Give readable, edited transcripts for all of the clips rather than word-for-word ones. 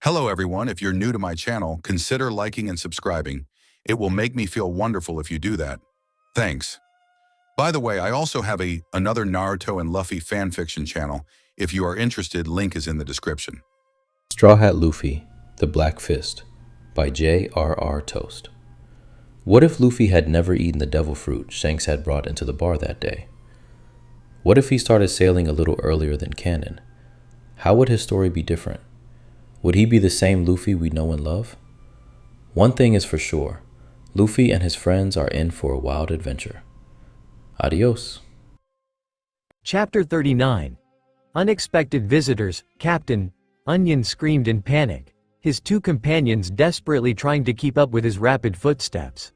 Hello everyone, if you're new to my channel, consider liking and subscribing. It will make me feel wonderful if you do that. Thanks. By the way, I also have another Naruto and Luffy fanfiction channel. If you are interested, link is in the description. Straw Hat Luffy, The Black Fist by J.R.R. Toast. What if Luffy had never eaten the devil fruit Shanks had brought into the bar that day? What if he started sailing a little earlier than canon? How would his story be different? Would he be the same Luffy we know and love? One thing is for sure, Luffy and his friends are in for a wild adventure. Adios. Chapter 39. Unexpected visitors. Captain Onion screamed in panic, his two companions desperately trying to keep up with his rapid footsteps.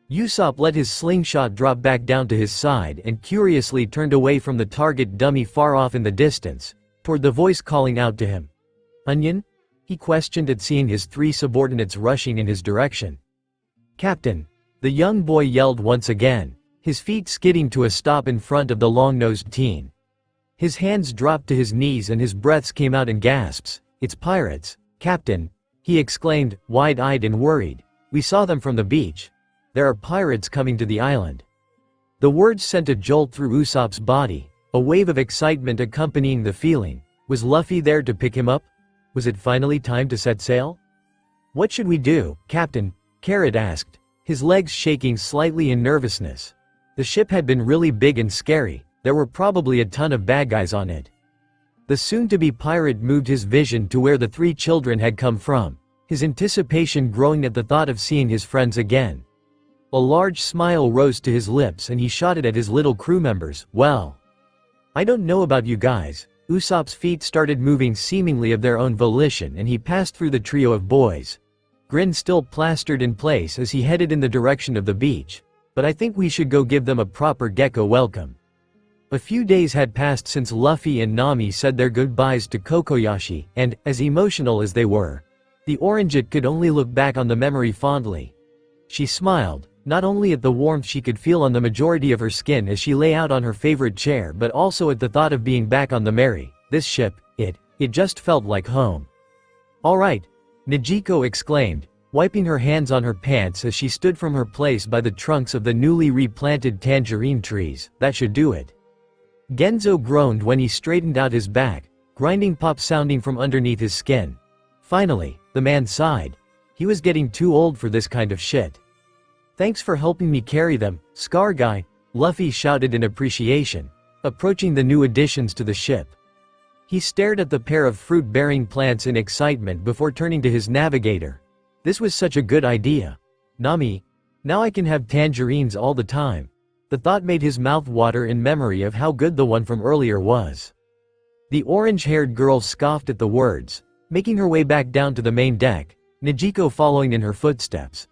Usopp let his slingshot drop back down to his side and curiously turned away from the target dummy far off in the distance, toward the voice calling out to him. "Onion?" he questioned at seeing his three subordinates rushing in his direction. "Captain," the young boy yelled once again, his feet skidding to a stop in front of the long-nosed teen. His hands dropped to his knees and his breaths came out in gasps. "It's pirates, Captain," he exclaimed, wide-eyed and worried. "We saw them from the beach. There are pirates coming to the island." The words sent a jolt through Usopp's body, a wave of excitement accompanying the feeling. Was Luffy there to pick him up? Was it finally time to set sail? "What should we do, Captain?" Carrot asked, his legs shaking slightly in nervousness. The ship had been really big and scary. There were probably a ton of bad guys on it. The soon-to-be pirate moved his vision to where the three children had come from, his anticipation growing at the thought of seeing his friends again. A large smile rose to his lips and he shot at his little crew members. "Well, I don't know about you guys." Usopp's feet started moving seemingly of their own volition and he passed through the trio of boys, grin still plastered in place as he headed in the direction of the beach. "But I think we should go give them a proper gecko welcome." A few days had passed since Luffy and Nami said their goodbyes to Kokoyashi, and, as emotional as they were, the Orangeette could only look back on the memory fondly. She smiled, not only at the warmth she could feel on the majority of her skin as she lay out on her favorite chair but also at the thought of being back on the Mary, this ship. It just felt like home. "All right," Nezuko exclaimed, wiping her hands on her pants as she stood from her place by the trunks of the newly replanted tangerine trees. "That should do it." Genzo groaned when he straightened out his back, grinding pop sounding from underneath his skin. Finally, the man sighed. He was getting too old for this kind of shit. "Thanks for helping me carry them, Scar Guy," Luffy shouted in appreciation, approaching the new additions to the ship. He stared at the pair of fruit-bearing plants in excitement before turning to his navigator. This was such a good idea. "Nami, now I can have tangerines all the time." The thought made his mouth water in memory of how good the one from earlier was. The orange-haired girl scoffed at the words, making her way back down to the main deck, Nezuko following in her footsteps.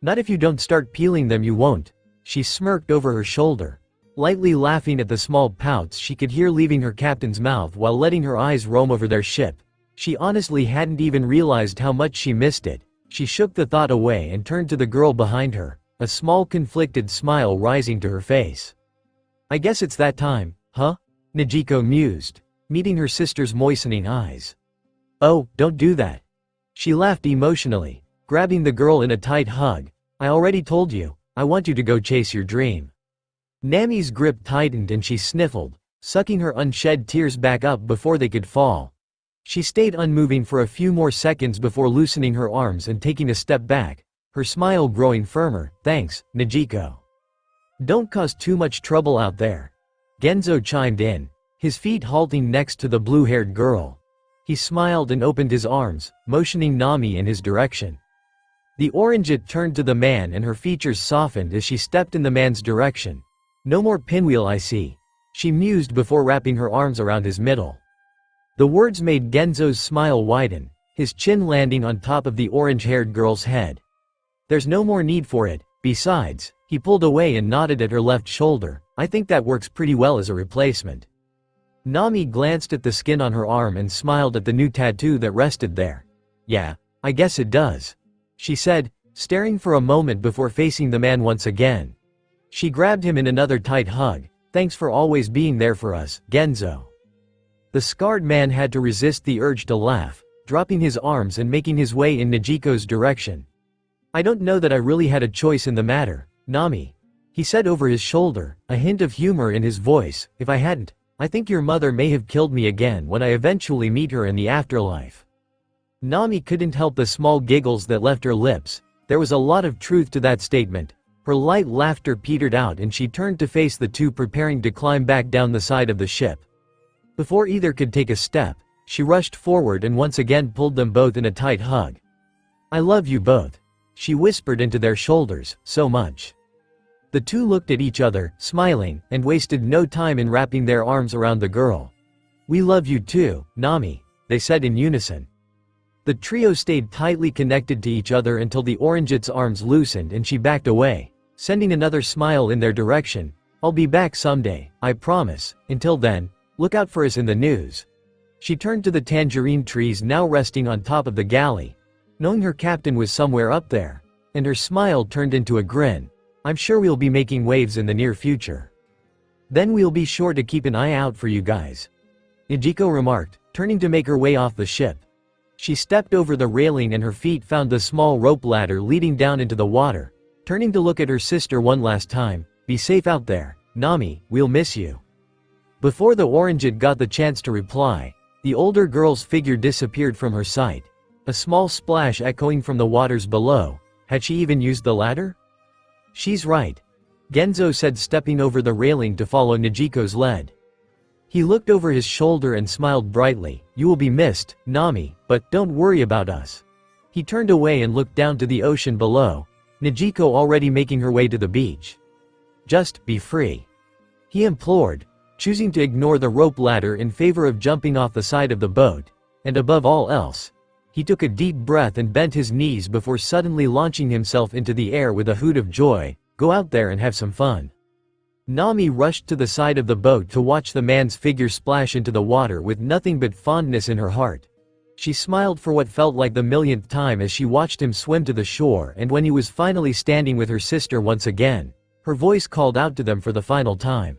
"Not if you don't start peeling them, you won't," she smirked over her shoulder, lightly laughing at the small pouts she could hear leaving her captain's mouth while letting her eyes roam over their ship. She honestly hadn't even realized how much she missed it. She shook the thought away and turned to the girl behind her, a small conflicted smile rising to her face. "I guess it's that time, huh?" Nezuko mused, meeting her sister's moistening eyes. "Oh, don't do that." She laughed emotionally, grabbing the girl in a tight hug. "I already told you, I want you to go chase your dream." Nami's grip tightened and she sniffled, sucking her unshed tears back up before they could fall. She stayed unmoving for a few more seconds before loosening her arms and taking a step back, her smile growing firmer. "Thanks, Nezuko. Don't cause too much trouble out there." Genzo chimed in, his feet halting next to the blue-haired girl. He smiled and opened his arms, motioning Nami in his direction. The Orangeette turned to the man and her features softened as she stepped in the man's direction. "No more pinwheel, I see," she mused before wrapping her arms around his middle. The words made Genzo's smile widen, his chin landing on top of the orange-haired girl's head. "There's no more need for it. Besides," he pulled away and nodded at her left shoulder, "I think that works pretty well as a replacement." Nami glanced at the skin on her arm and smiled at the new tattoo that rested there. "Yeah, I guess it does," she said, staring for a moment before facing the man once again. She grabbed him in another tight hug. "Thanks for always being there for us, Genzo." The scarred man had to resist the urge to laugh, dropping his arms and making his way in Nijiko's direction. "I don't know that I really had a choice in the matter, Nami," he said over his shoulder, a hint of humor in his voice. "If I hadn't, I think your mother may have killed me again when I eventually meet her in the afterlife." Nami couldn't help the small giggles that left her lips. There was a lot of truth to that statement. Her light laughter petered out and she turned to face the two preparing to climb back down the side of the ship. Before either could take a step, she rushed forward and once again pulled them both in a tight hug. "I love you both," she whispered into their shoulders, "so much." The two looked at each other, smiling, and wasted no time in wrapping their arms around the girl. "We love you too, Nami," they said in unison. The trio stayed tightly connected to each other until the Orange's arms loosened and she backed away, sending another smile in their direction. "I'll be back someday, I promise. Until then, look out for us in the news." She turned to the tangerine trees now resting on top of the galley, knowing her captain was somewhere up there, and her smile turned into a grin. "I'm sure we'll be making waves in the near future. Then we'll be sure to keep an eye out for you guys," Nijiko remarked, turning to make her way off the ship. She stepped over the railing and her feet found the small rope ladder leading down into the water. Turning to look at her sister one last time, "Be safe out there, Nami, we'll miss you." Before the Orange got the chance to reply, the older girl's figure disappeared from her sight. A small splash echoing from the waters below. Had she even used the ladder? "She's right," Genzo said, stepping over the railing to follow Nijiko's lead. He looked over his shoulder and smiled brightly. "You will be missed, Nami, but don't worry about us." He turned away and looked down to the ocean below, Nijiko already making her way to the beach. "Just be free," he implored, choosing to ignore the rope ladder in favor of jumping off the side of the boat. And above all else, he took a deep breath and bent his knees before suddenly launching himself into the air with a hoot of joy. "Go out there and have some fun." Nami rushed to the side of the boat to watch the man's figure splash into the water with nothing but fondness in her heart. She smiled for what felt like the millionth time as she watched him swim to the shore, and when he was finally standing with her sister once again, her voice called out to them for the final time.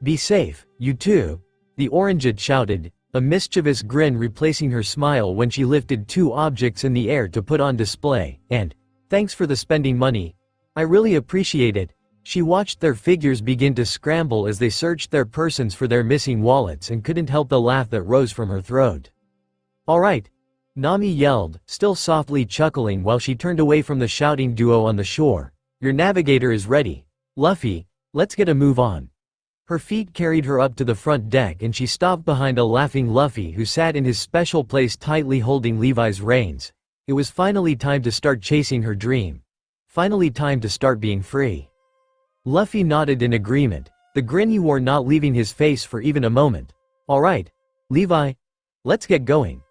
"Be safe, you two," the Orange shouted, a mischievous grin replacing her smile when she lifted two objects in the air to put on display. "And thanks for the spending money. I really appreciate it." She watched their figures begin to scramble as they searched their persons for their missing wallets and couldn't help the laugh that rose from her throat. "All right," Nami yelled, still softly chuckling while she turned away from the shouting duo on the shore. "Your navigator is ready. Luffy, let's get a move on." Her feet carried her up to the front deck and she stopped behind a laughing Luffy who sat in his special place tightly holding Levi's reins. It was finally time to start chasing her dream. Finally time to start being free. Luffy nodded in agreement, the grin he wore not leaving his face for even a moment. "All right, Levi, let's get going,"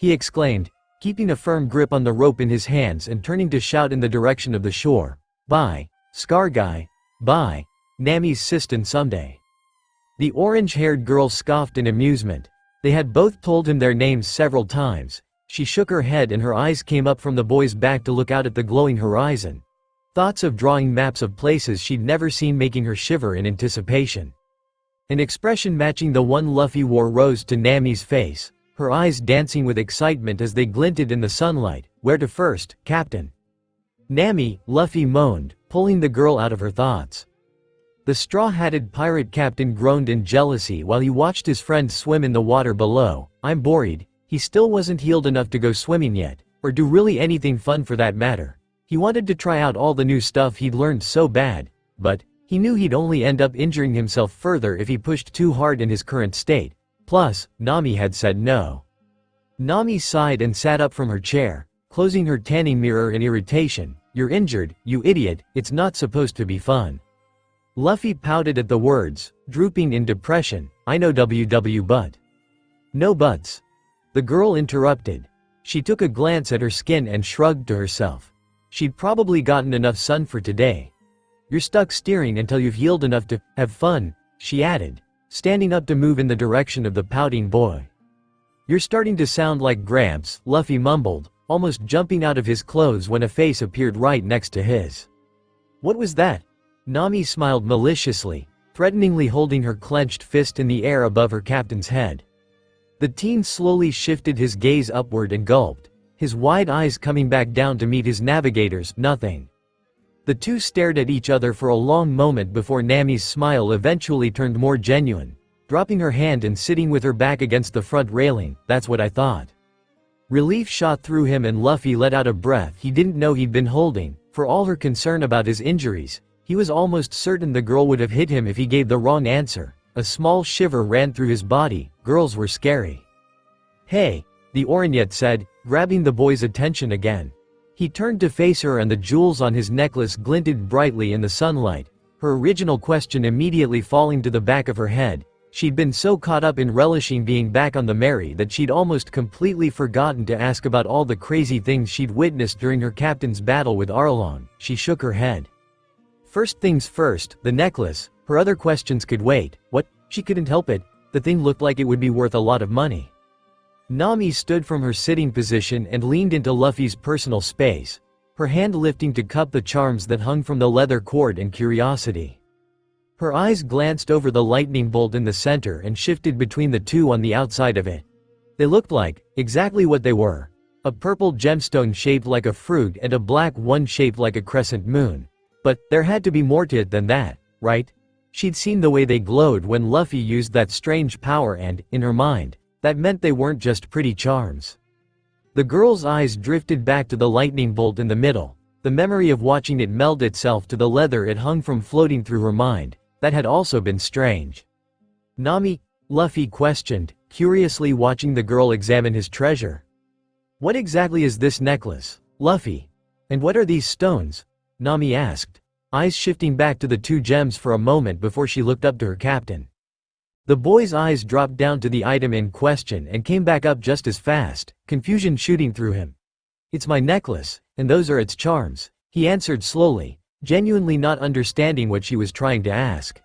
he exclaimed, keeping a firm grip on the rope in his hands and turning to shout in the direction of the shore. "Bye, Scar Guy. Bye, Nami's assistant someday." The orange-haired girl scoffed in amusement. They had both told him their names several times. She shook her head and her eyes came up from the boy's back to look out at the glowing horizon. Thoughts of drawing maps of places she'd never seen making her shiver in anticipation. An expression matching the one Luffy wore rose to Nami's face, her eyes dancing with excitement as they glinted in the sunlight. "Where to first, Captain?" "Nami," Luffy moaned, pulling the girl out of her thoughts. The straw-hatted pirate captain groaned in jealousy while he watched his friend swim in the water below. "I'm worried. He still wasn't healed enough to go swimming yet, or do really anything fun for that matter. He wanted to try out all the new stuff he'd learned so bad, but he knew he'd only end up injuring himself further if he pushed too hard in his current state. Plus, Nami had said no." Nami sighed and sat up from her chair, closing her tanning mirror in irritation. "You're injured, you idiot, it's not supposed to be fun." Luffy pouted at the words, drooping in depression. "I know but." "No buts," the girl interrupted. She took a glance at her skin and shrugged to herself. She'd probably gotten enough sun for today. "You're stuck steering until you've healed enough to have fun," she added, standing up to move in the direction of the pouting boy. "You're starting to sound like Gramps," Luffy mumbled, almost jumping out of his clothes when a face appeared right next to his. "What was that?" Nami smiled maliciously, threateningly holding her clenched fist in the air above her captain's head. The teen slowly shifted his gaze upward and gulped, his wide eyes coming back down to meet his navigator's. Nothing. The two stared at each other for a long moment before Nami's smile eventually turned more genuine, dropping her hand and sitting with her back against the front railing. That's what I thought. Relief shot through him and Luffy let out a breath he didn't know he'd been holding. For all her concern about his injuries, he was almost certain the girl would have hit him if he gave the wrong answer. A small shiver ran through his body. Girls were scary. "Hey," the Orangute said, grabbing the boy's attention again. He turned to face her and the jewels on his necklace glinted brightly in the sunlight, her original question immediately falling to the back of her head. She'd been so caught up in relishing being back on the Mary that she'd almost completely forgotten to ask about all the crazy things she'd witnessed during her captain's battle with Arlong. She shook her head. First things first, the necklace. Her other questions could wait. What? She couldn't help it. The thing looked like it would be worth a lot of money. Nami stood from her sitting position and leaned into Luffy's personal space, her hand lifting to cup the charms that hung from the leather cord in curiosity. Her eyes glanced over the lightning bolt in the center and shifted between the two on the outside of it. They looked like, exactly what they were. A purple gemstone shaped like a fruit and a black one shaped like a crescent moon. But, there had to be more to it than that, right? She'd seen the way they glowed when Luffy used that strange power and, in her mind, that meant they weren't just pretty charms. The girl's eyes drifted back to the lightning bolt in the middle, the memory of watching it meld itself to the leather it hung from floating through her mind. That had also been strange. "Nami?" Luffy questioned, curiously watching the girl examine his treasure. "What exactly is this necklace, Luffy? And what are these stones?" Nami asked, eyes shifting back to the two gems for a moment before she looked up to her captain. The boy's eyes dropped down to the item in question and came back up just as fast, confusion shooting through him. "It's my necklace, and those are its charms," he answered slowly, genuinely not understanding what she was trying to ask.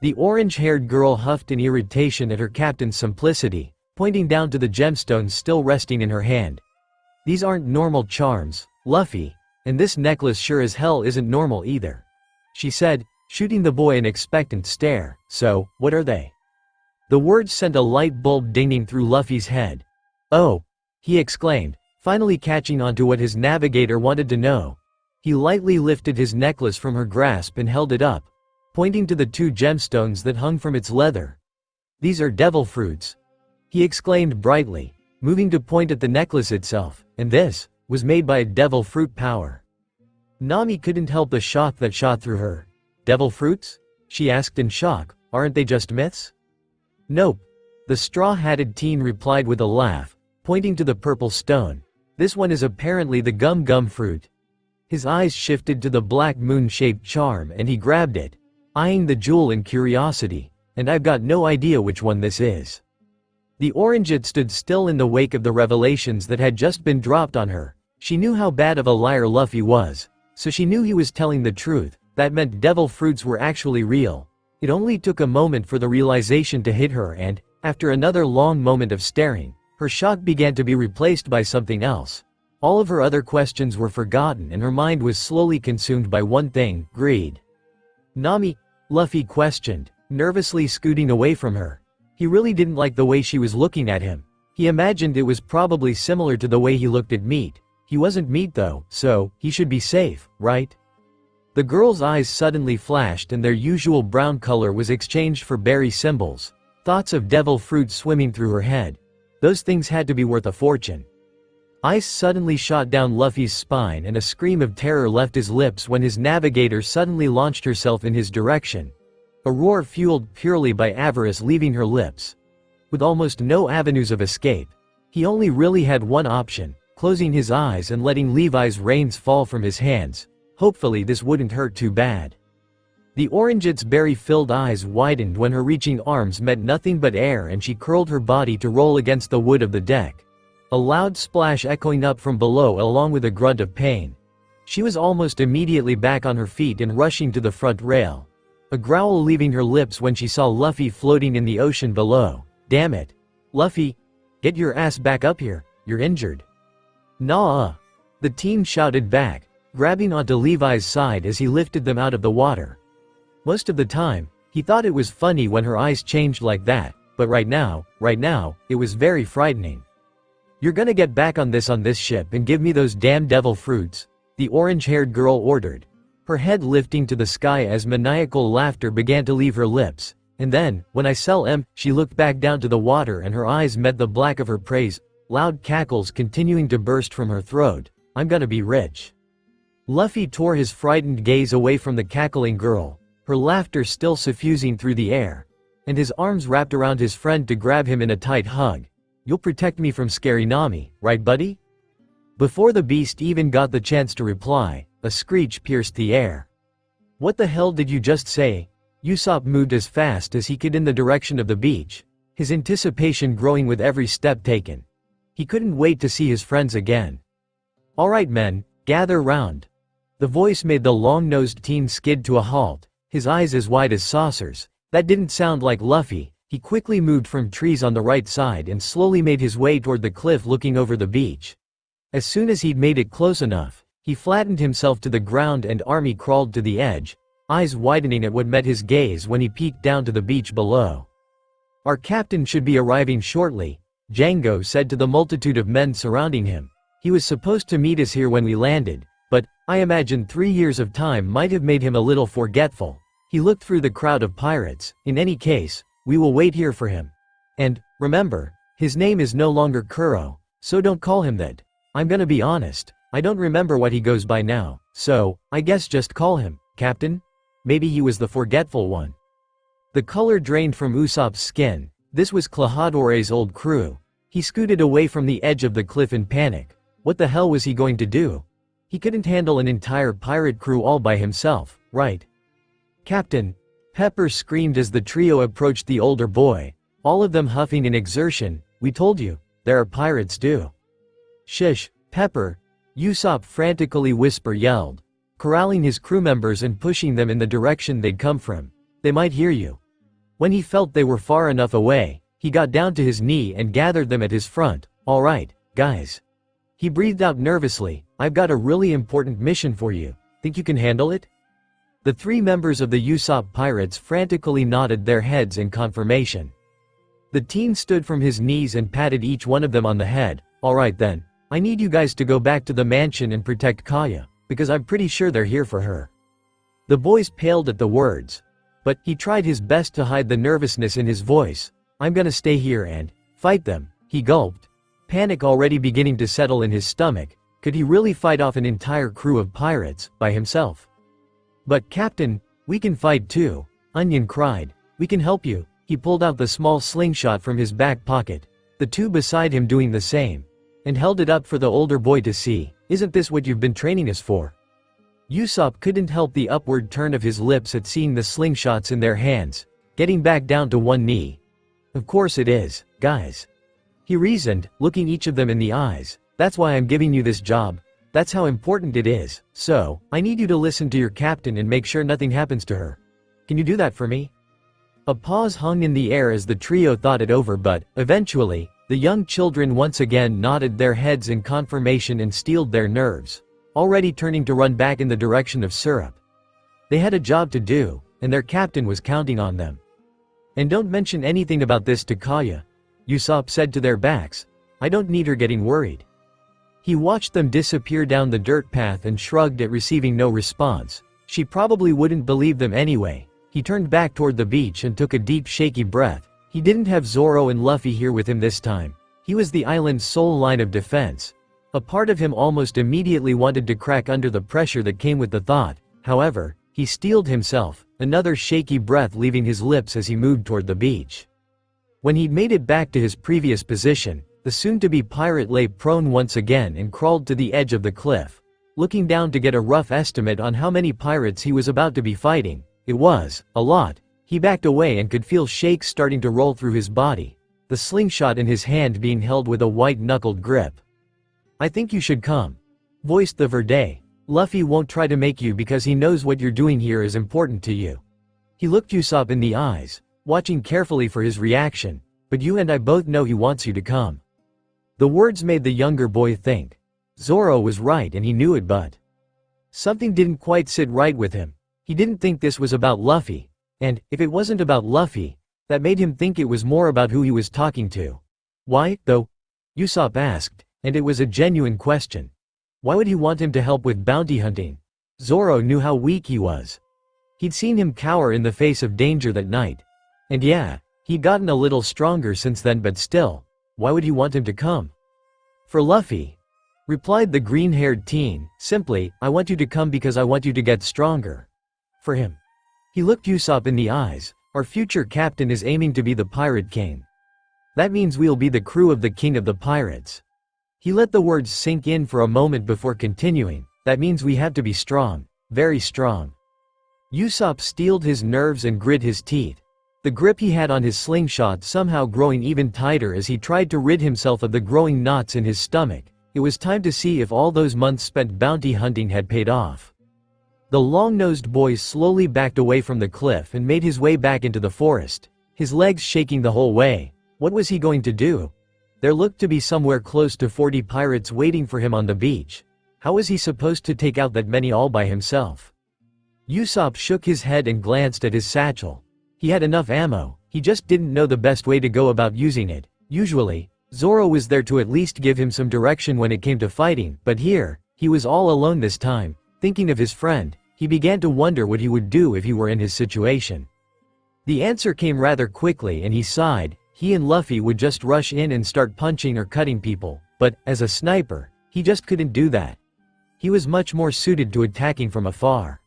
The orange-haired girl huffed in irritation at her captain's simplicity, pointing down to the gemstones still resting in her hand. "These aren't normal charms, Luffy, and this necklace sure as hell isn't normal either," she said, shooting the boy an expectant stare. "So, what are they?" The words sent a light bulb dinging through Luffy's head. "Oh," he exclaimed, finally catching on to what his navigator wanted to know. He lightly lifted his necklace from her grasp and held it up, pointing to the two gemstones that hung from its leather. "These are devil fruits," he exclaimed brightly, moving to point at the necklace itself, "and this was made by a devil fruit power." Nami couldn't help the shock that shot through her. "Devil fruits?" she asked in shock. "Aren't they just myths?" "Nope," the straw-hatted teen replied with a laugh, pointing to the purple stone. "This one is apparently the gum-gum fruit." His eyes shifted to the black moon-shaped charm and he grabbed it, eyeing the jewel in curiosity. "And I've got no idea which one this is." The Orangute stood still in the wake of the revelations that had just been dropped on her. She knew how bad of a liar Luffy was, so she knew he was telling the truth. That meant devil fruits were actually real. It only took a moment for the realization to hit her and, after another long moment of staring, her shock began to be replaced by something else. All of her other questions were forgotten and her mind was slowly consumed by one thing: greed. "Nami?" Luffy questioned, nervously scooting away from her. He really didn't like the way she was looking at him. He imagined it was probably similar to the way he looked at meat. He wasn't meat though, so he should be safe, right? The girl's eyes suddenly flashed and their usual brown color was exchanged for berry symbols. Thoughts of devil fruit swimming through her head. Those things had to be worth a fortune. Ice suddenly shot down Luffy's spine and a scream of terror left his lips when his navigator suddenly launched herself in his direction. A roar fueled purely by avarice leaving her lips. With almost no avenues of escape, he only really had one option: closing his eyes and letting Levi's reins fall from his hands. Hopefully this wouldn't hurt too bad. The Orangute's berry-filled eyes widened when her reaching arms met nothing but air and she curled her body to roll against the wood of the deck. A loud splash echoing up from below along with a grunt of pain. She was almost immediately back on her feet and rushing to the front rail. A growl leaving her lips when she saw Luffy floating in the ocean below. "Damn it. Luffy, get your ass back up here, you're injured." "Nah." The teen shouted back, grabbing onto Levi's side as he lifted them out of the water. Most of the time, he thought it was funny when her eyes changed like that, but right now, it was very frightening. "You're gonna get back on this ship and give me those damn devil fruits," the orange-haired girl ordered, her head lifting to the sky as maniacal laughter began to leave her lips. And then, when I sell she looked back down to the water and her eyes met the black of her praise, loud cackles continuing to burst from her throat. "I'm gonna be rich." Luffy tore his frightened gaze away from the cackling girl, her laughter still suffusing through the air, and his arms wrapped around his friend to grab him in a tight hug. "You'll protect me from Scary Nami, right buddy?" Before the beast even got the chance to reply, a screech pierced the air. "What the hell did you just say?" Usopp moved as fast as he could in the direction of the beach, his anticipation growing with every step taken. He couldn't wait to see his friends again. "All right men, gather round." The voice made the long-nosed teen skid to a halt, his eyes as wide as saucers. That didn't sound like Luffy. He quickly moved from trees on the right side and slowly made his way toward the cliff looking over the beach. As soon as he'd made it close enough, he flattened himself to the ground and Army crawled to the edge, eyes widening at what met his gaze when he peeked down to the beach below. "Our captain should be arriving shortly," Django said to the multitude of men surrounding him. "He was supposed to meet us here when we landed, but I imagine 3 years of time might have made him a little forgetful." He looked through the crowd of pirates. "In any case, we will wait here for him. And, remember, his name is no longer Kuro, so don't call him that. I'm gonna be honest, I don't remember what he goes by now, so, I guess just call him Captain? Maybe he was the forgetful one." The color drained from Usopp's skin. This was Klahadore's old crew. He scooted away from the edge of the cliff in panic. What the hell was he going to do? He couldn't handle an entire pirate crew all by himself, right? "Captain!" Pepper screamed as the trio approached the older boy, all of them huffing in exertion. "We told you, there are pirates too." "Shush, Pepper!" Usopp frantically yelled, corralling his crew members and pushing them in the direction they'd come from. "They might hear you." When he felt they were far enough away, he got down to his knee and gathered them at his front. "All right, guys." He breathed out nervously, "I've got a really important mission for you. Think you can handle it?" The 3 members of the Usopp pirates frantically nodded their heads in confirmation. The teen stood from his knees and patted each one of them on the head. "All right then, I need you guys to go back to the mansion and protect Kaya, because I'm pretty sure they're here for her." The boys paled at the words, but he tried his best to hide the nervousness in his voice. "I'm gonna stay here and fight them," he gulped, panic already beginning to settle in his stomach. Could he really fight off an entire crew of pirates by himself? "But Captain, we can fight too," Onion cried. "We can help you." He pulled out the small slingshot from his back pocket, the 2 beside him doing the same, and held it up for the older boy to see. "Isn't this what you've been training us for?" Usopp couldn't help the upward turn of his lips at seeing the slingshots in their hands, getting back down to one knee. "Of course it is, guys," he reasoned, looking each of them in the eyes. "That's why I'm giving you this job. That's how important it is. So, I need you to listen to your captain and make sure nothing happens to her. Can you do that for me?" A pause hung in the air as the trio thought it over, but, eventually, the young children once again nodded their heads in confirmation and steeled their nerves, already turning to run back in the direction of Syrup. They had a job to do, and their captain was counting on them. "And don't mention anything about this to Kaya," Usopp said to their backs. "I don't need her getting worried." He watched them disappear down the dirt path and shrugged at receiving no response. She probably wouldn't believe them anyway. He turned back toward the beach and took a deep shaky breath. He didn't have Zoro and Luffy here with him this time. He was the island's sole line of defense. A part of him almost immediately wanted to crack under the pressure that came with the thought. However, he steeled himself, another shaky breath leaving his lips as he moved toward the beach. When he'd made it back to his previous position, the soon-to-be pirate lay prone once again and crawled to the edge of the cliff, looking down to get a rough estimate on how many pirates he was about to be fighting. It was a lot. He backed away and could feel shakes starting to roll through his body, the slingshot in his hand being held with a white-knuckled grip. "I think you should come," voiced the Verde. "Luffy won't try to make you because he knows what you're doing here is important to you." He looked Usopp in the eyes, watching carefully for his reaction. "But you and I both know he wants you to come." The words made the younger boy think. Zoro was right and he knew it, but something didn't quite sit right with him. He didn't think this was about Luffy. And, if it wasn't about Luffy, That made him think it was more about who he was talking to. Why, though? Usopp asked, and it was a genuine question. Why would he want him to help with bounty hunting? Zoro knew how weak he was. He'd seen him cower in the face of danger that night. And yeah, he'd gotten a little stronger since then, but still, why would he want him to come? For Luffy, replied the green-haired teen, simply, I want you to come because I want you to get stronger. For him. He looked Usopp in the eyes. Our future captain is aiming to be the Pirate King. That means we'll be the crew of the King of the Pirates. He let the words sink in for a moment before continuing. That means we have to be strong. Very strong. Usopp steeled his nerves and grit his teeth. The grip he had on his slingshot somehow growing even tighter as he tried to rid himself of the growing knots in his stomach. It was time to see if all those months spent bounty hunting had paid off. The long-nosed boy slowly backed away from the cliff and made his way back into the forest, his legs shaking the whole way. What was he going to do? There looked to be somewhere close to 40 pirates waiting for him on the beach. How was he supposed to take out that many all by himself? Usopp shook his head and glanced at his satchel. He had enough ammo, he just didn't know the best way to go about using it. Usually, Zoro was there to at least give him some direction when it came to fighting, but here, he was all alone this time. Thinking of his friend, he began to wonder what he would do if he were in his situation. The answer came rather quickly and he sighed. He and Luffy would just rush in and start punching or cutting people, but, as a sniper, he just couldn't do that. He was much more suited to attacking from afar.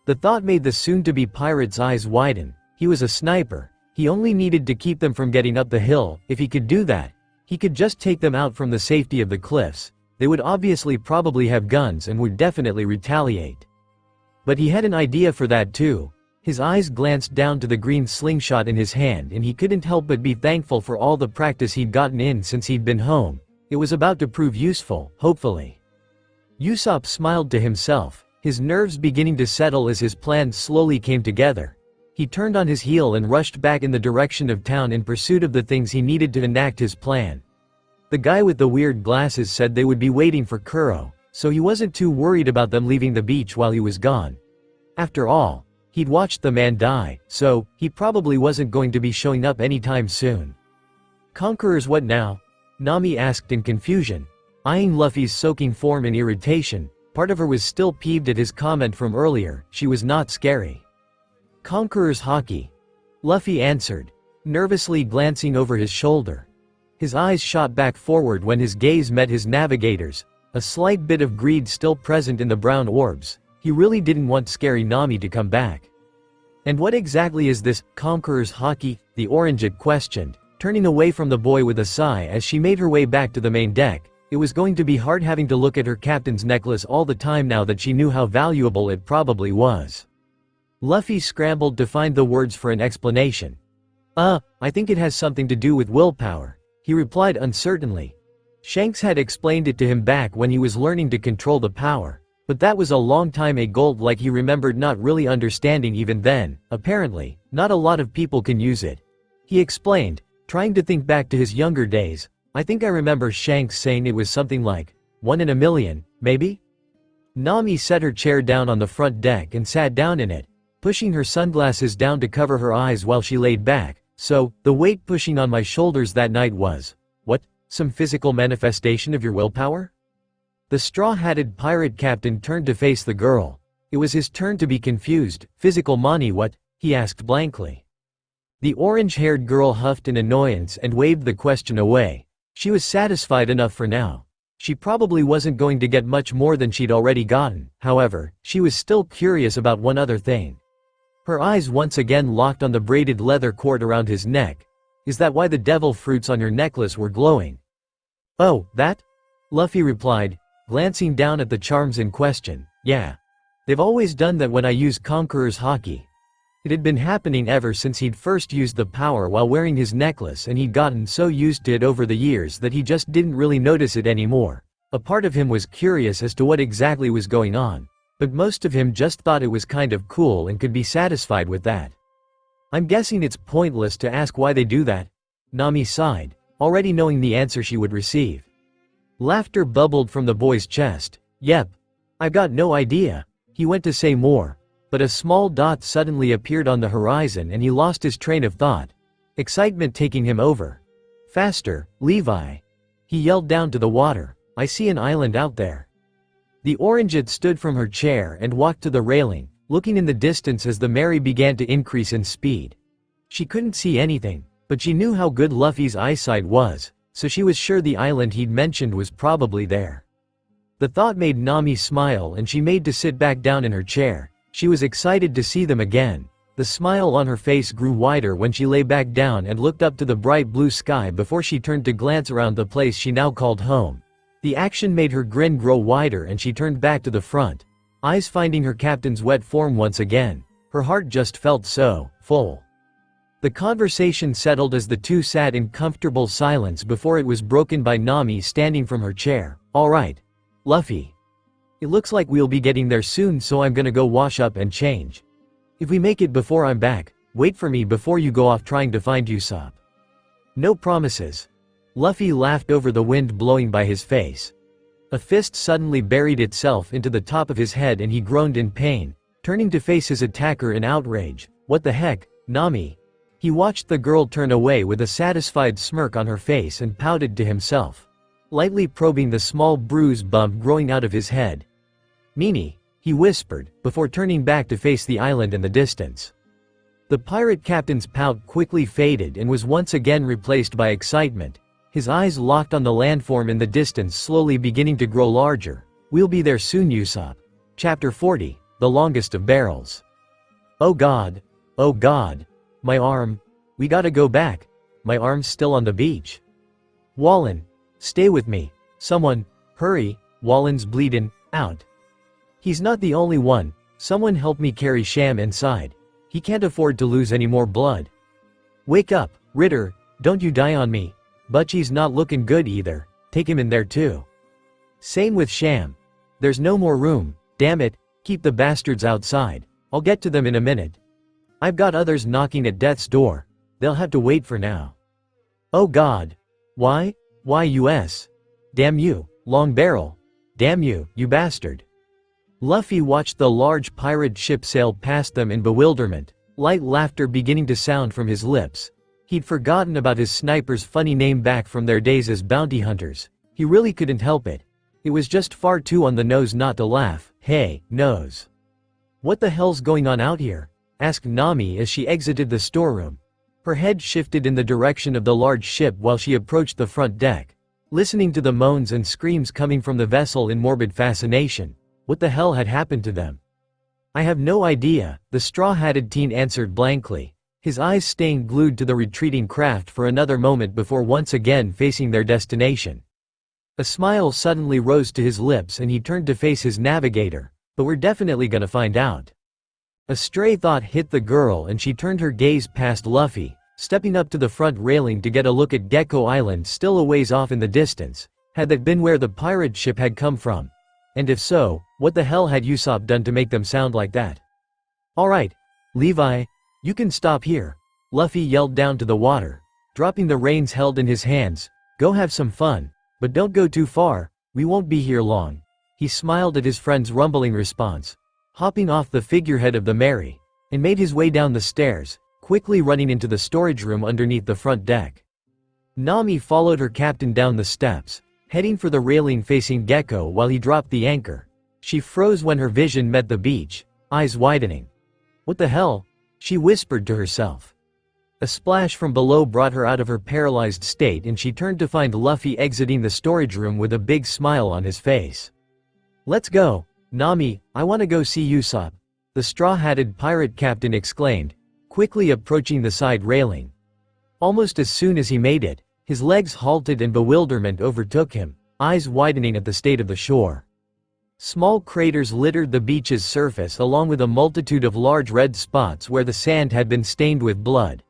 The thought made the soon-to-be pirate's eyes widen. He was a sniper. He only needed to keep them from getting up the hill. If he could do that, he could just take them out from the safety of the cliffs. They would obviously probably have guns and would definitely retaliate. But he had an idea for that too. His eyes glanced down to the green slingshot in his hand and he couldn't help but be thankful for all the practice he'd gotten in since he'd been home. It was about to prove useful, hopefully. Usopp smiled to himself, his nerves beginning to settle as his plan slowly came together. He turned on his heel and rushed back in the direction of town in pursuit of the things he needed to enact his plan. The guy with the weird glasses said they would be waiting for Kuro, so he wasn't too worried about them leaving the beach while he was gone. After all, he'd watched the man die, so he probably wasn't going to be showing up anytime soon. Conquerors, what now? Nami asked in confusion, eyeing Luffy's soaking form in irritation. Part of her was still peeved at his comment from earlier. She was not scary. Conqueror's haky. Luffy answered, nervously glancing over his shoulder. His eyes shot back forward when his gaze met his navigator's, a slight bit of greed still present in the brown orbs. He really didn't want scary Nami to come back. And what exactly is this Conqueror's haky? The Orange questioned, turning away from the boy with a sigh as she made her way back to the main deck. It was going to be hard having to look at her captain's necklace all the time now that she knew how valuable it probably was. Luffy scrambled to find the words for an explanation. I think it has something to do with willpower, he replied uncertainly. Shanks had explained it to him back when he was learning to control the power, but that was a long time ago, like he remembered not really understanding even then. Apparently, not a lot of people can use it. He explained, trying to think back to his younger days. I think I remember Shanks saying it was something like, 1 in a million, maybe? Nami set her chair down on the front deck and sat down in it, pushing her sunglasses down to cover her eyes while she laid back. So, the weight pushing on my shoulders that night was, what, some physical manifestation of your willpower? The straw-hatted pirate captain turned to face the girl. It was his turn to be confused. Physical mani what? He asked blankly. The orange-haired girl huffed in annoyance and waved the question away. She was satisfied enough for now. She probably wasn't going to get much more than she'd already gotten. However, she was still curious about one other thing. Her eyes once again locked on the braided leather cord around his neck. Is that why the devil fruits on your necklace were glowing? Oh, that? Luffy replied, glancing down at the charms in question. Yeah. They've always done that when I use Conqueror's haky. It had been happening ever since he'd first used the power while wearing his necklace, and he'd gotten so used to it over the years that he just didn't really notice it anymore. A part of him was curious as to what exactly was going on, but most of him just thought it was kind of cool and could be satisfied with that. I'm guessing it's pointless to ask why they do that. Nami sighed, already knowing the answer she would receive. Laughter bubbled from the boy's chest. Yep. I've got no idea. He went to say more, but a small dot suddenly appeared on the horizon and he lost his train of thought. excitement taking him over. "Faster, Levi!" he yelled down to the water. "I see an island out there." The orangeette stood from her chair and walked to the railing, looking in the distance as the Mary began to increase in speed. She couldn't see anything, but she knew how good Luffy's eyesight was, so she was sure the island he'd mentioned was probably there. The thought made Nami smile and she made to sit back down in her chair. She was excited to see them again. The smile on her face grew wider when she lay back down and looked up to the bright blue sky before she turned to glance around the place she now called home. The action made her grin grow wider and she turned back to the front, eyes finding her captain's wet form once again. Her heart just felt so full. The conversation settled as the two sat in comfortable silence before it was broken by Nami standing from her chair. "All right, Luffy. It looks like we'll be getting there soon, so I'm gonna go wash up and change. If we make it before I'm back, wait for me before you go off trying to find Usopp." "No promises." Luffy laughed over the wind blowing by his face. A fist suddenly buried itself into the top of his head and he groaned in pain, turning to face his attacker in outrage. "What the heck, Nami?" He watched the girl turn away with a satisfied smirk on her face and pouted to himself, lightly probing the small bruise bump growing out of his head. "Meanie," he whispered, before turning back to face the island in the distance. The pirate captain's pout quickly faded and was once again replaced by excitement. His eyes locked on the landform in the distance, slowly beginning to grow larger. "We'll be there soon, Usopp." Chapter 40, The Longest of Barrels. "Oh God. Oh God. My arm. We gotta go back. My arm's still on the beach. Wallen. Stay with me. Someone. Hurry. Wallen's bleedin' out. He's not the only one. Someone help me carry Sham inside. He can't afford to lose any more blood. Wake up, Ritter, don't you die on me. Butchie's not looking good either. Take him in there too. Same with Sham. There's no more room. Damn it, keep the bastards outside. I'll get to them in a minute. I've got others knocking at death's door. They'll have to wait for now. Oh God. Why? Why US? Damn you, Long Barrel. Damn you, you bastard." Luffy watched the large pirate ship sail past them in bewilderment, light laughter beginning to sound from his lips. He'd forgotten about his sniper's funny name back from their days as bounty hunters. He really couldn't help it. It was just far too on the nose not to laugh. "Hey, nose. What the hell's going on out here?" asked Nami as she exited the storeroom. Her head shifted in the direction of the large ship while she approached the front deck, listening to the moans and screams coming from the vessel in morbid fascination. What the hell had happened to them? "I have no idea," the straw-hatted teen answered blankly, his eyes staying glued to the retreating craft for another moment before once again facing their destination. A smile suddenly rose to his lips and he turned to face his navigator. "But we're definitely gonna find out." A stray thought hit the girl and she turned her gaze past Luffy, stepping up to the front railing to get a look at Gecko Island still a ways off in the distance. Had that been where the pirate ship had come from? And if so, what the hell had Usopp done to make them sound like that? "Alright, Levi, you can stop here," Luffy yelled down to the water, dropping the reins held in his hands. "Go have some fun, but don't go too far, we won't be here long." He smiled at his friend's rumbling response, hopping off the figurehead of the Mary, and made his way down the stairs, quickly running into the storage room underneath the front deck. Nami followed her captain down the steps, heading for the railing facing Gecko while he dropped the anchor. She froze when her vision met the beach, eyes widening. "What the hell?" she whispered to herself. A splash from below brought her out of her paralyzed state and she turned to find Luffy exiting the storage room with a big smile on his face. "Let's go, Nami, I want to go see Usopp," the straw-hatted pirate captain exclaimed, quickly approaching the side railing. Almost as soon as he made it, his legs halted and bewilderment overtook him, eyes widening at the state of the shore. Small craters littered the beach's surface along with a multitude of large red spots where the sand had been stained with blood.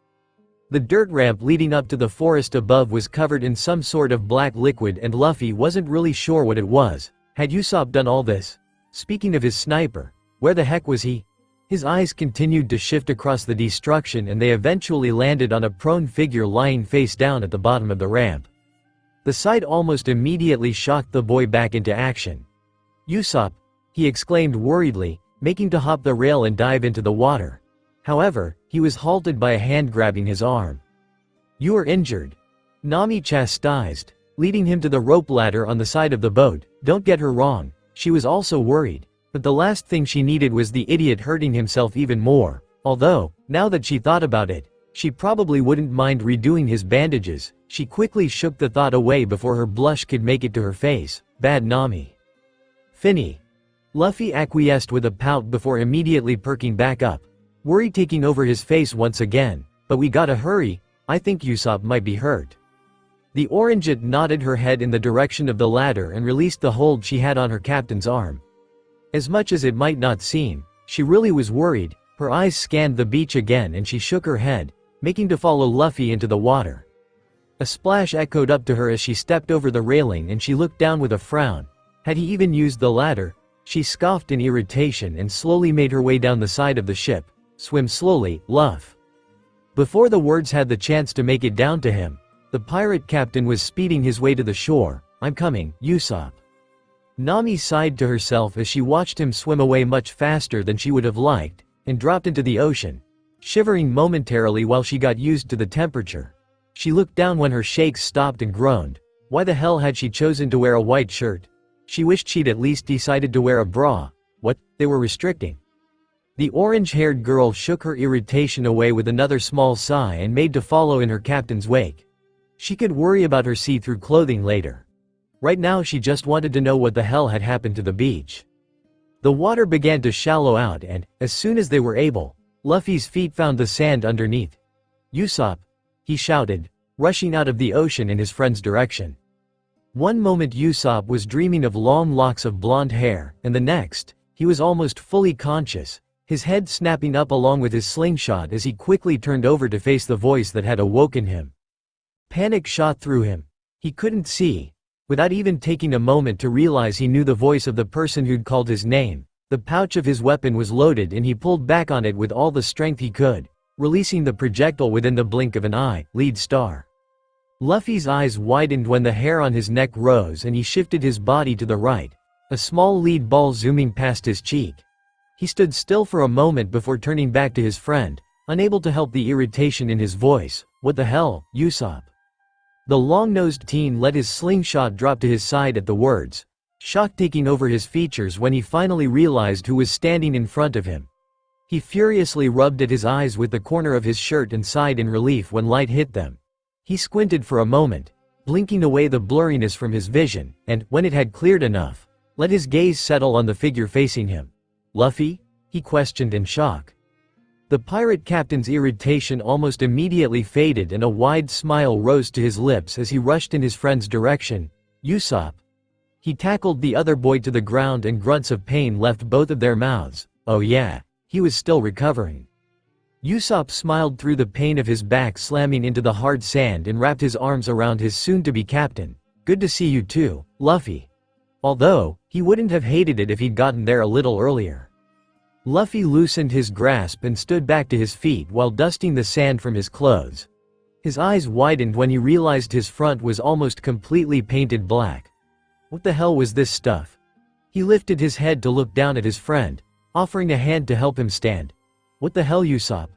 The dirt ramp leading up to the forest above was covered in some sort of black liquid and Luffy wasn't really sure what it was. Had Usopp done all this? Speaking of his sniper, where the heck was he? His eyes continued to shift across the destruction and they eventually landed on a prone figure lying face down at the bottom of the ramp. The sight almost immediately shocked the boy back into action. "Usopp," he exclaimed worriedly, making to hop the rail and dive into the water. However, he was halted by a hand grabbing his arm. You are injured. Nami chastised, leading him to the rope ladder on the side of the boat. Don't get her wrong, she was also worried. But the last thing she needed was the idiot hurting himself even more. Although, now that she thought about it, she probably wouldn't mind redoing his bandages. She quickly shook the thought away before her blush could make it to her face. Bad Nami. Finny. Luffy acquiesced with a pout before immediately perking back up, worry taking over his face once again. But we gotta hurry, I think Usopp might be hurt. The Orangeette nodded her head in the direction of the ladder and released the hold she had on her captain's arm. As much as it might not seem, she really was worried. Her eyes scanned the beach again and she shook her head, making to follow Luffy into the water. A splash echoed up to her as she stepped over the railing and she looked down with a frown. Had he even used the ladder? She scoffed in irritation and slowly made her way down the side of the ship. Swim slowly, Luff. Before the words had the chance to make it down to him, the pirate captain was speeding his way to the shore. I'm coming, Usopp. Nami sighed to herself as she watched him swim away much faster than she would have liked, and dropped into the ocean, shivering momentarily while she got used to the temperature. She looked down when her shakes stopped and groaned. Why the hell had she chosen to wear a white shirt? She wished she'd at least decided to wear a bra. What, they were restricting. The orange-haired girl shook her irritation away with another small sigh and made to follow in her captain's wake. She could worry about her see-through clothing later. Right now she just wanted to know what the hell had happened to the beach. The water began to shallow out and, as soon as they were able, Luffy's feet found the sand underneath. Usopp, he shouted, rushing out of the ocean in his friend's direction. One moment Usopp was dreaming of long locks of blonde hair, and the next, he was almost fully conscious, his head snapping up along with his slingshot as he quickly turned over to face the voice that had awoken him. Panic shot through him. He couldn't see. Without even taking a moment to realize he knew the voice of the person who'd called his name, the pouch of his weapon was loaded and he pulled back on it with all the strength he could, releasing the projectile within the blink of an eye. Lead star. Luffy's eyes widened when the hair on his neck rose and he shifted his body to the right, a small lead ball zooming past his cheek. He stood still for a moment before turning back to his friend, unable to help the irritation in his voice. What the hell, Usopp? The long-nosed teen let his slingshot drop to his side at the words, shock taking over his features when he finally realized who was standing in front of him. He furiously rubbed at his eyes with the corner of his shirt and sighed in relief when light hit them. He squinted for a moment, blinking away the blurriness from his vision, and, when it had cleared enough, let his gaze settle on the figure facing him. Luffy? He questioned in shock. The pirate captain's irritation almost immediately faded and a wide smile rose to his lips as he rushed in his friend's direction. Usopp. He tackled the other boy to the ground and grunts of pain left both of their mouths. Oh yeah, he was still recovering. Usopp smiled through the pain of his back slamming into the hard sand and wrapped his arms around his soon-to-be captain. Good to see you too, Luffy. Although, he wouldn't have hated it if he'd gotten there a little earlier. Luffy loosened his grasp and stood back to his feet while dusting the sand from his clothes. His eyes widened when he realized his front was almost completely painted black. What the hell was this stuff? He lifted his head to look down at his friend, offering a hand to help him stand. What the hell, Usopp?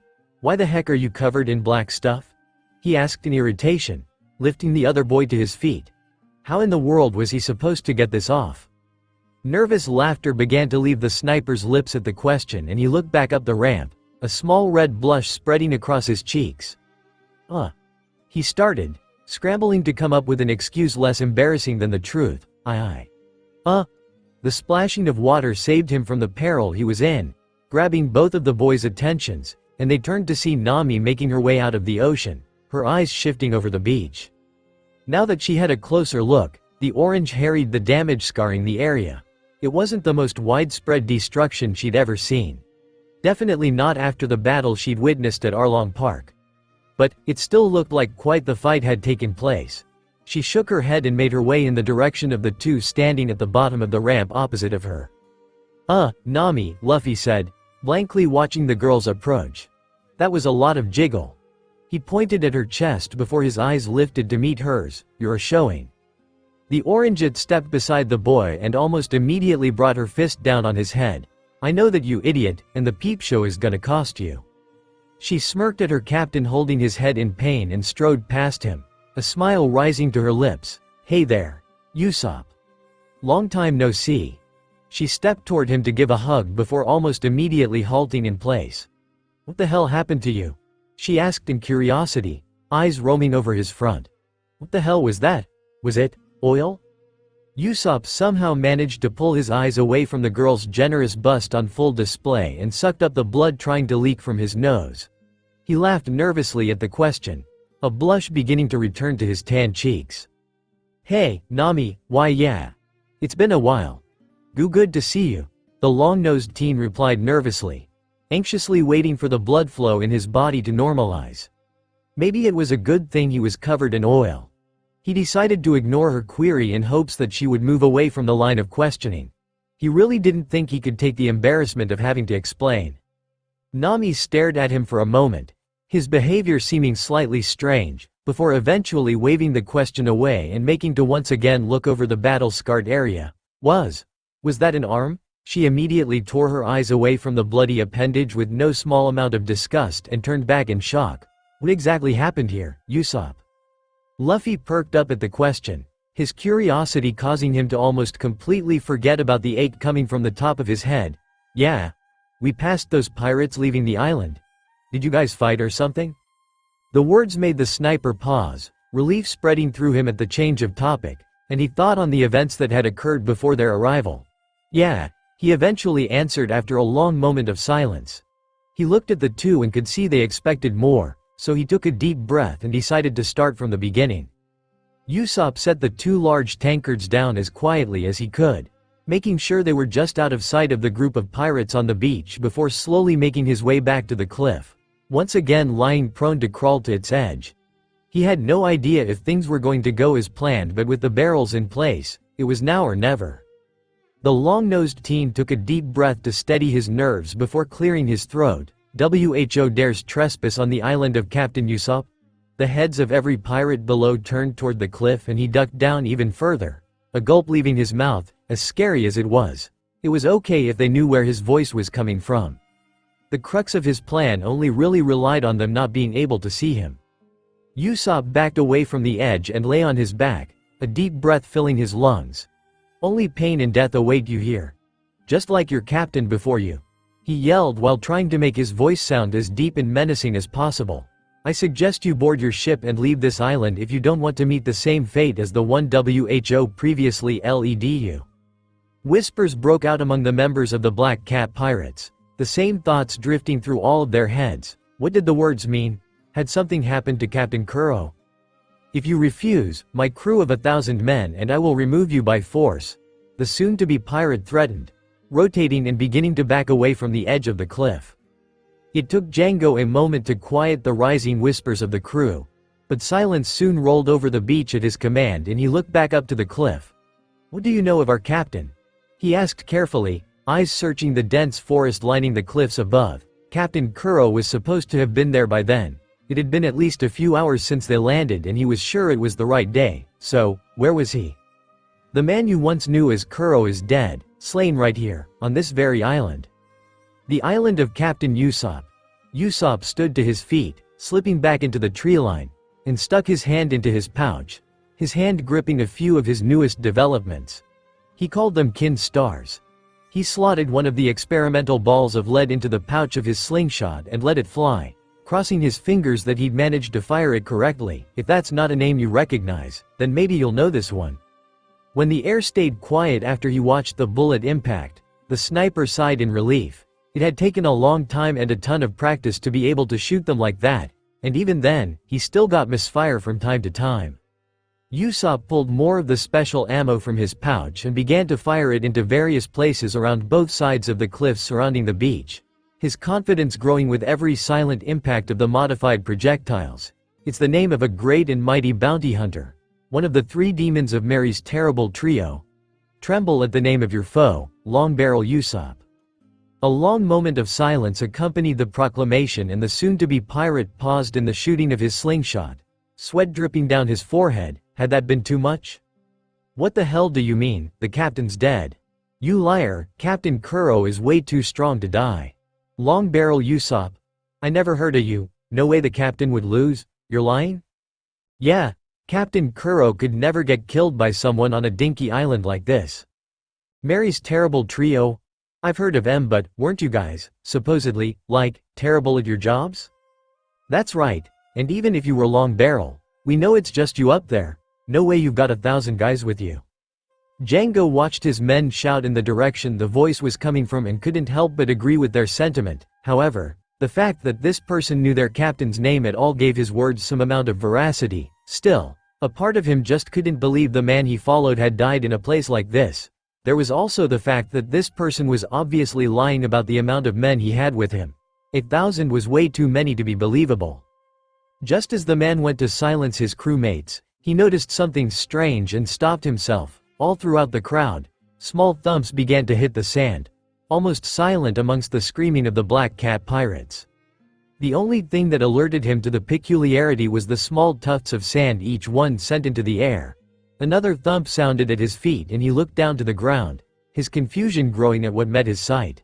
Why the heck are you covered in black stuff? He asked in irritation, lifting the other boy to his feet. How in the world was he supposed to get this off? Nervous laughter began to leave the sniper's lips at the question and he looked back up the ramp, a small red blush spreading across his cheeks. He started, scrambling to come up with an excuse less embarrassing than the truth. The splashing of water saved him from the peril he was in, grabbing both of the boys' attentions, and they turned to see Nami making her way out of the ocean, her eyes shifting over the beach. Now that she had a closer look, the orange harried the damage scarring the area. It wasn't the most widespread destruction she'd ever seen. Definitely not after the battle she'd witnessed at Arlong Park. But, it still looked like quite the fight had taken place. She shook her head and made her way in the direction of the two standing at the bottom of the ramp opposite of her. Nami, Luffy said, blankly watching the girl's approach. That was a lot of jiggle. He pointed at her chest before his eyes lifted to meet hers. You're showing. The Orangeette stepped beside the boy and almost immediately brought her fist down on his head. I know that, you idiot, and the peep show is gonna cost you. She smirked at her captain holding his head in pain and strode past him, a smile rising to her lips. "Hey there, Usopp. Long time no see." She stepped toward him to give a hug before almost immediately halting in place. "What the hell happened to you?" she asked in curiosity, eyes roaming over his front. "What the hell was that? Was it oil?" Usopp somehow managed to pull his eyes away from the girl's generous bust on full display and sucked up the blood trying to leak from his nose. He laughed nervously at the question, a blush beginning to return to his tan cheeks. "Hey, Nami, why yeah. It's been a while. Good to see you," the long-nosed teen replied nervously, anxiously waiting for the blood flow in his body to normalize. Maybe it was a good thing he was covered in oil. He decided to ignore her query in hopes that she would move away from the line of questioning. He really didn't think he could take the embarrassment of having to explain. Nami stared at him for a moment, his behavior seeming slightly strange, before eventually waving the question away and making to once again look over the battle-scarred area. Was that an arm? She immediately tore her eyes away from the bloody appendage with no small amount of disgust and turned back in shock. "What exactly happened here, Usopp?" Luffy perked up at the question, his curiosity causing him to almost completely forget about the ache coming from the top of his head. "Yeah. We passed those pirates leaving the island. Did you guys fight or something?" The words made the sniper pause, relief spreading through him at the change of topic, and he thought on the events that had occurred before their arrival. "Yeah," he eventually answered after a long moment of silence. He looked at the two and could see they expected more, so he took a deep breath and decided to start from the beginning. Usopp set the two large tankards down as quietly as he could, making sure they were just out of sight of the group of pirates on the beach before slowly making his way back to the cliff, once again lying prone to crawl to its edge. He had no idea if things were going to go as planned, but with the barrels in place, it was now or never. The long-nosed teen took a deep breath to steady his nerves before clearing his throat. "Who dares trespass on the island of Captain Usopp?" The heads of every pirate below turned toward the cliff and he ducked down even further, a gulp leaving his mouth, as scary as it was. It was okay if they knew where his voice was coming from. The crux of his plan only really relied on them not being able to see him. Usopp backed away from the edge and lay on his back, a deep breath filling his lungs. "Only pain and death await you here. Just like your captain before you," he yelled while trying to make his voice sound as deep and menacing as possible. "I suggest you board your ship and leave this island if you don't want to meet the same fate as the one who previously led you." Whispers broke out among the members of the Black Cat Pirates, the same thoughts drifting through all of their heads. What did the words mean? Had something happened to Captain Kuro? "If you refuse, my crew of 1,000 men and I will remove you by force," the soon-to-be pirate threatened, rotating and beginning to back away from the edge of the cliff. It took Django a moment to quiet the rising whispers of the crew, but silence soon rolled over the beach at his command and he looked back up to the cliff. "What do you know of our captain?" he asked carefully, eyes searching the dense forest lining the cliffs above. Captain Kuro was supposed to have been there by then. It had been at least a few hours since they landed and he was sure it was the right day, so, where was he? "The man you once knew as Kuro is dead, slain right here, on this very island." The island of Captain Usopp. Usopp stood to his feet, slipping back into the tree line, and stuck his hand into his pouch, his hand gripping a few of his newest developments. He called them kin stars. He slotted one of the experimental balls of lead into the pouch of his slingshot and let it fly, crossing his fingers that he'd managed to fire it correctly. If that's not a name you recognize, then maybe you'll know this one. When the air stayed quiet after he watched the bullet impact, the sniper sighed in relief. It had taken a long time and a ton of practice to be able to shoot them like that, and even then, he still got misfire from time to time. Usopp pulled more of the special ammo from his pouch and began to fire it into various places around both sides of the cliffs surrounding the beach, his confidence growing with every silent impact of the modified projectiles. It's the name of a great and mighty bounty hunter, one of the 3 demons of Mary's terrible trio. Tremble at the name of your foe, Long Barrel Usopp. A long moment of silence accompanied the proclamation and the soon-to-be pirate paused in the shooting of his slingshot, sweat dripping down his forehead. Had that been too much? "What the hell do you mean, the captain's dead? You liar, Captain Kuro is way too strong to die. Long Barrel Usopp. I never heard of you, no way the captain would lose, you're lying? Yeah, Captain Kuro could never get killed by someone on a dinky island like this. Mary's terrible trio? I've heard of em, but weren't you guys, supposedly, like, terrible at your jobs? That's right, and even if you were Long Barrel, we know it's just you up there, no way you've got 1,000 guys with you. Django watched his men shout in the direction the voice was coming from and couldn't help but agree with their sentiment. However, the fact that this person knew their captain's name at all gave his words some amount of veracity. Still, a part of him just couldn't believe the man he followed had died in a place like this. There was also the fact that this person was obviously lying about the amount of men he had with him. 1,000 was way too many to be believable. Just as the man went to silence his crewmates, he noticed something strange and stopped himself. All throughout the crowd, small thumps began to hit the sand, almost silent amongst the screaming of the Black Cat pirates. The only thing that alerted him to the peculiarity was the small tufts of sand each one sent into the air. Another thump sounded at his feet and he looked down to the ground, his confusion growing at what met his sight.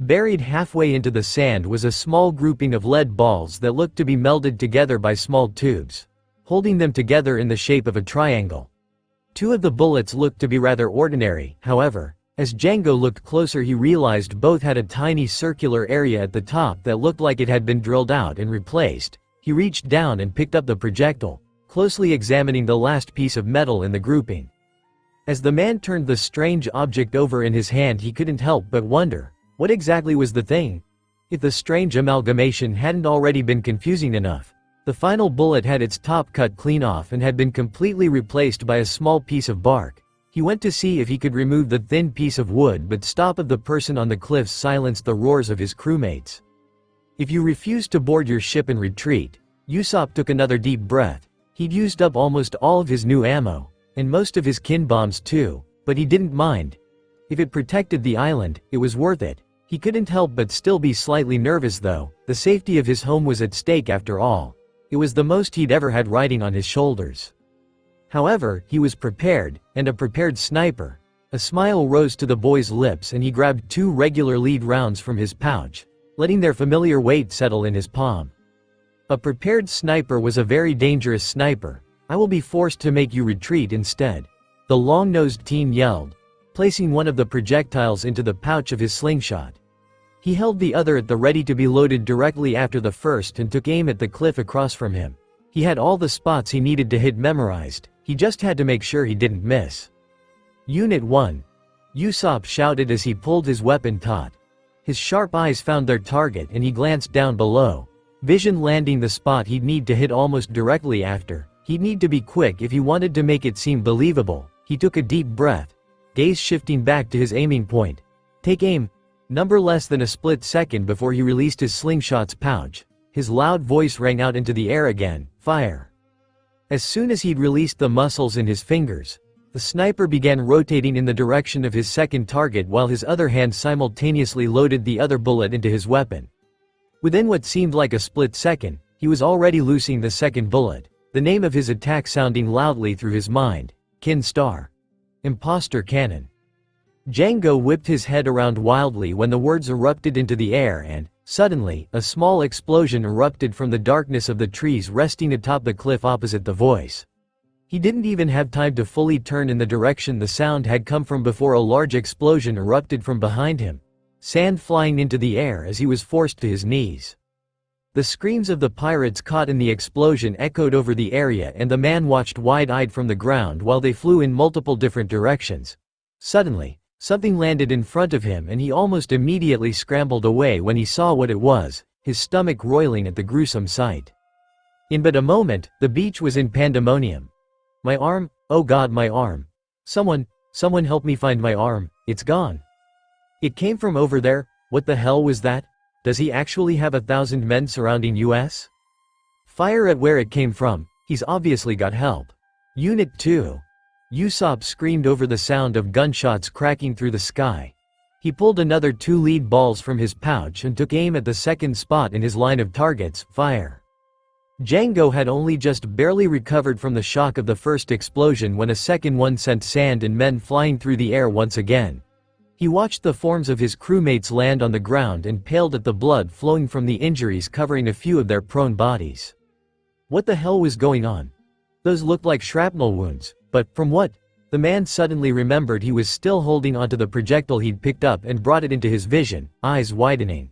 Buried halfway into the sand was a small grouping of lead balls that looked to be melded together by small tubes, holding them together in the shape of a triangle. 2 of the bullets looked to be rather ordinary, however, as Django looked closer he realized both had a tiny circular area at the top that looked like it had been drilled out and replaced. He reached down and picked up the projectile, closely examining the last piece of metal in the grouping. As the man turned the strange object over in his hand he couldn't help but wonder, what exactly was the thing? If the strange amalgamation hadn't already been confusing enough. The final bullet had its top cut clean off and had been completely replaced by a small piece of bark. He went to see if he could remove the thin piece of wood, but stop of the person on the cliffs silenced the roars of his crewmates. If you refuse to board your ship and retreat, Usopp took another deep breath. He'd used up almost all of his new ammo, and most of his kin bombs too, but he didn't mind. If it protected the island, it was worth it. He couldn't help but still be slightly nervous though, the safety of his home was at stake after all. It was the most he'd ever had riding on his shoulders. However, he was prepared, and a prepared sniper. A smile rose to the boy's lips and he grabbed 2 regular lead rounds from his pouch, letting their familiar weight settle in his palm. A prepared sniper was a very dangerous sniper. I will be forced to make you retreat instead, the long-nosed teen yelled, placing one of the projectiles into the pouch of his slingshot. He held the other at the ready to be loaded directly after the first and took aim at the cliff across from him. He had all the spots he needed to hit memorized, he just had to make sure he didn't miss. Unit 1. Usopp shouted as he pulled his weapon taut. His sharp eyes found their target and he glanced down below, vision landing the spot he'd need to hit almost directly after. He'd need to be quick if he wanted to make it seem believable. He took a deep breath, gaze shifting back to his aiming point. Take aim. Number less than a split second before he released his slingshot's pouch. His loud voice rang out into the air again, fire. As soon as he'd released the muscles in his fingers, the sniper began rotating in the direction of his second target while his other hand simultaneously loaded the other bullet into his weapon. Within what seemed like a split second, he was already loosing the second bullet, the name of his attack sounding loudly through his mind, Kin Star. Imposter Cannon. Django whipped his head around wildly when the words erupted into the air and, suddenly, a small explosion erupted from the darkness of the trees resting atop the cliff opposite the voice. He didn't even have time to fully turn in the direction the sound had come from before a large explosion erupted from behind him, sand flying into the air as he was forced to his knees. The screams of the pirates caught in the explosion echoed over the area and the man watched wide-eyed from the ground while they flew in multiple different directions. Suddenly, something landed in front of him and he almost immediately scrambled away when he saw what it was, his stomach roiling at the gruesome sight. In but a moment, the beach was in pandemonium. My arm, oh God, my arm. Someone help me find my arm, it's gone. It came from over there, what the hell was that? Does he actually have 1,000 men surrounding us? Fire at where it came from, he's obviously got help. Unit 2. Usopp screamed over the sound of gunshots cracking through the sky. He pulled another 2 lead balls from his pouch and took aim at the second spot in his line of targets, fire. Django had only just barely recovered from the shock of the first explosion when a second one sent sand and men flying through the air once again. He watched the forms of his crewmates land on the ground and paled at the blood flowing from the injuries covering a few of their prone bodies. What the hell was going on? Those looked like shrapnel wounds, but from what? The man suddenly remembered he was still holding onto the projectile he'd picked up and brought it into his vision, eyes widening.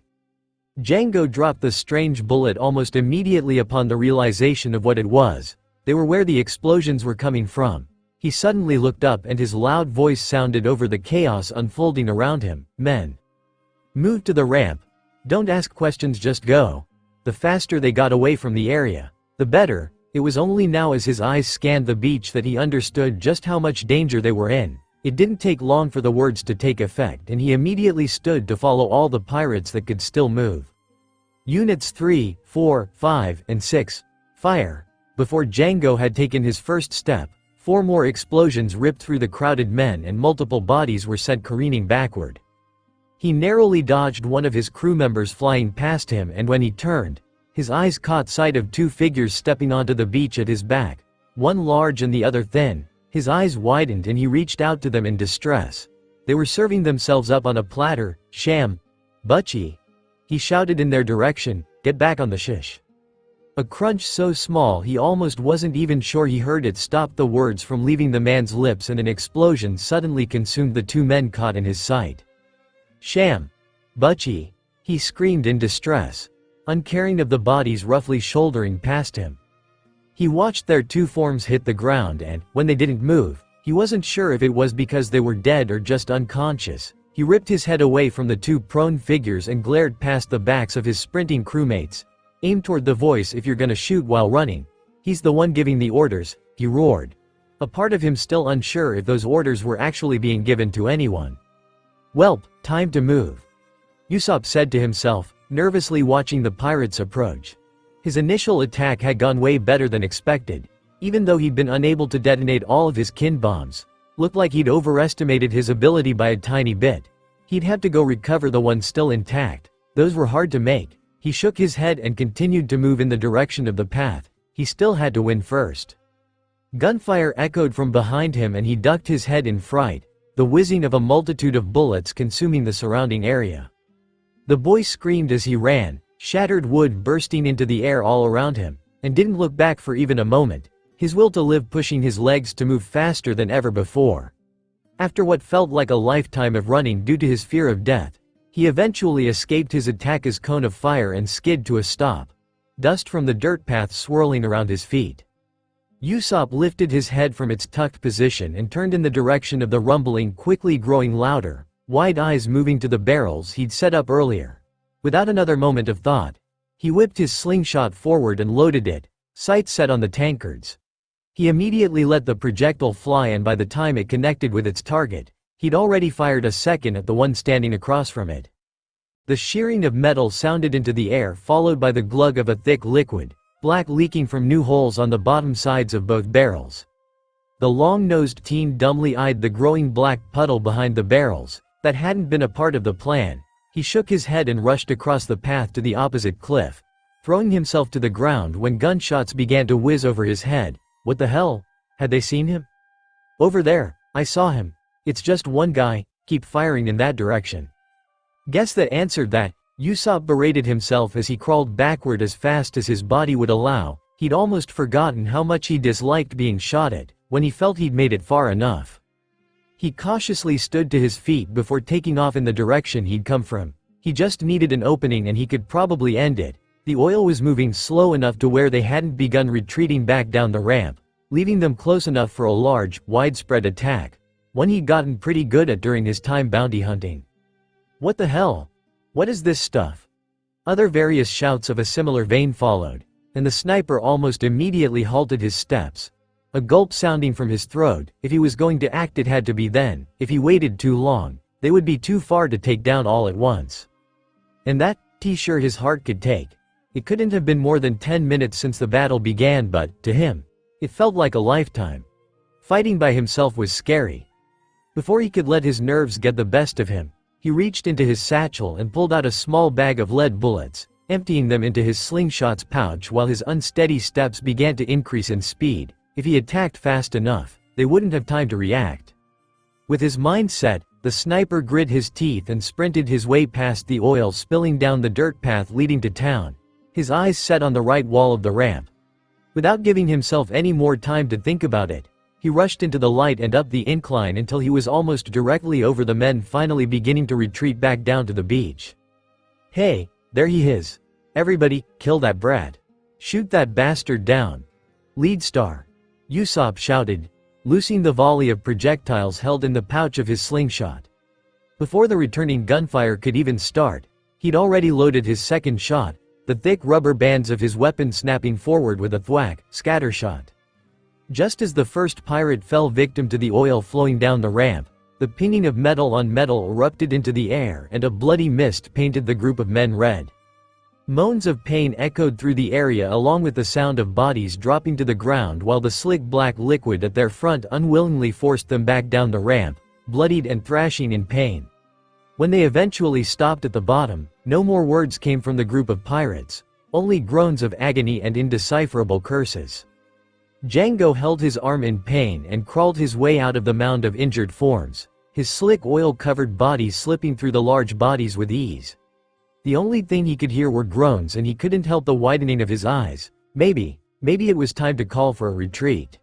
Django dropped the strange bullet almost immediately upon the realization of what it was. They were where the explosions were coming from. He suddenly looked up and his loud voice sounded over the chaos unfolding around him. Men, move to the ramp. Don't ask questions, just go. The faster they got away from the area, the better. It was only now as his eyes scanned the beach that he understood just how much danger they were in. It didn't take long for the words to take effect and he immediately stood to follow all the pirates that could still move. Units 3, 4, 5, and 6. Fire. Before Django had taken his first step, 4 more explosions ripped through the crowded men and multiple bodies were sent careening backward. He narrowly dodged one of his crew members flying past him, and when he turned, his eyes caught sight of 2 figures stepping onto the beach at his back, one large and the other thin. His eyes widened and he reached out to them in distress. They were serving themselves up on a platter. Sham. Butchie. He shouted in their direction, "Get back on the shish." A crunch so small he almost wasn't even sure he heard it stopped the words from leaving the man's lips, and an explosion suddenly consumed the 2 men caught in his sight. "Sham. Butchie," he screamed in distress, uncaring of the bodies roughly shouldering past him. He watched their 2 forms hit the ground and, when they didn't move, he wasn't sure if it was because they were dead or just unconscious. He ripped his head away from the 2 prone figures and glared past the backs of his sprinting crewmates. "Aim toward the voice if you're gonna shoot while running. He's the one giving the orders," he roared. A part of him still unsure if those orders were actually being given to anyone. "Welp, time to move," Usopp said to himself, nervously watching the pirates approach. His initial attack had gone way better than expected, even though he'd been unable to detonate all of his kin bombs. Looked like he'd overestimated his ability by a tiny bit. He'd have to go recover the ones still intact. Those were hard to make. He shook his head and continued to move in the direction of the path. He still had to win first. Gunfire echoed from behind him and he ducked his head in fright, the whizzing of a multitude of bullets consuming the surrounding area. The boy screamed as he ran, shattered wood bursting into the air all around him, and didn't look back for even a moment, his will to live pushing his legs to move faster than ever before. After what felt like a lifetime of running due to his fear of death, he eventually escaped his attacker's cone of fire and skid to a stop, dust from the dirt path swirling around his feet. Usopp lifted his head from its tucked position and turned in the direction of the rumbling, quickly growing louder, wide eyes moving to the barrels he'd set up earlier. Without another moment of thought, he whipped his slingshot forward and loaded it, sights set on the tankards. He immediately let the projectile fly, and by the time it connected with its target, he'd already fired a second at the one standing across from it. The shearing of metal sounded into the air, followed by the glug of a thick liquid, black leaking from new holes on the bottom sides of both barrels. The long-nosed teen dumbly eyed the growing black puddle behind the barrels. That hadn't been a part of the plan. He shook his head and rushed across the path to the opposite cliff, throwing himself to the ground when gunshots began to whiz over his head. What the hell? Had they seen him? "Over there, I saw him. It's just one guy, keep firing in that direction." Guess that answered that. Usopp berated himself as he crawled backward as fast as his body would allow. He'd almost forgotten how much he disliked being shot at, when he felt he'd made it far enough. He cautiously stood to his feet before taking off in the direction he'd come from. He just needed an opening and he could probably end it. The oil was moving slow enough to where they hadn't begun retreating back down the ramp, leaving them close enough for a large, widespread attack, one he'd gotten pretty good at during his time bounty hunting. "What the hell? What is this stuff?" Other various shouts of a similar vein followed, and the sniper almost immediately halted his steps. A gulp sounding from his throat. If he was going to act, it had to be then. If he waited too long, they would be too far to take down all at once. And that, sure his heart could take. It couldn't have been more than 10 minutes since the battle began, but, to him, it felt like a lifetime. Fighting by himself was scary. Before he could let his nerves get the best of him, he reached into his satchel and pulled out a small bag of lead bullets, emptying them into his slingshot's pouch while his unsteady steps began to increase in speed. If he attacked fast enough, they wouldn't have time to react. With his mind set, The sniper grit his teeth and sprinted his way past the oil spilling down the dirt path leading to town, his eyes set on the right wall of the ramp. Without giving himself any more time to think about it, he rushed into the light and up the incline until he was almost directly over the men finally beginning to retreat back down to the beach. "Hey, there he is. Everybody, kill that brat. Shoot that bastard down. Lead star," Usopp shouted, loosing the volley of projectiles held in the pouch of his slingshot. Before the returning gunfire could even start, he'd already loaded his second shot, the thick rubber bands of his weapon snapping forward with a thwack, scattershot. Just as the first pirate fell victim to the oil flowing down the ramp, the pinging of metal on metal erupted into the air and a bloody mist painted the group of men red. Moans of pain echoed through the area along with the sound of bodies dropping to the ground while the slick black liquid at their front unwillingly forced them back down the ramp, bloodied and thrashing in pain. When they eventually stopped at the bottom, no more words came from the group of pirates, only groans of agony and indecipherable curses. Django held his arm in pain and crawled his way out of the mound of injured forms, his slick oil-covered body slipping through the large bodies with ease. The only thing he could hear were groans and he couldn't help the widening of his eyes. Maybe it was time to call for a retreat.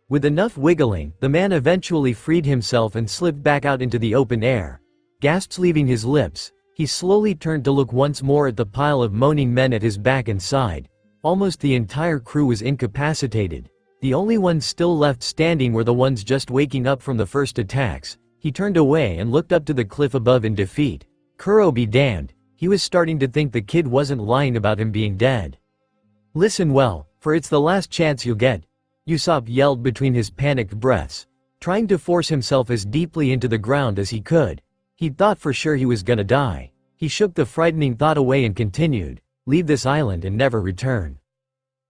With enough wiggling, the man eventually freed himself and slipped back out into the open air. Gasps leaving his lips, he slowly turned to look once more at the pile of moaning men at his back and side. Almost the entire crew was incapacitated. The only ones still left standing were the ones just waking up from the first attacks. He turned away and looked up to the cliff above in defeat. Kuro be damned. He was starting to think the kid wasn't lying about him being dead. "Listen well, for it's the last chance you'll get," Usopp yelled between his panicked breaths, trying to force himself as deeply into the ground as he could. He'd thought for sure he was gonna die. He shook the frightening thought away and continued, "Leave this island and never return.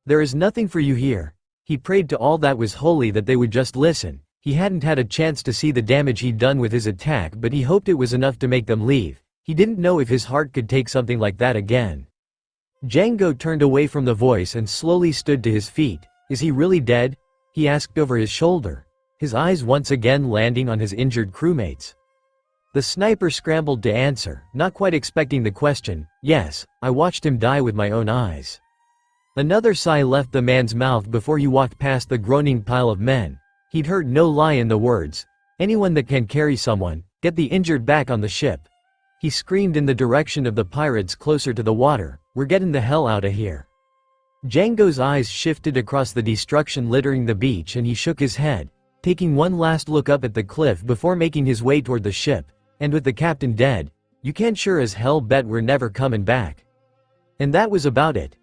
There is nothing for you here." He prayed to all that was holy that they would just listen. He hadn't had a chance to see the damage he'd done with his attack, but he hoped it was enough to make them leave. He didn't know if his heart could take something like that again. Django turned away from the voice and slowly stood to his feet. "Is he really dead?" he asked over his shoulder, his eyes once again landing on his injured crewmates. The sniper scrambled to answer, not quite expecting the question. "Yes, I watched him die with my own eyes." Another sigh left the man's mouth before he walked past the groaning pile of men. He'd heard no lie in the words, "Anyone that can carry someone, get the injured back on the ship." He screamed in the direction of the pirates closer to the water, "We're getting the hell out of here." Django's eyes shifted across the destruction littering the beach and he shook his head, taking one last look up at the cliff before making his way toward the ship. "And with the captain dead, you can sure as hell bet we're never coming back." And that was about it.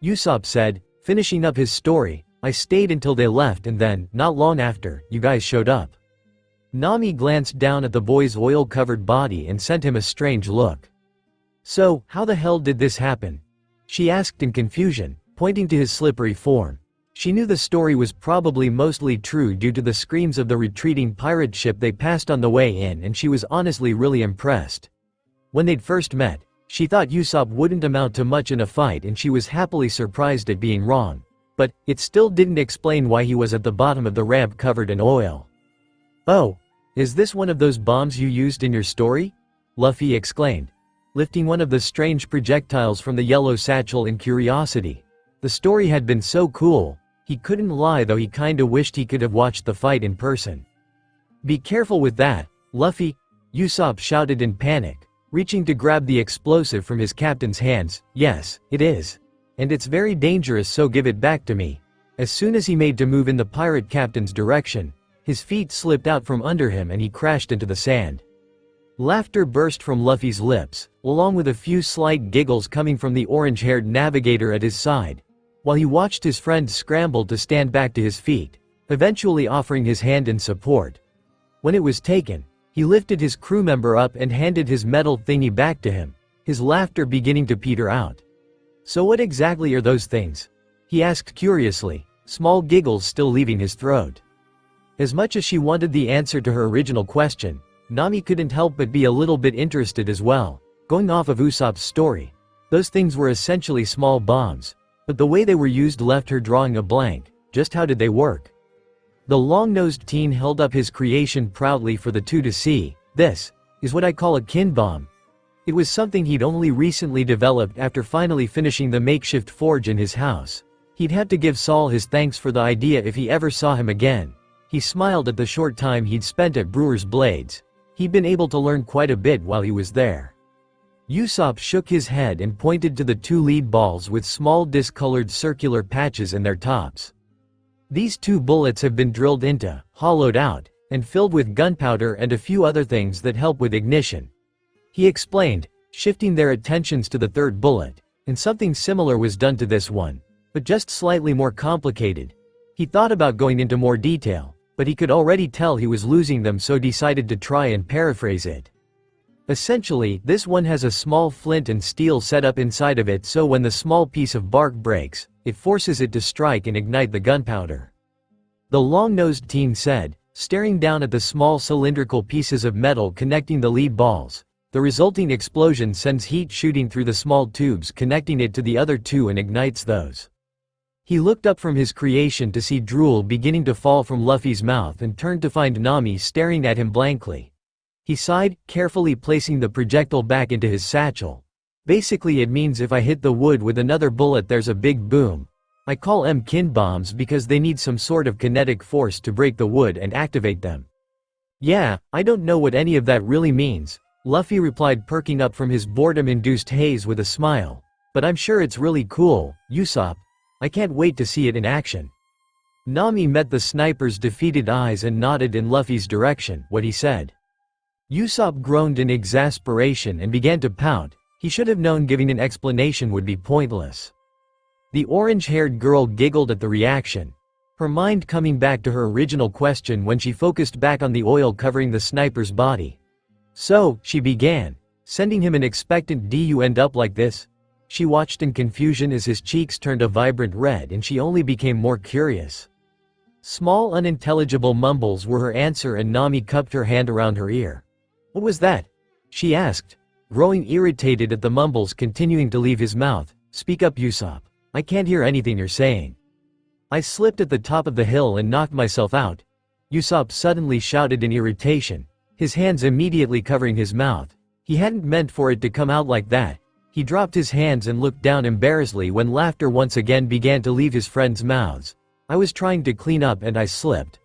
Usopp said, finishing up his story, "I stayed until they left and then, not long after, you guys showed up." Nami glanced down at the boy's oil-covered body and sent him a strange look. "So, how the hell did this happen?" she asked in confusion, pointing to his slippery form. She knew the story was probably mostly true due to the screams of the retreating pirate ship they passed on the way in, and she was honestly really impressed. When they'd first met, she thought Usopp wouldn't amount to much in a fight and she was happily surprised at being wrong. But, it still didn't explain why he was at the bottom of the ramp covered in oil. "Oh, is this one of those bombs you used in your story?" Luffy exclaimed, lifting one of the strange projectiles from the yellow satchel in curiosity. The story had been so cool, he couldn't lie, though he kinda wished he could have watched the fight in person. "Be careful with that, Luffy," Usopp shouted in panic, reaching to grab the explosive from his captain's hands. "Yes, it is. And it's very dangerous, so give it back to me." As soon as he made to move in the pirate captain's direction, his feet slipped out from under him and he crashed into the sand. Laughter burst from Luffy's lips, along with a few slight giggles coming from the orange-haired navigator at his side, while he watched his friend scramble to stand back to his feet, eventually offering his hand in support. When it was taken, he lifted his crew member up and handed his metal thingy back to him, his laughter beginning to peter out. "So what exactly are those things?" he asked curiously, small giggles still leaving his throat. As much as she wanted the answer to her original question, Nami couldn't help but be a little bit interested as well. Going off of Usopp's story, those things were essentially small bombs, but the way they were used left her drawing a blank. Just how did they work? The long-nosed teen held up his creation proudly for the two to see, This is what I call a kin bomb. It was something he'd only recently developed after finally finishing the makeshift forge in his house. He'd have to give Saul his thanks for the idea if he ever saw him again. He smiled at the short time he'd spent at Brewer's Blades. He'd been able to learn quite a bit while he was there. Usopp shook his head and pointed to the two lead balls with small discolored circular patches in their tops. These two bullets have been drilled into, hollowed out, and filled with gunpowder and a few other things that help with ignition. He explained, shifting their attentions to the third bullet, and something similar was done to this one, but just slightly more complicated. He thought about going into more detail, but he could already tell he was losing them, so decided to try and paraphrase it. Essentially, this one has a small flint and steel set up inside of it, so when the small piece of bark breaks, it forces it to strike and ignite the gunpowder. The long-nosed teen said, staring down at the small cylindrical pieces of metal connecting the lead balls. The resulting explosion sends heat shooting through the small tubes connecting it to the other two and ignites those. He looked up from his creation to see drool beginning to fall from Luffy's mouth and turned to find Nami staring at him blankly. He sighed, carefully placing the projectile back into his satchel. Basically it means if I hit the wood with another bullet there's a big boom. I call them kin bombs because they need some sort of kinetic force to break the wood and activate them. Yeah, I don't know what any of that really means, Luffy replied, perking up from his boredom-induced haze with a smile. But I'm sure it's really cool, Usopp. I can't wait to see it in action. Nami met the sniper's defeated eyes and nodded in Luffy's direction. What he said. Usopp groaned in exasperation and began to pout. He should have known giving an explanation would be pointless. The orange-haired girl giggled at the reaction, her mind coming back to her original question when she focused back on the oil covering the sniper's body. So, she began, sending him an expectant "Do you end up like this?" She watched in confusion as his cheeks turned a vibrant red and she only became more curious. Small unintelligible mumbles were her answer and Nami cupped her hand around her ear. What was that? She asked, growing irritated at the mumbles continuing to leave his mouth. Speak up, Usopp. I can't hear anything you're saying. I slipped at the top of the hill and knocked myself out. Usopp suddenly shouted in irritation, his hands immediately covering his mouth. He hadn't meant for it to come out like that. He dropped his hands and looked down embarrassedly when laughter once again began to leave his friends' mouths. I was trying to clean up and I slipped.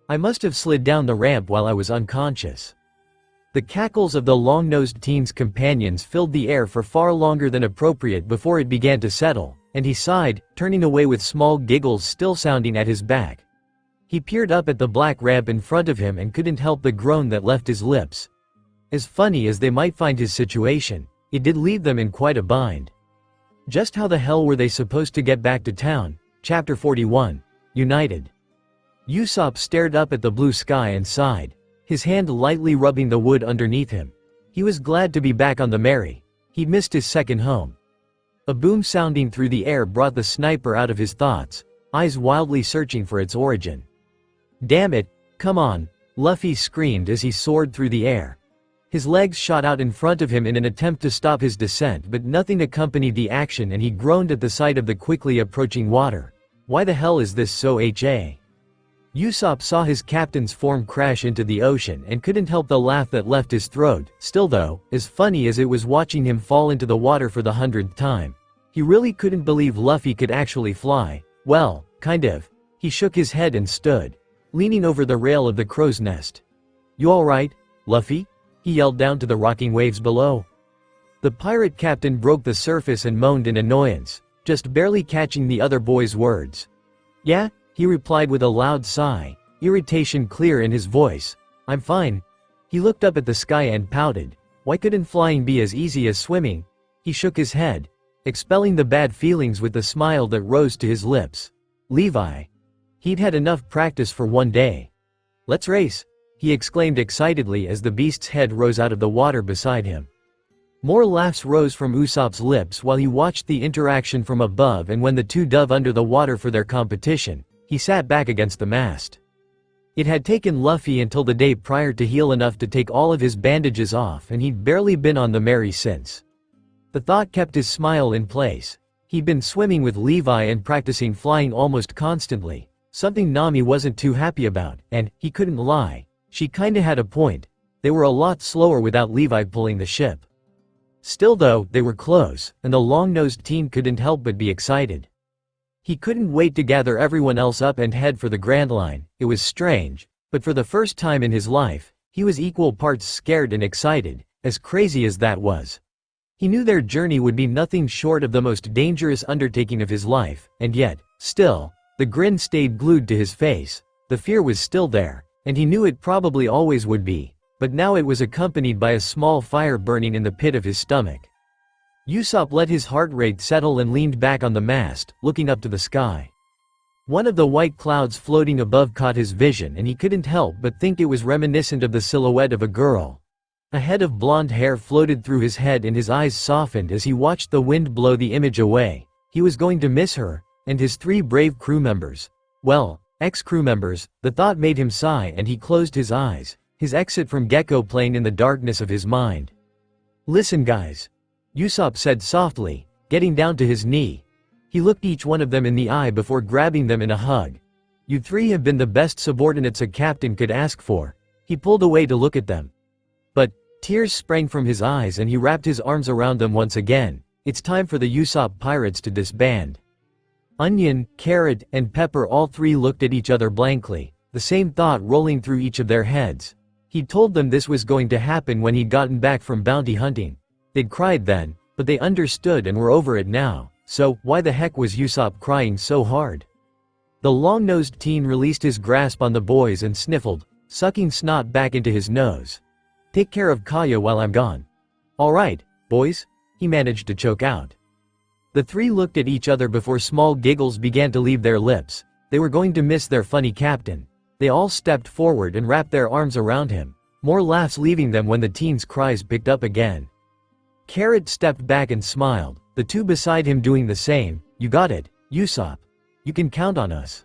I must have slid down the ramp while I was unconscious. The cackles of the long-nosed teen's companions filled the air for far longer than appropriate before it began to settle, and he sighed, turning away with small giggles still sounding at his back. He peered up at the black ramp in front of him and couldn't help the groan that left his lips. As funny as they might find his situation, it did leave them in quite a bind. Just how the hell were they supposed to get back to town? Chapter 41. United. Usopp stared up at the blue sky and sighed, his hand lightly rubbing the wood underneath him. He was glad to be back on the Mary. He'd missed his second home. A boom sounding through the air brought the sniper out of his thoughts, eyes wildly searching for its origin. Damn it, come on, Luffy screamed as he soared through the air. His legs shot out in front of him in an attempt to stop his descent, but nothing accompanied the action and he groaned at the sight of the quickly approaching water. Why the hell is this so ha? Usopp saw his captain's form crash into the ocean and couldn't help the laugh that left his throat. Still though, as funny as it was watching him fall into the water for the 100th time, he really couldn't believe Luffy could actually fly. Well, kind of. He shook his head and stood, leaning over the rail of the crow's nest. You alright, Luffy? He yelled down to the rocking waves below. The pirate captain broke the surface and moaned in annoyance, just barely catching the other boy's words. Yeah? He replied with a loud sigh, irritation clear in his voice. I'm fine. He looked up at the sky and pouted. Why couldn't flying be as easy as swimming? He shook his head, expelling the bad feelings with the smile that rose to his lips. Levi. He'd had enough practice for one day. Let's race, he exclaimed excitedly as the beast's head rose out of the water beside him. More laughs rose from Usopp's lips while he watched the interaction from above, and when the two dove under the water for their competition, he sat back against the mast. It had taken Luffy until the day prior to heal enough to take all of his bandages off, and he'd barely been on the Mary since. The thought kept his smile in place. He'd been swimming with Levi and practicing flying almost constantly, something Nami wasn't too happy about, and, he couldn't lie, she kinda had a point. They were a lot slower without Levi pulling the ship. Still though, they were close, and the long-nosed teen couldn't help but be excited. He couldn't wait to gather everyone else up and head for the Grand Line. It was strange, but for the first time in his life, he was equal parts scared and excited, as crazy as that was. He knew their journey would be nothing short of the most dangerous undertaking of his life, and yet, still, the grin stayed glued to his face. The fear was still there, and he knew it probably always would be, but now it was accompanied by a small fire burning in the pit of his stomach. Usopp let his heart rate settle and leaned back on the mast, looking up to the sky. One of the white clouds floating above caught his vision and he couldn't help but think it was reminiscent of the silhouette of a girl. A head of blonde hair floated through his head and his eyes softened as he watched the wind blow the image away. He was going to miss her, and his 3 brave crew members. Well, ex-crew members. The thought made him sigh and he closed his eyes, his exit from Gecko playing in the darkness of his mind. "Listen guys," Usopp said softly, getting down to his knee. He looked each one of them in the eye before grabbing them in a hug. "You 3 have been the best subordinates a captain could ask for." He pulled away to look at them. But, tears sprang from his eyes and he wrapped his arms around them once again. It's time for the Usopp pirates to disband. Onion, Carrot, and Pepper all 3 looked at each other blankly, the same thought rolling through each of their heads. He'd told them this was going to happen when he'd gotten back from bounty hunting. They'd cried then, but they understood and were over it now, so why the heck was Usopp crying so hard? The long-nosed teen released his grasp on the boys and sniffled, sucking snot back into his nose. "Take care of Kaya while I'm gone." "All right, boys," he managed to choke out. The 3 looked at each other before small giggles began to leave their lips. They were going to miss their funny captain. They all stepped forward and wrapped their arms around him, more laughs leaving them when the teen's cries picked up again. Carrot stepped back and smiled, the 2 beside him doing the same. "You got it, Usopp. You can count on us."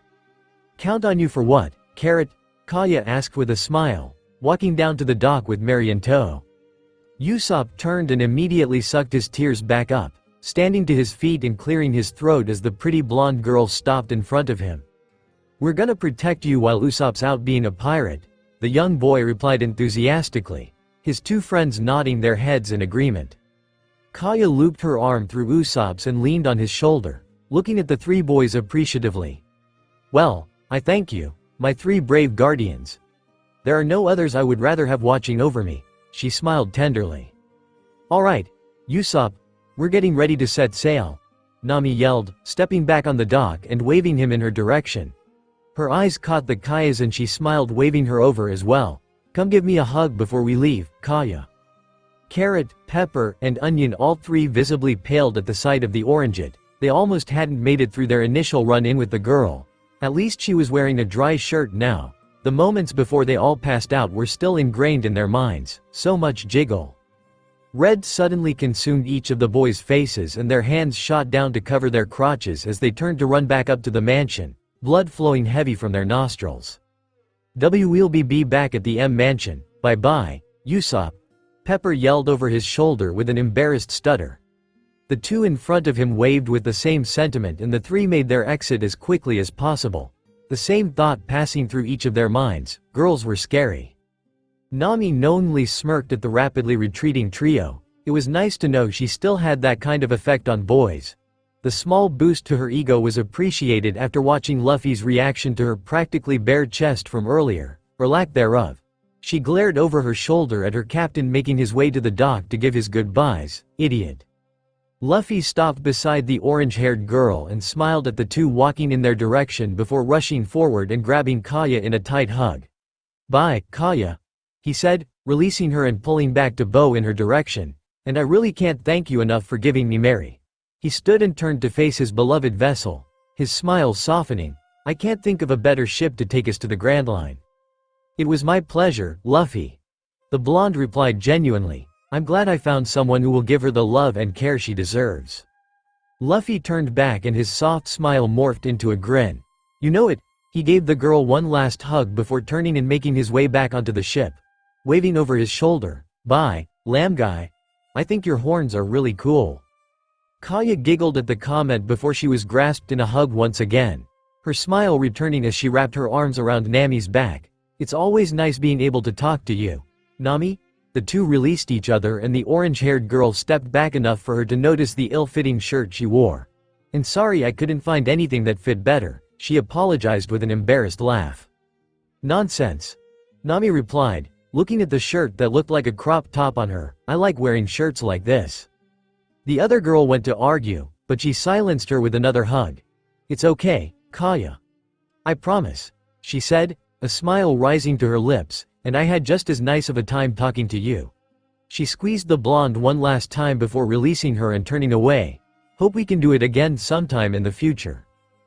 "Count on you for what, Carrot?" Kaya asked with a smile, walking down to the dock with Mary in tow. Usopp turned and immediately sucked his tears back up, standing to his feet and clearing his throat as the pretty blonde girl stopped in front of him. "We're gonna protect you while Usopp's out being a pirate," the young boy replied enthusiastically, his 2 friends nodding their heads in agreement. Kaya looped her arm through Usopp's and leaned on his shoulder, looking at the 3 boys appreciatively. "Well, I thank you, my 3 brave guardians. There are no others I would rather have watching over me," she smiled tenderly. "All right, Usopp, we're getting ready to set sail," Nami yelled, stepping back on the dock and waving him in her direction. Her eyes caught the Kaya's and she smiled, waving her over as well. "Come give me a hug before we leave, Kaya." Carrot, Pepper, and Onion all 3 visibly paled at the sight of the orangeette. They almost hadn't made it through their initial run-in with the girl. At least she was wearing a dry shirt now. The moments before they all passed out were still ingrained in their minds. So much jiggle. Red suddenly consumed each of the boys' faces and their hands shot down to cover their crotches as they turned to run back up to the mansion, blood flowing heavy from their nostrils. "We'll be back at the M Mansion. Bye-bye, Usopp," Pepper yelled over his shoulder with an embarrassed stutter. The 2 in front of him waved with the same sentiment and the 3 made their exit as quickly as possible. The same thought passing through each of their minds: girls were scary. Nami knowingly smirked at the rapidly retreating trio. It was nice to know she still had that kind of effect on boys. The small boost to her ego was appreciated after watching Luffy's reaction to her practically bare chest from earlier, or lack thereof. She glared over her shoulder at her captain making his way to the dock to give his goodbyes. Idiot. Luffy stopped beside the orange-haired girl and smiled at the 2 walking in their direction before rushing forward and grabbing Kaya in a tight hug. "Bye, Kaya," he said, releasing her and pulling back to bow in her direction. "And I really can't thank you enough for giving me Mary." He stood and turned to face his beloved vessel, his smile softening. "I can't think of a better ship to take us to the Grand Line." "It was my pleasure, Luffy," the blonde replied genuinely. "I'm glad I found someone who will give her the love and care she deserves." Luffy turned back and his soft smile morphed into a grin. "You know it," he gave the girl one last hug before turning and making his way back onto the ship, waving over his shoulder. "Bye, lamb guy. I think your horns are really cool." Kaya giggled at the comment before she was grasped in a hug once again, her smile returning as she wrapped her arms around Nami's back. "It's always nice being able to talk to you, Nami?" The two released each other and the orange-haired girl stepped back enough for her to notice the ill-fitting shirt she wore. "And sorry I couldn't find anything that fit better," she apologized with an embarrassed laugh. "Nonsense," Nami replied, looking at the shirt that looked like a crop top on her. "I like wearing shirts like this." The other girl went to argue, but she silenced her with another hug. "It's okay, Kaya. I promise," she said, a smile rising to her lips, "and I had just as nice of a time talking to you." She squeezed the blonde one last time before releasing her and turning away. "Hope we can do it again sometime in the future."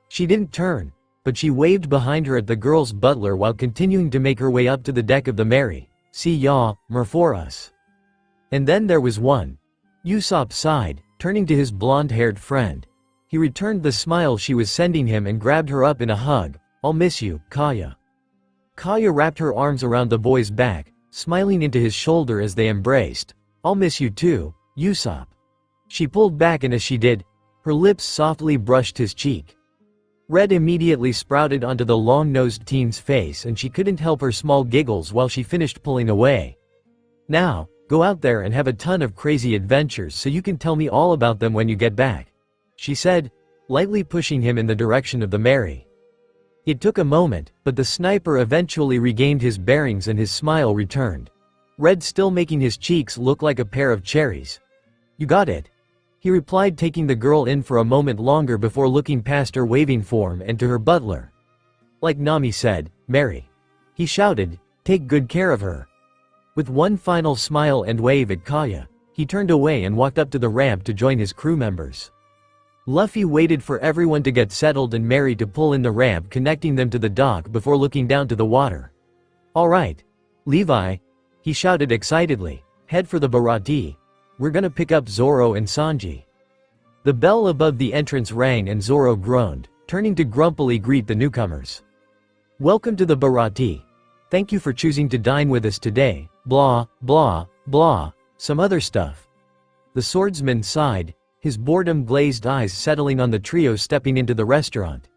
She didn't turn, but she waved behind her at the girl's butler while continuing to make her way up to the deck of the Mary. "See ya, mer for us." And then there was one. Usopp sighed, turning to his blonde-haired friend. He returned the smile she was sending him and grabbed her up in a hug. "I'll miss you, Kaya." Kaya wrapped her arms around the boy's back, smiling into his shoulder as they embraced. "I'll miss you too, Usopp." She pulled back and as she did, her lips softly brushed his cheek. Red immediately sprouted onto the long-nosed teen's face and she couldn't help her small giggles while she finished pulling away. "Now, go out there and have a ton of crazy adventures so you can tell me all about them when you get back," she said, lightly pushing him in the direction of the Mary. It took a moment, but the sniper eventually regained his bearings and his smile returned. Red still making his cheeks look like a pair of cherries. "You got it," he replied, taking the girl in for a moment longer before looking past her waving form and to her butler. "Like Nami said, Mary," he shouted, "take good care of her." With one final smile and wave at Kaya, he turned away and walked up to the ramp to join his crew members. Luffy waited for everyone to get settled and Mary to pull in the ramp connecting them to the dock before looking down to the water. "All right, Levi," he shouted excitedly, "head for the Baratie. We're gonna pick up Zoro and Sanji." The bell above the entrance rang and Zoro groaned, turning to grumpily greet the newcomers. "Welcome to the Baratie. Thank you for choosing to dine with us today, blah, blah, blah, some other stuff." The swordsman sighed, his boredom-glazed eyes settling on the trio stepping into the restaurant.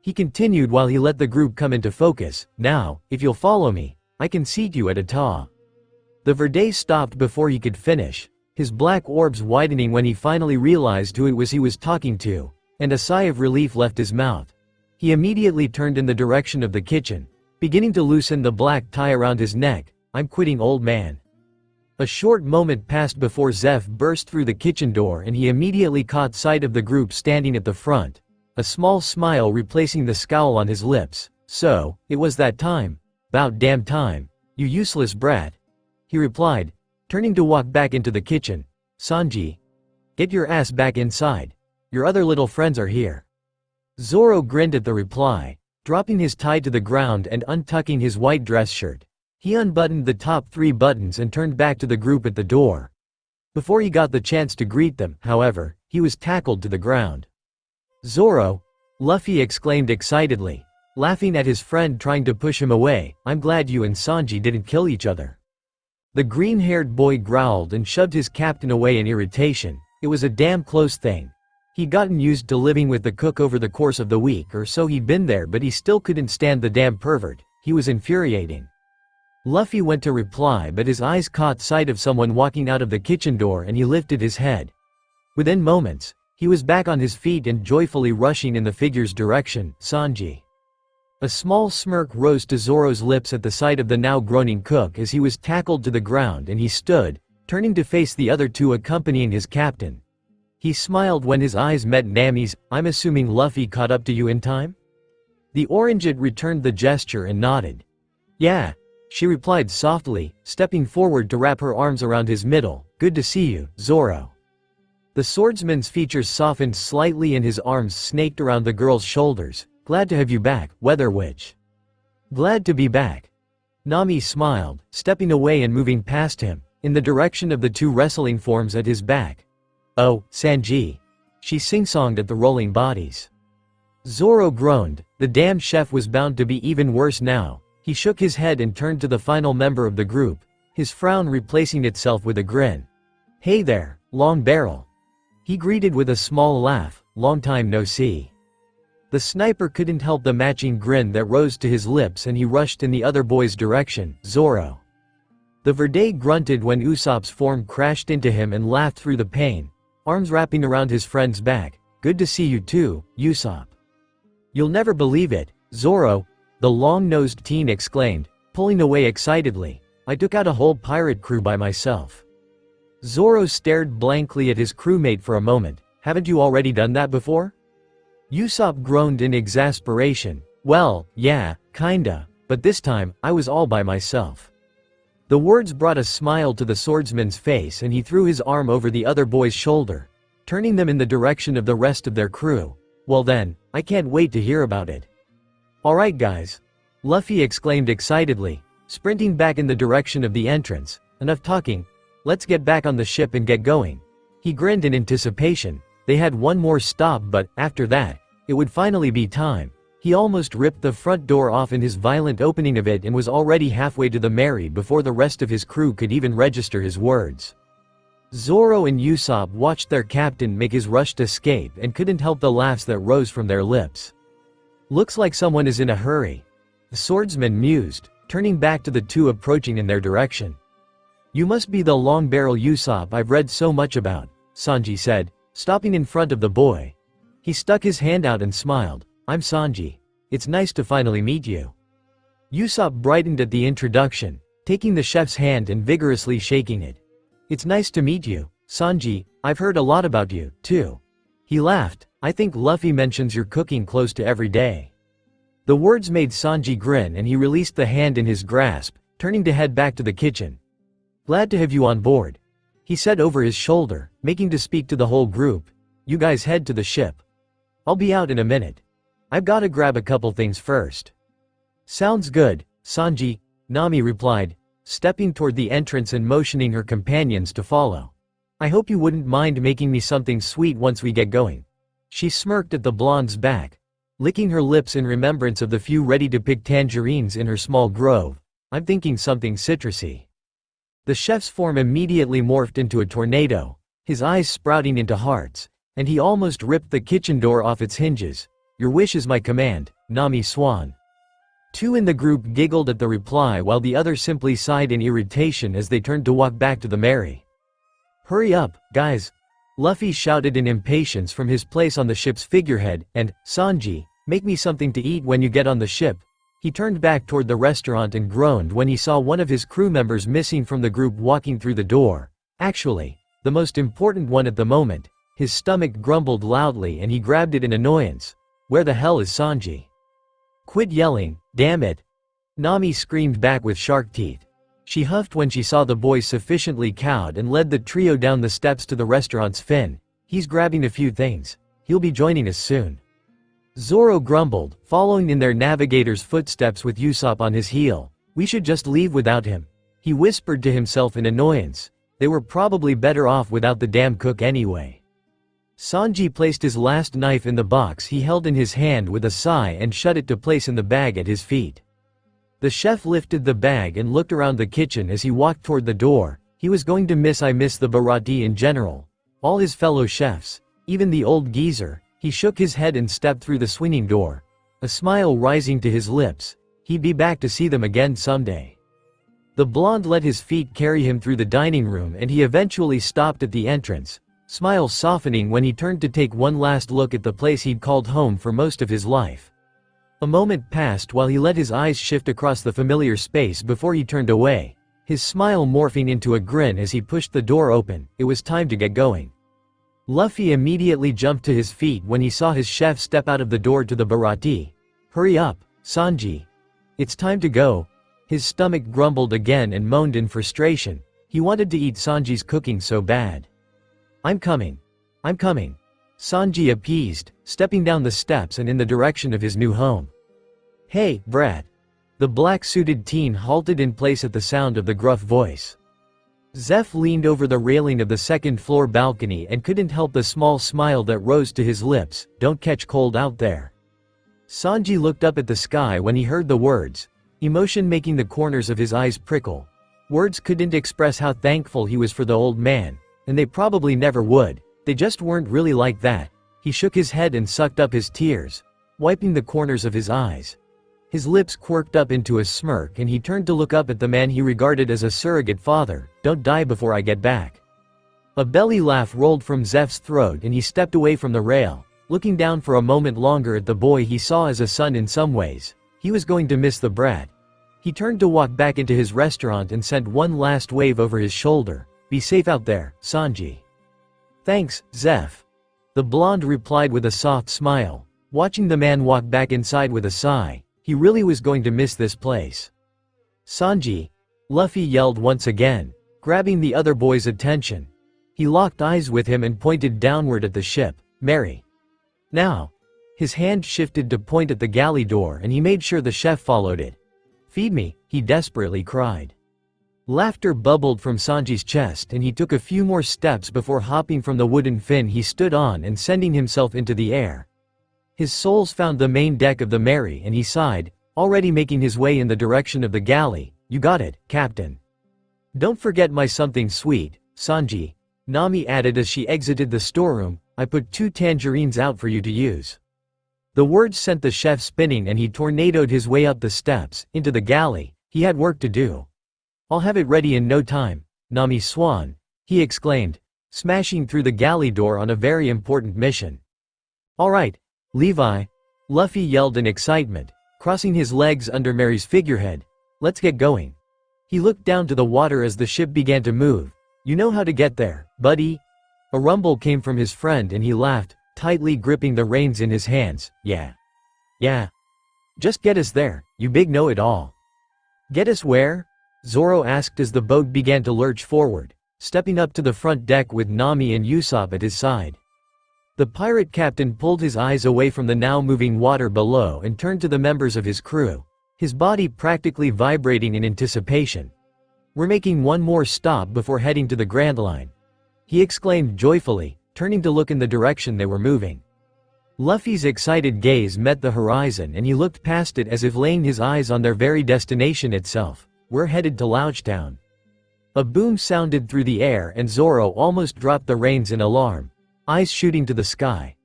He continued while he let the group come into focus. "Now, if you'll follow me, I can seat you at a ta." The Verde stopped before he could finish, his black orbs widening when he finally realized who it was he was talking to, and a sigh of relief left his mouth. He immediately turned in the direction of the kitchen, beginning to loosen the black tie around his neck. "I'm quitting, old man." A short moment passed before Zeph burst through the kitchen door and he immediately caught sight of the group standing at the front, a small smile replacing the scowl on his lips. "So, it was that time. 'Bout damn time, you useless brat," he replied, turning to walk back into the kitchen. "Sanji, get your ass back inside. Your other little friends are here." Zoro grinned at the reply, dropping his tie to the ground and untucking his white dress shirt. He unbuttoned the top 3 buttons and turned back to the group at the door. Before he got the chance to greet them, however, he was tackled to the ground. "Zoro!" Luffy exclaimed excitedly, laughing at his friend trying to push him away. "I'm glad you and Sanji didn't kill each other." The green-haired boy growled and shoved his captain away in irritation. It was a damn close thing. He'd gotten used to living with the cook over the course of the week or so he'd been there, but he still couldn't stand the damn pervert. He was infuriating. Luffy went to reply, but his eyes caught sight of someone walking out of the kitchen door and he lifted his head. Within moments, he was back on his feet and joyfully rushing in the figure's direction. "Sanji." A small smirk rose to Zoro's lips at the sight of the now groaning cook as he was tackled to the ground and he stood, turning to face the other two accompanying his captain. He smiled when his eyes met Nami's. "I'm assuming Luffy caught up to you in time?" The orangeite returned the gesture and nodded. "Yeah," she replied softly, stepping forward to wrap her arms around his middle. "Good to see you, Zoro." The swordsman's features softened slightly and his arms snaked around the girl's shoulders. "Glad to have you back, Weather Witch." "Glad to be back." Nami smiled, stepping away and moving past him, in the direction of the 2 wrestling forms at his back. "Oh, Sanji," she sing-songed at the rolling bodies. Zoro groaned. The damn chef was bound to be even worse now. He shook his head and turned to the final member of the group, his frown replacing itself with a grin. "Hey there, Long Barrel," he greeted with a small laugh. "Long time no see." The sniper couldn't help the matching grin that rose to his lips and he rushed in the other boy's direction. "Zoro." The Verde grunted when Usopp's form crashed into him and laughed through the pain, arms wrapping around his friend's back. Good to see you too, Usopp. You'll never believe it, Zoro, the long-nosed teen exclaimed, pulling away excitedly. I took out a whole pirate crew by myself. Zoro stared blankly at his crewmate for a moment. Haven't you already done that before? Usopp groaned in exasperation. Well, yeah, kinda, but this time, I was all by myself. The words brought a smile to the swordsman's face and he threw his arm over the other boy's shoulder, turning them in the direction of the rest of their crew. Well then, I can't wait to hear about it. Alright guys. Luffy exclaimed excitedly, sprinting back in the direction of the entrance. Enough talking. Let's get back on the ship and get going. He grinned in anticipation. They had one more stop, but after that, it would finally be time. He almost ripped the front door off in his violent opening of it and was already halfway to the Mary before the rest of his crew could even register his words. Zoro and Usopp watched their captain make his rushed escape and couldn't help the laughs that rose from their lips. Looks like someone is in a hurry. The swordsman mused, turning back to the two approaching in their direction. You must be the long barrel Usopp I've read so much about, Sanji said, stopping in front of the boy. He stuck his hand out and smiled. I'm Sanji. It's nice to finally meet you. Usopp brightened at the introduction, taking the chef's hand and vigorously shaking it. It's nice to meet you, Sanji. I've heard a lot about you, too. He laughed. I think Luffy mentions your cooking close to every day. The words made Sanji grin and he released the hand in his grasp, turning to head back to the kitchen. Glad to have you on board, he said over his shoulder, making to speak to the whole group. You guys head to the ship. I'll be out in a minute. I've gotta grab a couple things first. Sounds good, Sanji, Nami replied, stepping toward the entrance and motioning her companions to follow. I hope you wouldn't mind making me something sweet once we get going. She smirked at the blonde's back, licking her lips in remembrance of the few ready-to-pick tangerines in her small grove. I'm thinking something citrusy. The chef's form immediately morphed into a tornado, his eyes sprouting into hearts, and he almost ripped the kitchen door off its hinges. Your wish is my command, Nami Swan. Two in the group giggled at the reply while the other simply sighed in irritation as they turned to walk back to the Mary. Hurry up, guys! Luffy shouted in impatience from his place on the ship's figurehead, and, Sanji, make me something to eat when you get on the ship. He turned back toward the restaurant and groaned when he saw one of his crew members missing from the group walking through the door. Actually, the most important one at the moment. His stomach grumbled loudly and he grabbed it in annoyance. Where the hell is Sanji? Quit yelling, damn it! Nami screamed back with shark teeth. She huffed when she saw the boy sufficiently cowed and led the trio down the steps to the restaurant's fin. He's grabbing a few things. He'll be joining us soon. Zoro grumbled, following in their navigator's footsteps with Usopp on his heel. We should just leave without him. He whispered to himself in annoyance. They were probably better off without the damn cook anyway. Sanji placed his last knife in the box he held in his hand with a sigh and shut it to place in the bag at his feet. The chef lifted the bag and looked around the kitchen as he walked toward the door. He was going to miss the Bharati in general. All his fellow chefs, even the old geezer. He shook his head and stepped through the swinging door, a smile rising to his lips. He'd be back to see them again someday. The blonde let his feet carry him through the dining room and he eventually stopped at the entrance, smile softening when he turned to take one last look at the place he'd called home for most of his life. A moment passed while he let his eyes shift across the familiar space before he turned away, his smile morphing into a grin as he pushed the door open. It was time to get going. Luffy immediately jumped to his feet when he saw his chef step out of the door to the Bharati. Hurry up, Sanji. It's time to go. His stomach grumbled again and moaned in frustration. He wanted to eat Sanji's cooking so bad. I'm coming. I'm coming. Sanji appeased, stepping down the steps and in the direction of his new home. Hey, brat. The black-suited teen halted in place at the sound of the gruff voice. Zeph leaned over the railing of the second-floor balcony and couldn't help the small smile that rose to his lips. Don't catch cold out there. Sanji looked up at the sky when he heard the words, emotion making the corners of his eyes prickle. Words couldn't express how thankful he was for the old man, and they probably never would. They just weren't really like that. He shook his head and sucked up his tears, wiping the corners of his eyes. His lips quirked up into a smirk and he turned to look up at the man he regarded as a surrogate father. "Don't die before I get back." A belly laugh rolled from Zeph's throat and he stepped away from the rail, looking down for a moment longer at the boy he saw as a son in some ways. He was going to miss the brat. He turned to walk back into his restaurant and sent one last wave over his shoulder. "Be safe out there, Sanji." "Thanks, Zeph." The blonde replied with a soft smile, watching the man walk back inside with a sigh. He really was going to miss this place. "Sanji!" Luffy yelled once again, grabbing the other boy's attention. He locked eyes with him and pointed downward at the ship. "Mary. Now." His hand shifted to point at the galley door and he made sure the chef followed it. "Feed me," he desperately cried. Laughter bubbled from Sanji's chest and he took a few more steps before hopping from the wooden fin he stood on and sending himself into the air. His soles found the main deck of the Mary and he sighed, already making his way in the direction of the galley. "You got it, Captain." "Don't forget my something sweet, Sanji," Nami added as she exited the storeroom. "I put 2 tangerines out for you to use." The words sent the chef spinning and he tornadoed his way up the steps, into the galley. He had work to do. "I'll have it ready in no time, Nami Swan," he exclaimed, smashing through the galley door on a very important mission. "All right, Levi," Luffy yelled in excitement, crossing his legs under Mary's figurehead. "Let's get going." He looked down to the water as the ship began to move. "You know how to get there, buddy?" A rumble came from his friend and he laughed, tightly gripping the reins in his hands. Yeah. Just get us there, you big know-it-all." "Get us where?" Zoro asked as the boat began to lurch forward, stepping up to the front deck with Nami and Usopp at his side. The pirate captain pulled his eyes away from the now moving water below and turned to the members of his crew, his body practically vibrating in anticipation. "We're making one more stop before heading to the Grand Line," he exclaimed joyfully, turning to look in the direction they were moving. Luffy's excited gaze met the horizon and he looked past it as if laying his eyes on their very destination itself. "We're headed to Loungetown." A boom sounded through the air and Zoro almost dropped the reins in alarm, eyes shooting to the sky.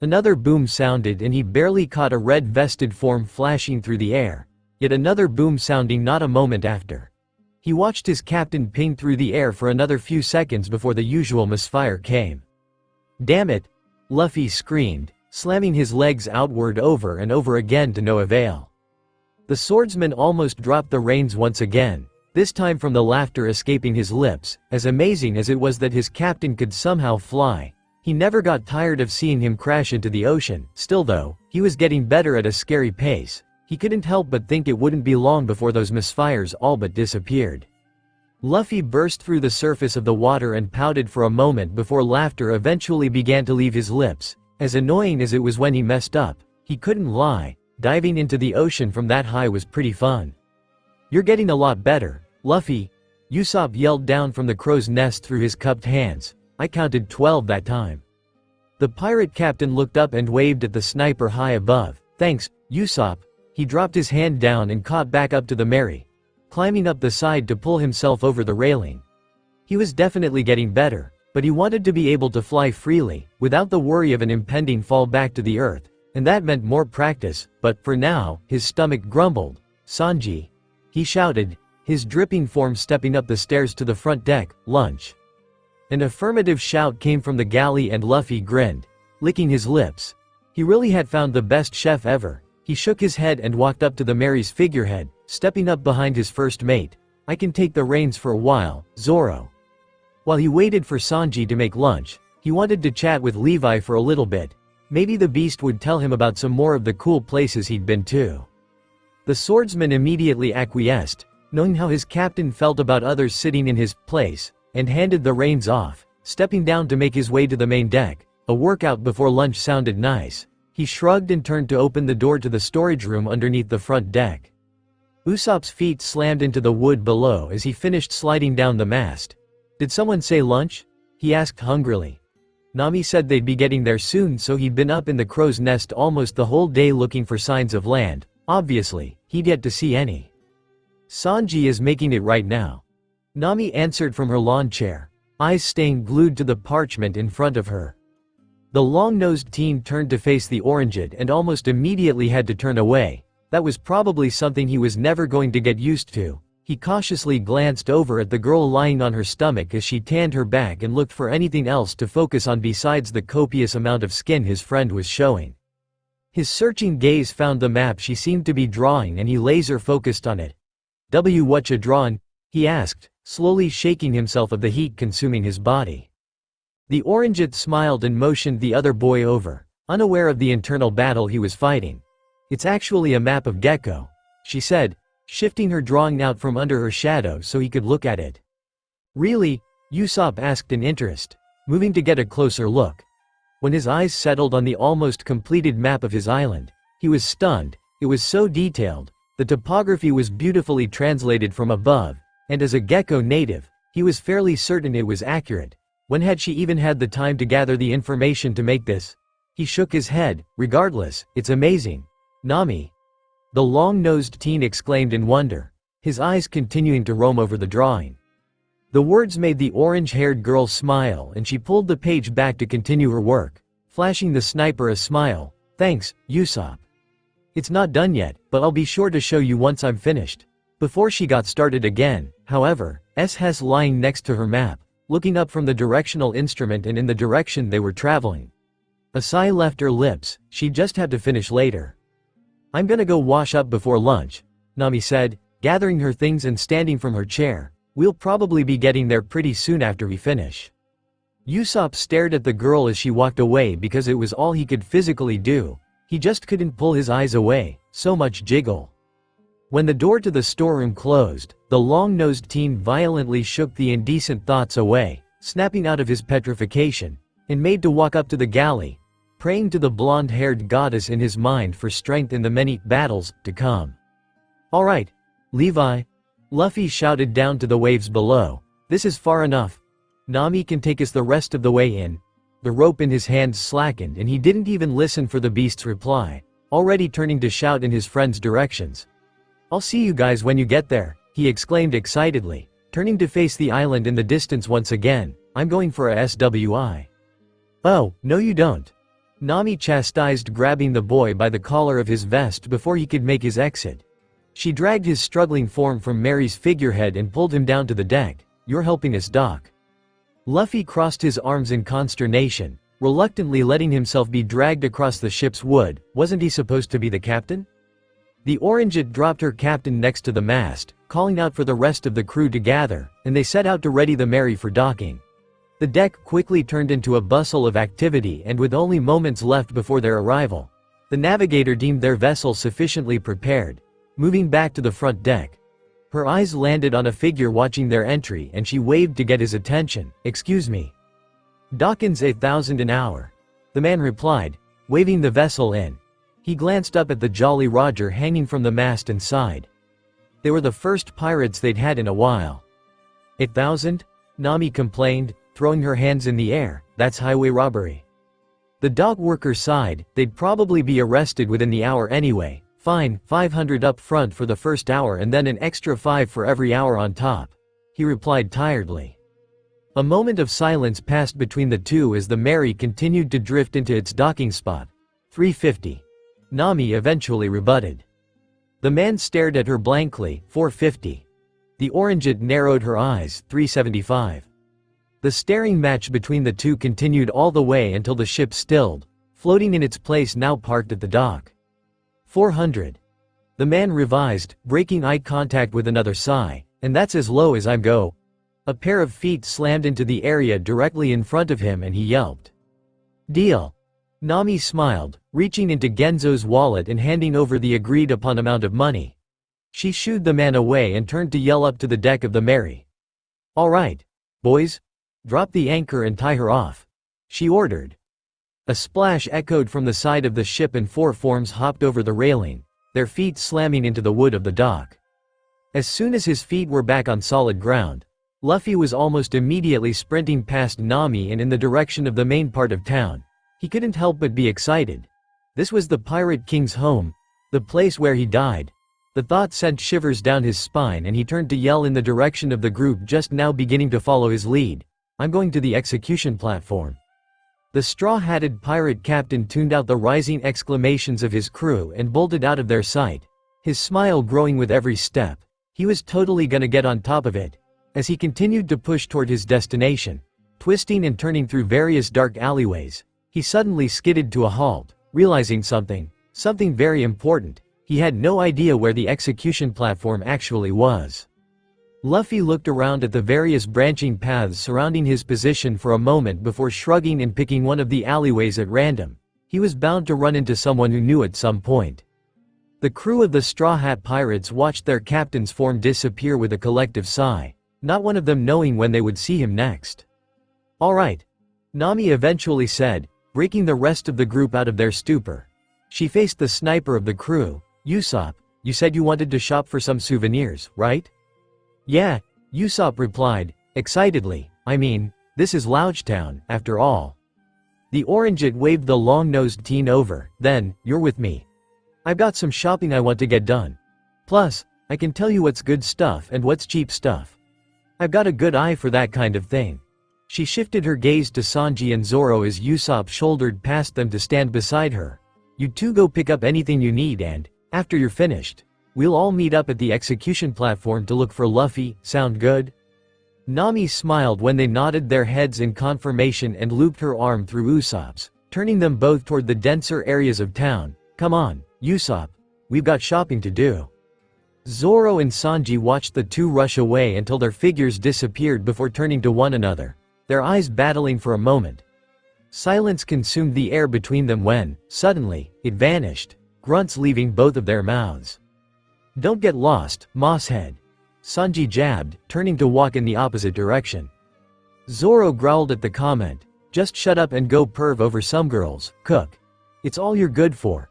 Another boom sounded and he barely caught a red-vested form flashing through the air, yet another boom sounding not a moment after. He watched his captain ping through the air for another few seconds before the usual misfire came. "Damn it!" Luffy screamed, slamming his legs outward over and over again to no avail. The swordsman almost dropped the reins once again, this time from the laughter escaping his lips. As amazing as it was that his captain could somehow fly, he never got tired of seeing him crash into the ocean. Still though, he was getting better at a scary pace. He couldn't help but think it wouldn't be long before those misfires all but disappeared. Luffy burst through the surface of the water and pouted for a moment before laughter eventually began to leave his lips. As annoying as it was when he messed up, he couldn't lie, diving into the ocean from that high was pretty fun. "You're getting a lot better, Luffy," Usopp yelled down from the crow's nest through his cupped hands. "I counted 12 that time." The pirate captain looked up and waved at the sniper high above. "Thanks, Usopp." He dropped his hand down and caught back up to the Mary, climbing up the side to pull himself over the railing. He was definitely getting better, but he wanted to be able to fly freely, without the worry of an impending fall back to the earth, and that meant more practice. But for now, his stomach grumbled. "Sanji!" he shouted, his dripping form stepping up the stairs to the front deck. "Lunch." An affirmative shout came from the galley and Luffy grinned, licking his lips. He really had found the best chef ever. He shook his head and walked up to the Mary's figurehead, stepping up behind his first mate. "I can take the reins for a while, Zoro." While he waited for Sanji to make lunch, he wanted to chat with Levi for a little bit. Maybe the beast would tell him about some more of the cool places he'd been to. The swordsman immediately acquiesced, knowing how his captain felt about others sitting in his place, and handed the reins off, stepping down to make his way to the main deck. A workout before lunch sounded nice. He shrugged and turned to open the door to the storage room underneath the front deck. Usopp's feet slammed into the wood below as he finished sliding down the mast. "Did someone say lunch?" he asked hungrily. Nami said they'd be getting there soon, so he'd been up in the crow's nest almost the whole day looking for signs of land. Obviously, he'd yet to see any. "Sanji is making it right now," Nami answered from her lawn chair, eyes staying glued to the parchment in front of her. The long-nosed teen turned to face the Oranged and almost immediately had to turn away. That was probably something he was never going to get used to. He cautiously glanced over at the girl lying on her stomach as she tanned her back and looked for anything else to focus on besides the copious amount of skin his friend was showing. His searching gaze found the map she seemed to be drawing and he laser-focused on it. What you drawin'? He asked, slowly shaking himself of the heat consuming his body. The Oranget smiled and motioned the other boy over, unaware of the internal battle he was fighting. It's actually a map of Gecko, she said, shifting her drawing out from under her shadow so he could look at it. Really? Usopp asked in interest, moving to get a closer look. When his eyes settled on the almost completed map of his island, he was stunned. It was so detailed, the topography was beautifully translated from above, and as a Gecko native, he was fairly certain it was accurate. When had she even had the time to gather the information to make this? He shook his head. Regardless, it's amazing. Nami. The long-nosed teen exclaimed in wonder, his eyes continuing to roam over the drawing. The words made the orange-haired girl smile and she pulled the page back to continue her work, flashing the sniper a smile. Thanks, Usopp. It's not done yet, but I'll be sure to show you once I'm finished. Before she got started again, however, Hess lying next to her map, looking up from the directional instrument and in the direction they were traveling. A sigh left her lips. She just had to finish later. I'm gonna go wash up before lunch, Nami said, gathering her things and standing from her chair. We'll probably be getting there pretty soon after we finish. Usopp stared at the girl as she walked away because it was all he could physically do. He just couldn't pull his eyes away, so much jiggle. When the door to the storeroom closed, the long-nosed teen violently shook the indecent thoughts away, snapping out of his petrification, and made to walk up to the galley, praying to the blonde-haired goddess in his mind for strength in the many battles to come. All right, Levi. Luffy shouted down to the waves below. This is far enough. Nami can take us the rest of the way in. The rope in his hands slackened and he didn't even listen for the beast's reply, already turning to shout in his friend's directions. I'll see you guys when you get there, he exclaimed excitedly, turning to face the island in the distance once again. I'm going for a SWI. Oh, no you don't. Nami chastised, grabbing the boy by the collar of his vest before he could make his exit. She dragged his struggling form from Mary's figurehead and pulled him down to the deck. You're helping us, Doc. Luffy crossed his arms in consternation, reluctantly letting himself be dragged across the ship's wood. Wasn't he supposed to be the captain? The Oranget dropped her captain next to the mast, calling out for the rest of the crew to gather, and they set out to ready the Mary for docking. The deck quickly turned into a bustle of activity, and with only moments left before their arrival, the navigator deemed their vessel sufficiently prepared. Moving back to the front deck, her eyes landed on a figure watching their entry and she waved to get his attention. Excuse me. Dawkins 8,000 an hour. The man replied, waving the vessel in. He glanced up at the Jolly Roger hanging from the mast and sighed. They were the first pirates they'd had in a while. 8,000? Nami complained, throwing her hands in the air. That's highway robbery. The dock worker sighed. They'd probably be arrested within the hour anyway. Fine, 500 up front for the first hour and then an extra 5 for every hour on top, he replied tiredly. A moment of silence passed between the two as the Mary continued to drift into its docking spot. 350. Nami eventually rebutted. The man stared at her blankly. 450. The Oranget narrowed her eyes. 375. The staring match between the two continued all the way until the ship stilled, floating in its place now parked at the dock. 400. The man revised, breaking eye contact with another sigh. And that's as low as I'm go. A pair of feet slammed into the area directly in front of him and he yelped. Deal. Nami smiled, reaching into Genzo's wallet and handing over the agreed upon amount of money. She shooed the man away and turned to yell up to the deck of the Mary. All right, boys. Drop the anchor and tie her off, she ordered. A splash echoed from the side of the ship and 4 forms hopped over the railing, their feet slamming into the wood of the dock. As soon as his feet were back on solid ground, Luffy was almost immediately sprinting past Nami and in the direction of the main part of town. He couldn't help but be excited. This was the Pirate King's home, the place where he died. The thought sent shivers down his spine and he turned to yell in the direction of the group just now beginning to follow his lead. I'm going to the execution platform. The straw-hatted pirate captain tuned out the rising exclamations of his crew and bolted out of their sight, his smile growing with every step. He was totally gonna get on top of it. As he continued to push toward his destination, twisting and turning through various dark alleyways, he suddenly skidded to a halt, realizing something very important. He had no idea where the execution platform actually was. Luffy looked around at the various branching paths surrounding his position for a moment before shrugging and picking one of the alleyways at random. He was bound to run into someone who knew at some point. The crew of the Straw Hat Pirates watched their captain's form disappear with a collective sigh, not one of them knowing when they would see him next. "All right," Nami eventually said, breaking the rest of the group out of their stupor. She faced the sniper of the crew. "Usopp, you said you wanted to shop for some souvenirs, right?" "Yeah," Usopp replied, excitedly. "I mean, this is Loungetown, after all." The Orangeite waved the long-nosed teen over. "Then, you're with me. I've got some shopping I want to get done. Plus, I can tell you what's good stuff and what's cheap stuff. I've got a good eye for that kind of thing." She shifted her gaze to Sanji and Zoro as Usopp shouldered past them to stand beside her. "You two go pick up anything you need and, after you're finished, we'll all meet up at the execution platform to look for Luffy. Sound good?" Nami smiled when they nodded their heads in confirmation and looped her arm through Usopp's, turning them both toward the denser areas of town. "Come on, Usopp. We've got shopping to do." Zoro and Sanji watched the two rush away until their figures disappeared before turning to one another, their eyes battling for a moment. Silence consumed the air between them when, suddenly, it vanished, grunts leaving both of their mouths. "Don't get lost, Mosshead," Sanji jabbed, turning to walk in the opposite direction. Zoro growled at the comment. "Just shut up and go perv over some girls, Cook. It's all you're good for."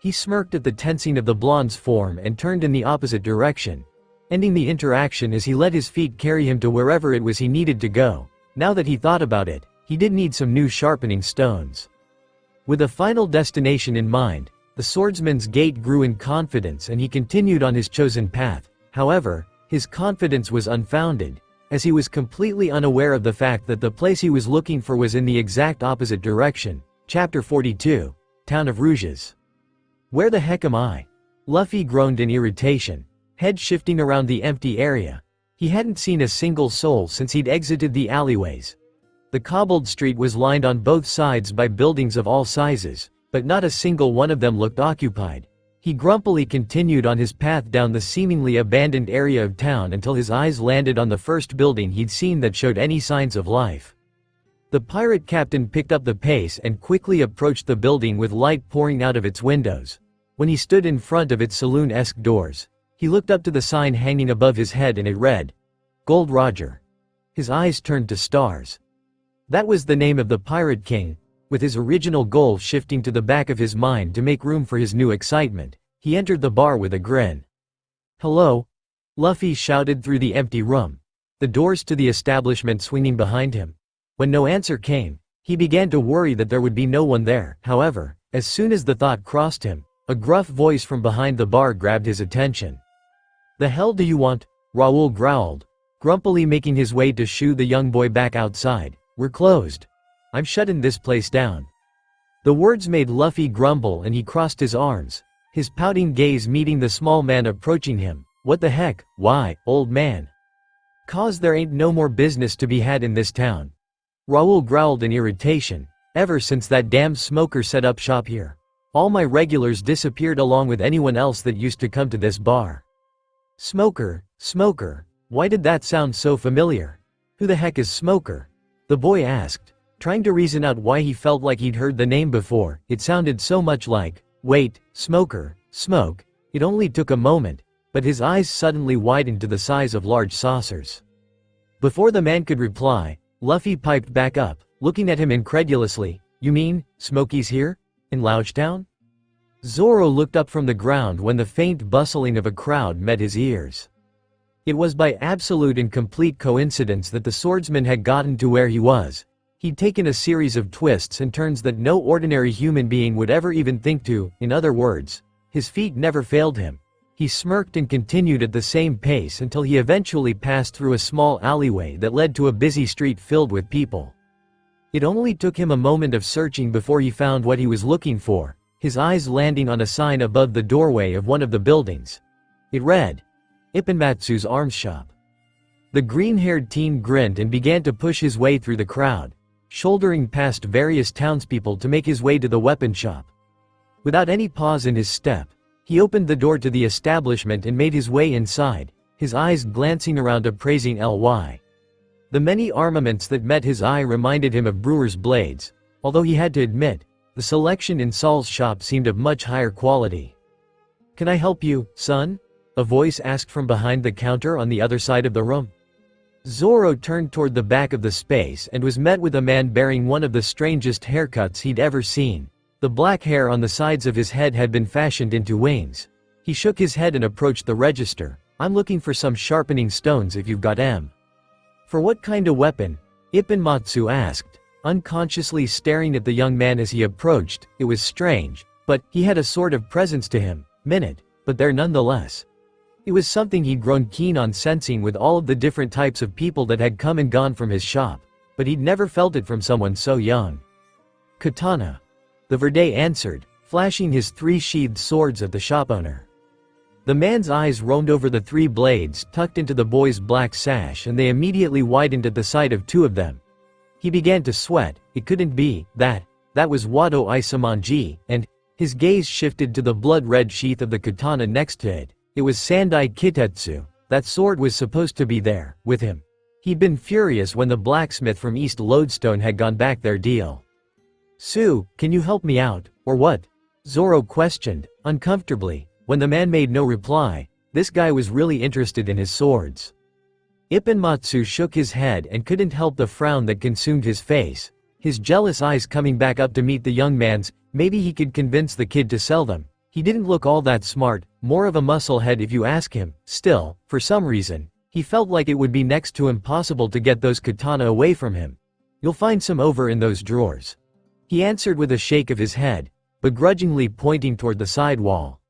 He smirked at the tensing of the blonde's form and turned in the opposite direction, ending the interaction as he let his feet carry him to wherever it was he needed to go. Now that he thought about it, he did need some new sharpening stones. With a final destination in mind, the swordsman's gait grew in confidence and he continued on his chosen path. However, his confidence was unfounded, as he was completely unaware of the fact that the place he was looking for was in the exact opposite direction. Chapter 42, Town of Rouges. "Where the heck am I?" Luffy groaned in irritation, head shifting around the empty area. He hadn't seen a single soul since he'd exited the alleyways. The cobbled street was lined on both sides by buildings of all sizes, but not a single one of them looked occupied. He grumpily continued on his path down the seemingly abandoned area of town until his eyes landed on the first building he'd seen that showed any signs of life. The pirate captain picked up the pace and quickly approached the building with light pouring out of its windows. When he stood in front of its saloon-esque doors, he looked up to the sign hanging above his head and it read, "Gold Roger." His eyes turned to stars. That was the name of the Pirate King. With his original goal shifting to the back of his mind to make room for his new excitement, he entered the bar with a grin. "Hello?" Luffy shouted through the empty room, the doors to the establishment swinging behind him. When no answer came, he began to worry that there would be no one there. However, as soon as the thought crossed him, a gruff voice from behind the bar grabbed his attention. "The hell do you want?" Raoul growled, grumpily making his way to shoo the young boy back outside. "We're closed. I'm shutting this place down." The words made Luffy grumble and he crossed his arms, his pouting gaze meeting the small man approaching him. "What the heck? Why, old man? 'Cause there ain't no more business to be had in this town." Raoul growled in irritation. "Ever since that damn smoker set up shop here, all my regulars disappeared along with anyone else that used to come to this bar." Smoker, Smoker. Why did that sound so familiar? Who the heck is Smoker? The boy asked, trying to reason out why he felt like he'd heard the name before. It sounded so much like, wait, Smoker, Smoke. It only took a moment, but his eyes suddenly widened to the size of large saucers. Before the man could reply, Luffy piped back up, looking at him incredulously. "You mean, Smokey's here? In Loungetown?" Zoro looked up from the ground when the faint bustling of a crowd met his ears. It was by absolute and complete coincidence that the swordsman had gotten to where he was. He'd taken a series of twists and turns that no ordinary human being would ever even think to. In other words, his feet never failed him. He smirked and continued at the same pace until he eventually passed through a small alleyway that led to a busy street filled with people. It only took him a moment of searching before he found what he was looking for, his eyes landing on a sign above the doorway of one of the buildings. It read, Ipponmatsu's Arms Shop. The green-haired teen grinned and began to push his way through the crowd, shouldering past various townspeople to make his way to the weapon shop. Without any pause in his step, he opened the door to the establishment and made his way inside, his eyes glancing around appraising LY. The many armaments that met his eye reminded him of brewer's blades, although he had to admit, the selection in Saul's shop seemed of much higher quality. "Can I help you, son?" a voice asked from behind the counter on the other side of the room. Zoro turned toward the back of the space and was met with a man bearing one of the strangest haircuts he'd ever seen. The black hair on the sides of his head had been fashioned into wings. He shook his head and approached the register. "I'm looking for some sharpening stones if you've got 'em." "For what kind of weapon?" Ipponmatsu asked, unconsciously staring at the young man as he approached. It was strange, but he had a sort of presence to him, but there nonetheless. It was something he'd grown keen on sensing with all of the different types of people that had come and gone from his shop, but he'd never felt it from someone so young. "Katana," the Verde answered, flashing his 3 sheathed swords at the shop owner. The man's eyes roamed over the 3 blades tucked into the boy's black sash, and they immediately widened at the sight of 2 of them. He began to sweat. It couldn't be that was Wado Isamanji, and his gaze shifted to the blood-red sheath of the katana next to it. It was Sandai Kitetsu. That sword was supposed to be there, with him. He'd been furious when the blacksmith from East Lodestone had gone back their deal. "Sue, can you help me out, or what?" Zoro questioned, uncomfortably. When the man made no reply, this guy was really interested in his swords. Ipponmatsu shook his head and couldn't help the frown that consumed his face, his jealous eyes coming back up to meet the young man's. Maybe he could convince the kid to sell them. He didn't look all that smart, more of a musclehead if you ask him. Still, for some reason, he felt like it would be next to impossible to get those katana away from him. "You'll find some over in those drawers," he answered with a shake of his head, begrudgingly pointing toward the side wall.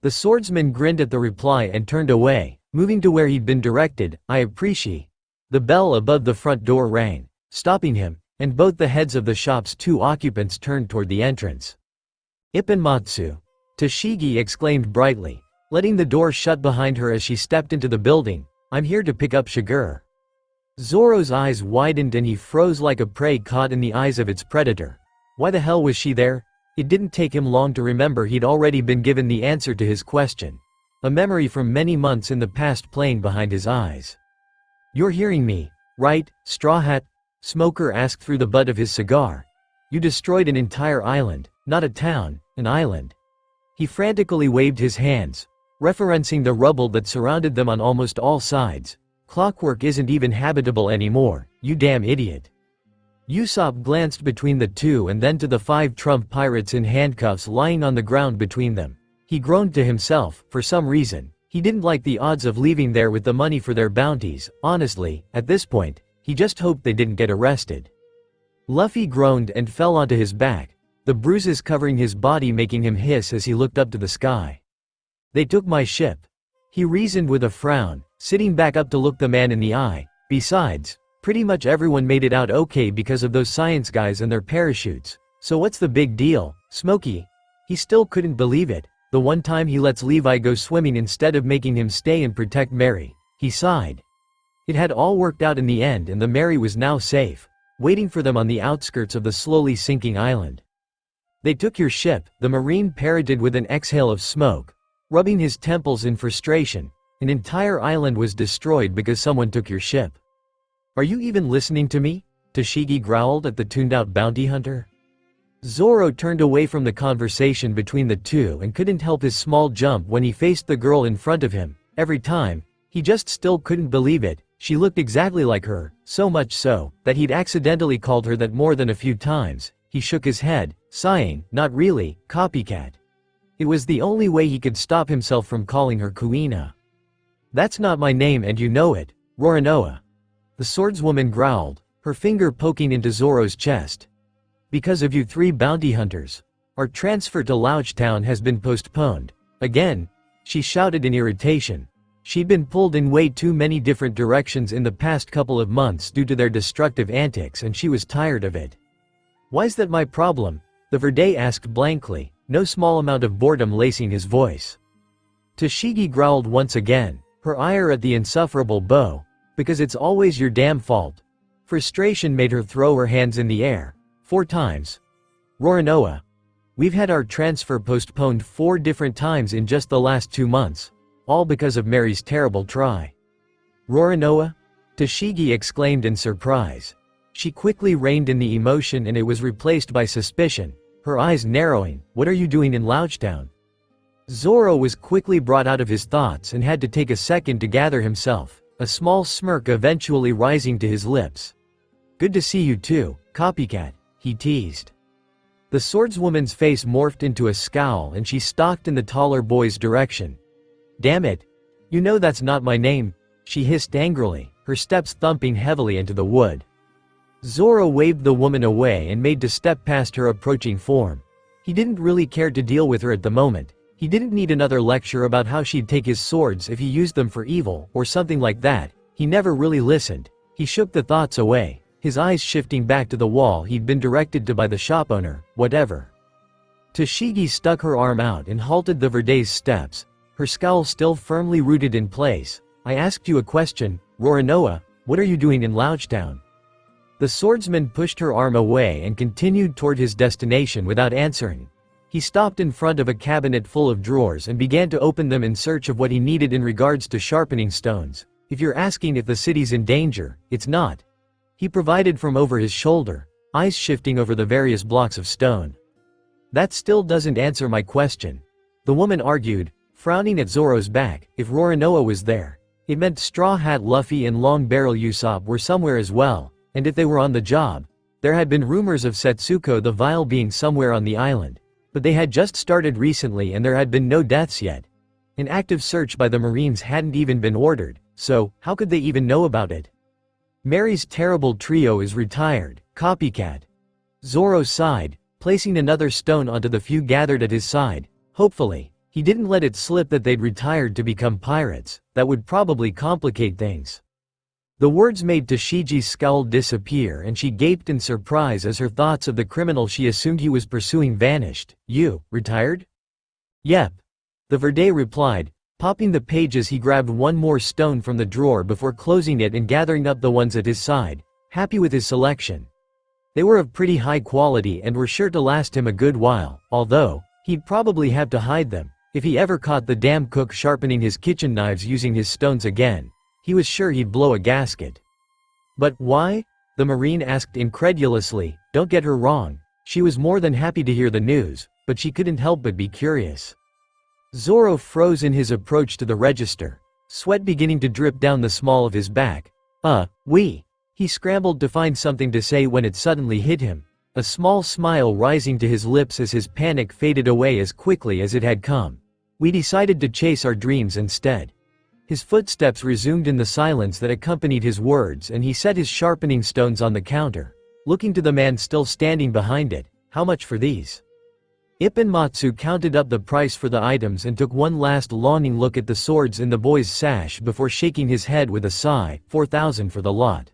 The swordsman grinned at the reply and turned away, moving to where he'd been directed. "I appreciate." The bell above the front door rang, stopping him, and both the heads of the shop's 2 occupants turned toward the entrance. "Ipponmatsu," Toshigi exclaimed brightly, letting the door shut behind her as she stepped into the building. "I'm here to pick up Shiger." Zoro's eyes widened and he froze like a prey caught in the eyes of its predator. Why the hell was she there? It didn't take him long to remember he'd already been given the answer to his question. A memory from many months in the past playing behind his eyes. "You're hearing me, right, Straw Hat?" Smoker asked through the butt of his cigar. "You destroyed an entire island, not a town, an island." He frantically waved his hands, referencing the rubble that surrounded them on almost all sides. "Clockwork isn't even habitable anymore, you damn idiot." Usopp glanced between the 2 and then to the 5 Trump pirates in handcuffs lying on the ground between them. He groaned to himself. For some reason, he didn't like the odds of leaving there with the money for their bounties. Honestly, at this point, he just hoped they didn't get arrested. Luffy groaned and fell onto his back, the bruises covering his body making him hiss as he looked up to the sky. "They took my ship," he reasoned with a frown, sitting back up to look the man in the eye. "Besides, pretty much everyone made it out okay because of those science guys and their parachutes. So what's the big deal, Smokey?" He still couldn't believe it. The one time he lets Levi go swimming instead of making him stay and protect Mary. He sighed. It had all worked out in the end and the Mary was now safe, waiting for them on the outskirts of the slowly sinking island. "They took your ship," the Marine parroted with an exhale of smoke, rubbing his temples in frustration. "An entire island was destroyed because someone took your ship." "Are you even listening to me?" Toshigi growled at the tuned-out bounty hunter. Zoro turned away from the conversation between the 2 and couldn't help his small jump when he faced the girl in front of him. Every time, he just still couldn't believe it. She looked exactly like her, so much so, that he'd accidentally called her that more than a few times. He shook his head, sighing. "Not really, copycat." It was the only way he could stop himself from calling her Kuina. "That's not my name and you know it, Roronoa," the swordswoman growled, her finger poking into Zoro's chest. "Because of you 3 bounty hunters, our transfer to Louchtown has been postponed. Again," she shouted in irritation. She'd been pulled in way too many different directions in the past couple of months due to their destructive antics and she was tired of it. "Why's that my problem?" the Verde asked blankly. no small amount of boredom lacing his voice. Tashigi growled once again, her ire at the insufferable bow, because it's always your damn fault. Frustration made her throw her hands in the air, 4 times. Roronoa. We've had our transfer postponed 4 different times in just the last 2 months, all because of Mary's terrible try. Roronoa? Tashigi exclaimed in surprise. She quickly reined in the emotion and it was replaced by suspicion, her eyes narrowing. What are you doing in Louchtown? Zoro was quickly brought out of his thoughts and had to take a second to gather himself, a small smirk eventually rising to his lips. Good to see you too, copycat, he teased. The swordswoman's face morphed into a scowl and she stalked in the taller boy's direction. Damn it. You know that's not my name, she hissed angrily, her steps thumping heavily into the wood. Zoro waved the woman away and made to step past her approaching form. He didn't really care to deal with her at the moment. He didn't need another lecture about how she'd take his swords if he used them for evil or something like that. He never really listened. He shook the thoughts away, his eyes shifting back to the wall he'd been directed to by the shop owner. Whatever. Tashigi stuck her arm out and halted the Verde's steps, her scowl still firmly rooted in place. I asked you a question, Roronoa, what are you doing in Louchtown? The swordsman pushed her arm away and continued toward his destination without answering. He stopped in front of a cabinet full of drawers and began to open them in search of what he needed in regards to sharpening stones. If you're asking if the city's in danger, it's not. He provided from over his shoulder, eyes shifting over the various blocks of stone. That still doesn't answer my question. The woman argued, frowning at Zoro's back. If Roronoa was there, it meant Straw Hat Luffy and Long Barrel Usopp were somewhere as well, and if they were on the job, there had been rumors of Setsuko the Vile being somewhere on the island. But they had just started recently and there had been no deaths yet. An active search by the Marines hadn't even been ordered, so how could they even know about it? Mary's terrible trio is retired, copycat. Zoro sighed, placing another stone onto the few gathered at his side. Hopefully, he didn't let it slip that they'd retired to become pirates. That would probably complicate things. The words made Tashigi's scowl disappear and she gaped in surprise as her thoughts of the criminal she assumed he was pursuing vanished. You, retired? Yep. The Verde replied, popping the pages. He grabbed one more stone from the drawer before closing it and gathering up the ones at his side, happy with his selection. They were of pretty high quality and were sure to last him a good while, although, he'd probably have to hide them, if he ever caught the damn cook sharpening his kitchen knives using his stones again. He was sure he'd blow a gasket. But why? The Marine asked incredulously. Don't get her wrong. She was more than happy to hear the news, but she couldn't help but be curious. Zoro froze in his approach to the register, sweat beginning to drip down the small of his back. He scrambled to find something to say when it suddenly hit him, a small smile rising to his lips as his panic faded away as quickly as it had come. We decided to chase our dreams instead. His footsteps resumed in the silence that accompanied his words and he set his sharpening stones on the counter, looking to the man still standing behind it. How much for these? Ipponmatsu counted up the price for the items and took one last longing look at the swords in the boy's sash before shaking his head with a sigh. 4,000 for the lot.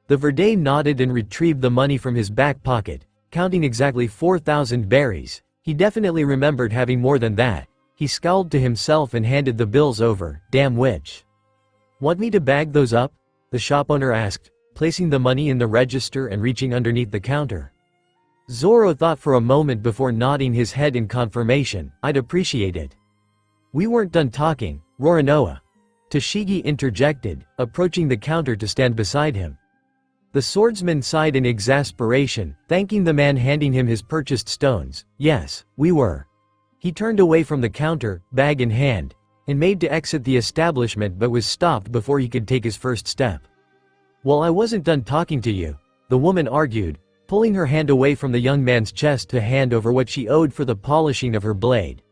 The Verde nodded and retrieved the money from his back pocket, counting exactly 4,000 berries. He definitely remembered having more than that. He scowled to himself and handed the bills over. Damn witch. Want me to bag those up? The shop owner asked, placing the money in the register and reaching underneath the counter. Zoro thought for a moment before nodding his head in confirmation. I'd appreciate it. We weren't done talking, Roronoa. Tashigi interjected, approaching the counter to stand beside him. The swordsman sighed in exasperation, thanking the man handing him his purchased stones. Yes, we were. He turned away from the counter, bag in hand, and made to exit the establishment but was stopped before he could take his first step. Well, I wasn't done talking to you, the woman argued, pulling her hand away from the young man's chest to hand over what she owed for the polishing of her blade.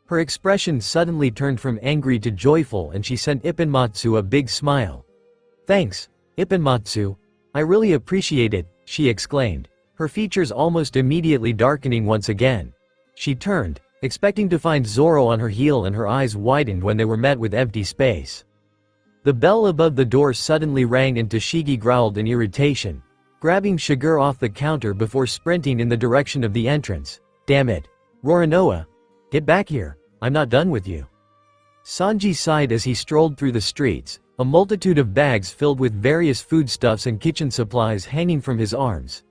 Her expression suddenly turned from angry to joyful and she sent Ipponmatsu a big smile. Thanks, Ipponmatsu. I really appreciate it, she exclaimed, her features almost immediately darkening once again. She turned, expecting to find Zoro on her heel and her eyes widened when they were met with empty space. The bell above the door suddenly rang and Tashigi growled in irritation, grabbing Shiger off the counter before sprinting in the direction of the entrance. Damn it. Roronoa, get back here, I'm not done with you. Sanji sighed as he strolled through the streets, a multitude of bags filled with various foodstuffs and kitchen supplies hanging from his arms.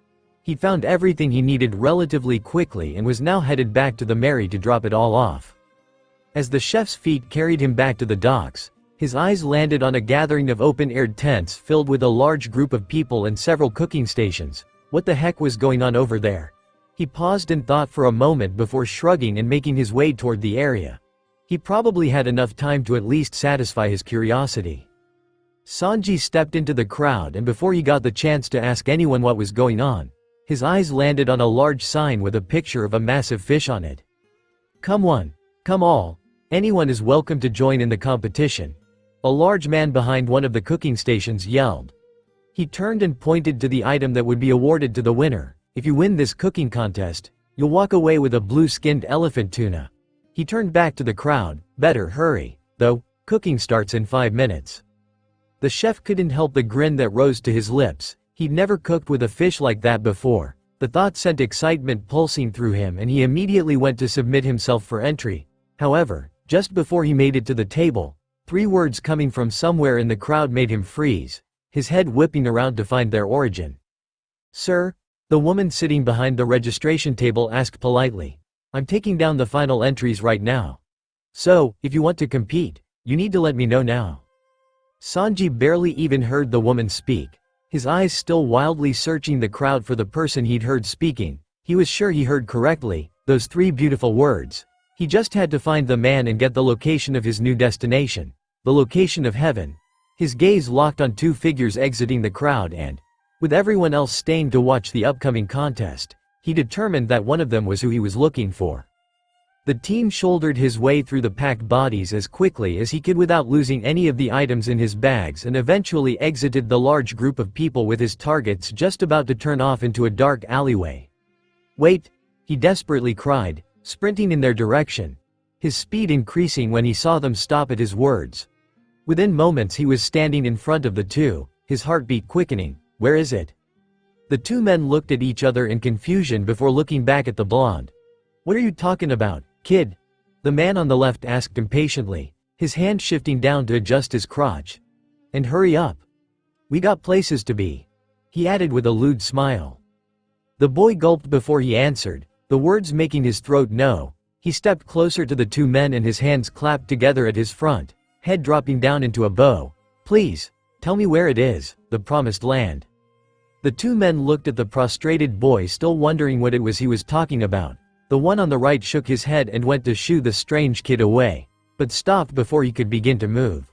He found everything he needed relatively quickly and was now headed back to the Mary to drop it all off. As the chef's feet carried him back to the docks, his eyes landed on a gathering of open-aired tents filled with a large group of people and several cooking stations. What the heck was going on over there? He paused and thought for a moment before shrugging and making his way toward the area. He probably had enough time to at least satisfy his curiosity. Sanji stepped into the crowd, and before he got the chance to ask anyone what was going on, his eyes landed on a large sign with a picture of a massive fish on it. "Come one, come all, anyone is welcome to join in the competition," a large man behind one of the cooking stations yelled. He turned and pointed to the item that would be awarded to the winner. "If you win this cooking contest, you'll walk away with a blue-skinned elephant tuna." He turned back to the crowd. "Better hurry, though, cooking starts in 5 minutes. The chef couldn't help the grin that rose to his lips. He'd never cooked with a fish like that before. The thought sent excitement pulsing through him, and he immediately went to submit himself for entry. However, just before he made it to the table, 3 words coming from somewhere in the crowd made him freeze, his head whipping around to find their origin. "Sir?" the woman sitting behind the registration table asked politely. "I'm taking down the final entries right now. So, if you want to compete, you need to let me know now." Sanji barely even heard the woman speak, his eyes still wildly searching the crowd for the person he'd heard speaking. He was sure he heard correctly, those 3 beautiful words. He just had to find the man and get the location of his new destination, the location of heaven. His gaze locked on 2 figures exiting the crowd, and, with everyone else staying to watch the upcoming contest, he determined that one of them was who he was looking for. The team shouldered his way through the packed bodies as quickly as he could without losing any of the items in his bags, and eventually exited the large group of people with his targets just about to turn off into a dark alleyway. "Wait!" he desperately cried, sprinting in their direction, his speed increasing when he saw them stop at his words. Within moments he was standing in front of the 2, his heartbeat quickening. "Where is it?" The 2 men looked at each other in confusion before looking back at the blonde. "What are you talking about, kid?" the man on the left asked impatiently, his hand shifting down to adjust his crotch. "And hurry up. We got places to be," he added with a lewd smile. The boy gulped before he answered, the words making his throat know. He stepped closer to the 2 men and his hands clapped together at his front, head dropping down into a bow. "Please, tell me where it is, the promised land." The 2 men looked at the prostrated boy, still wondering what it was he was talking about. The one on the right shook his head and went to shoo the strange kid away, but stopped before he could begin to move.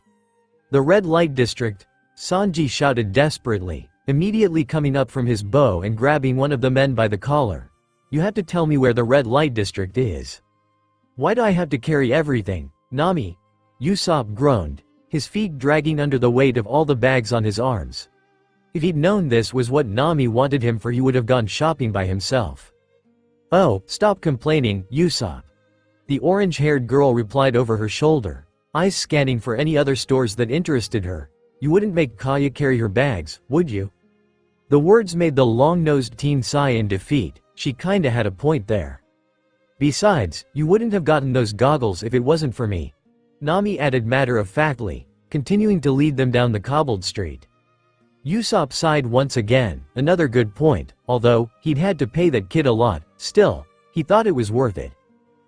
"The red light district," Sanji shouted desperately, immediately coming up from his bow and grabbing one of the men by the collar. "You have to tell me where the red light district is. Why do I have to carry everything, Nami?" Usopp groaned, his feet dragging under the weight of all the bags on his arms. If he'd known this was what Nami wanted him for, he would have gone shopping by himself. "Oh, stop complaining, Usopp," the orange-haired girl replied over her shoulder, eyes scanning for any other stores that interested her. "You wouldn't make Kaya carry her bags, would you?" The words made the long-nosed teen sigh in defeat. She kinda had a point there. "Besides, you wouldn't have gotten those goggles if it wasn't for me," Nami added matter-of-factly, continuing to lead them down the cobbled street. Usopp sighed once again, another good point, although, he'd had to pay that kid a lot. Still, he thought it was worth it.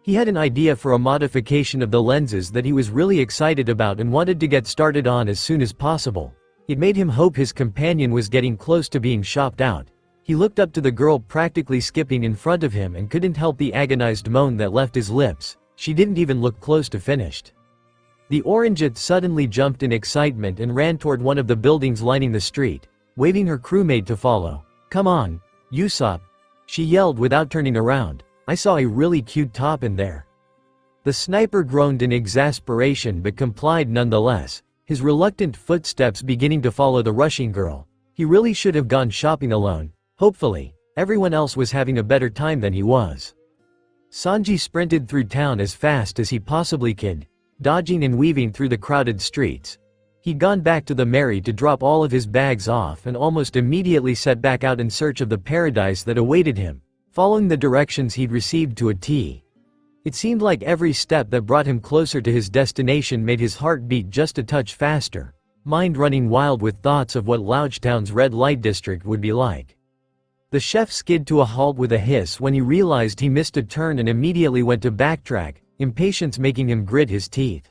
He had an idea for a modification of the lenses that he was really excited about and wanted to get started on as soon as possible. It made him hope his companion was getting close to being shopped out. He looked up to the girl practically skipping in front of him and couldn't help the agonized moan that left his lips. She didn't even look close to finished. The orangeette suddenly jumped in excitement and ran toward one of the buildings lining the street, waving her crewmate to follow. "Come on, Usopp," she yelled without turning around. "I saw a really cute top in there." The sniper groaned in exasperation but complied nonetheless, his reluctant footsteps beginning to follow the rushing girl. He really should have gone shopping alone. Hopefully, everyone else was having a better time than he was. Sanji sprinted through town as fast as he possibly could, dodging and weaving through the crowded streets. He'd gone back to the Mary to drop all of his bags off and almost immediately set back out in search of the paradise that awaited him, following the directions he'd received to a T. It seemed like every step that brought him closer to his destination made his heart beat just a touch faster, mind running wild with thoughts of what Loungetown's red light district would be like. The chef skid to a halt with a hiss when he realized he missed a turn and immediately went to backtrack, impatience making him grit his teeth.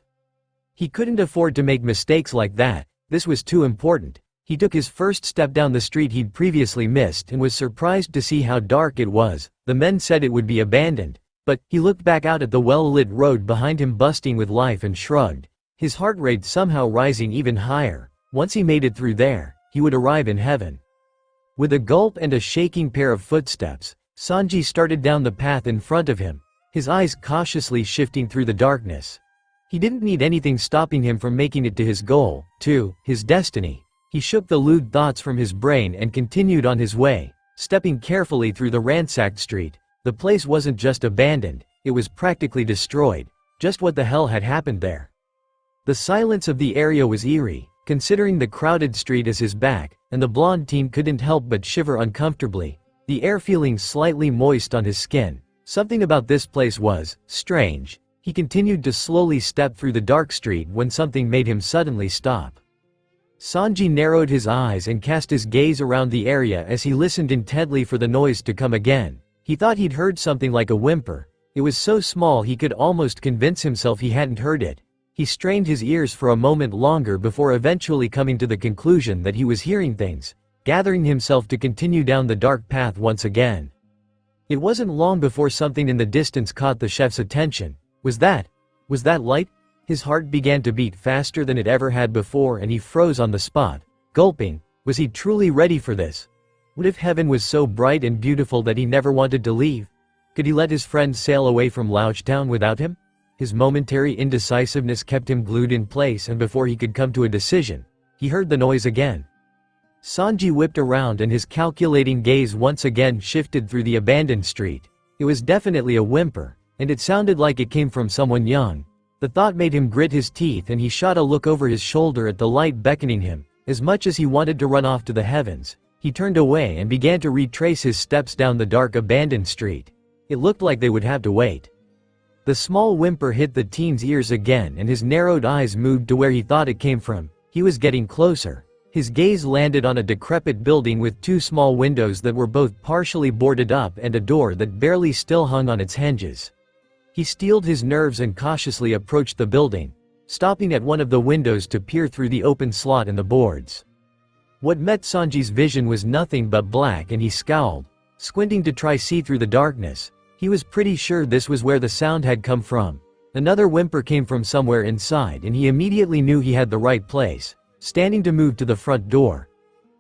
He couldn't afford to make mistakes like that, this was too important. He took his first step down the street he'd previously missed and was surprised to see how dark it was. The men said it would be abandoned, but he looked back out at the well-lit road behind him busting with life and shrugged, his heart rate somehow rising even higher. Once he made it through there, he would arrive in heaven. With a gulp and a shaking pair of footsteps, Sanji started down the path in front of him, his eyes cautiously shifting through the darkness. He didn't need anything stopping him from making it to his goal, to his destiny. He shook the lewd thoughts from his brain and continued on his way, stepping carefully through the ransacked street. The place wasn't just abandoned, it was practically destroyed. Just what the hell had happened there? The silence of the area was eerie, considering the crowded street as his back, and the blonde teen couldn't help but shiver uncomfortably, the air feeling slightly moist on his skin. Something about this place was strange. He continued to slowly step through the dark street when something made him suddenly stop. Sanji narrowed his eyes and cast his gaze around the area as he listened intently for the noise to come again. He thought he'd heard something like a whimper. It was so small he could almost convince himself he hadn't heard it. He strained his ears for a moment longer before eventually coming to the conclusion that he was hearing things, gathering himself to continue down the dark path once again. It wasn't long before something in the distance caught the chef's attention. Was that light? His heart began to beat faster than it ever had before and he froze on the spot, gulping. Was he truly ready for this? What if heaven was so bright and beautiful that he never wanted to leave? Could he let his friend sail away from Loungetown without him? His momentary indecisiveness kept him glued in place, and before he could come to a decision, he heard the noise again. Sanji whipped around and his calculating gaze once again shifted through the abandoned street. It was definitely a whimper, and it sounded like it came from someone young. The thought made him grit his teeth and he shot a look over his shoulder at the light beckoning him. As much as he wanted to run off to the heavens, he turned away and began to retrace his steps down the dark abandoned street. It looked like they would have to wait. The small whimper hit the teen's ears again and his narrowed eyes moved to where he thought it came from. He was getting closer. His gaze landed on a decrepit building with two small windows that were both partially boarded up and a door that barely still hung on its hinges. He steeled his nerves and cautiously approached the building, stopping at one of the windows to peer through the open slot in the boards. What met Sanji's vision was nothing but black and he scowled, squinting to try see through the darkness. He was pretty sure this was where the sound had come from. Another whimper came from somewhere inside and he immediately knew he had the right place, standing to move to the front door.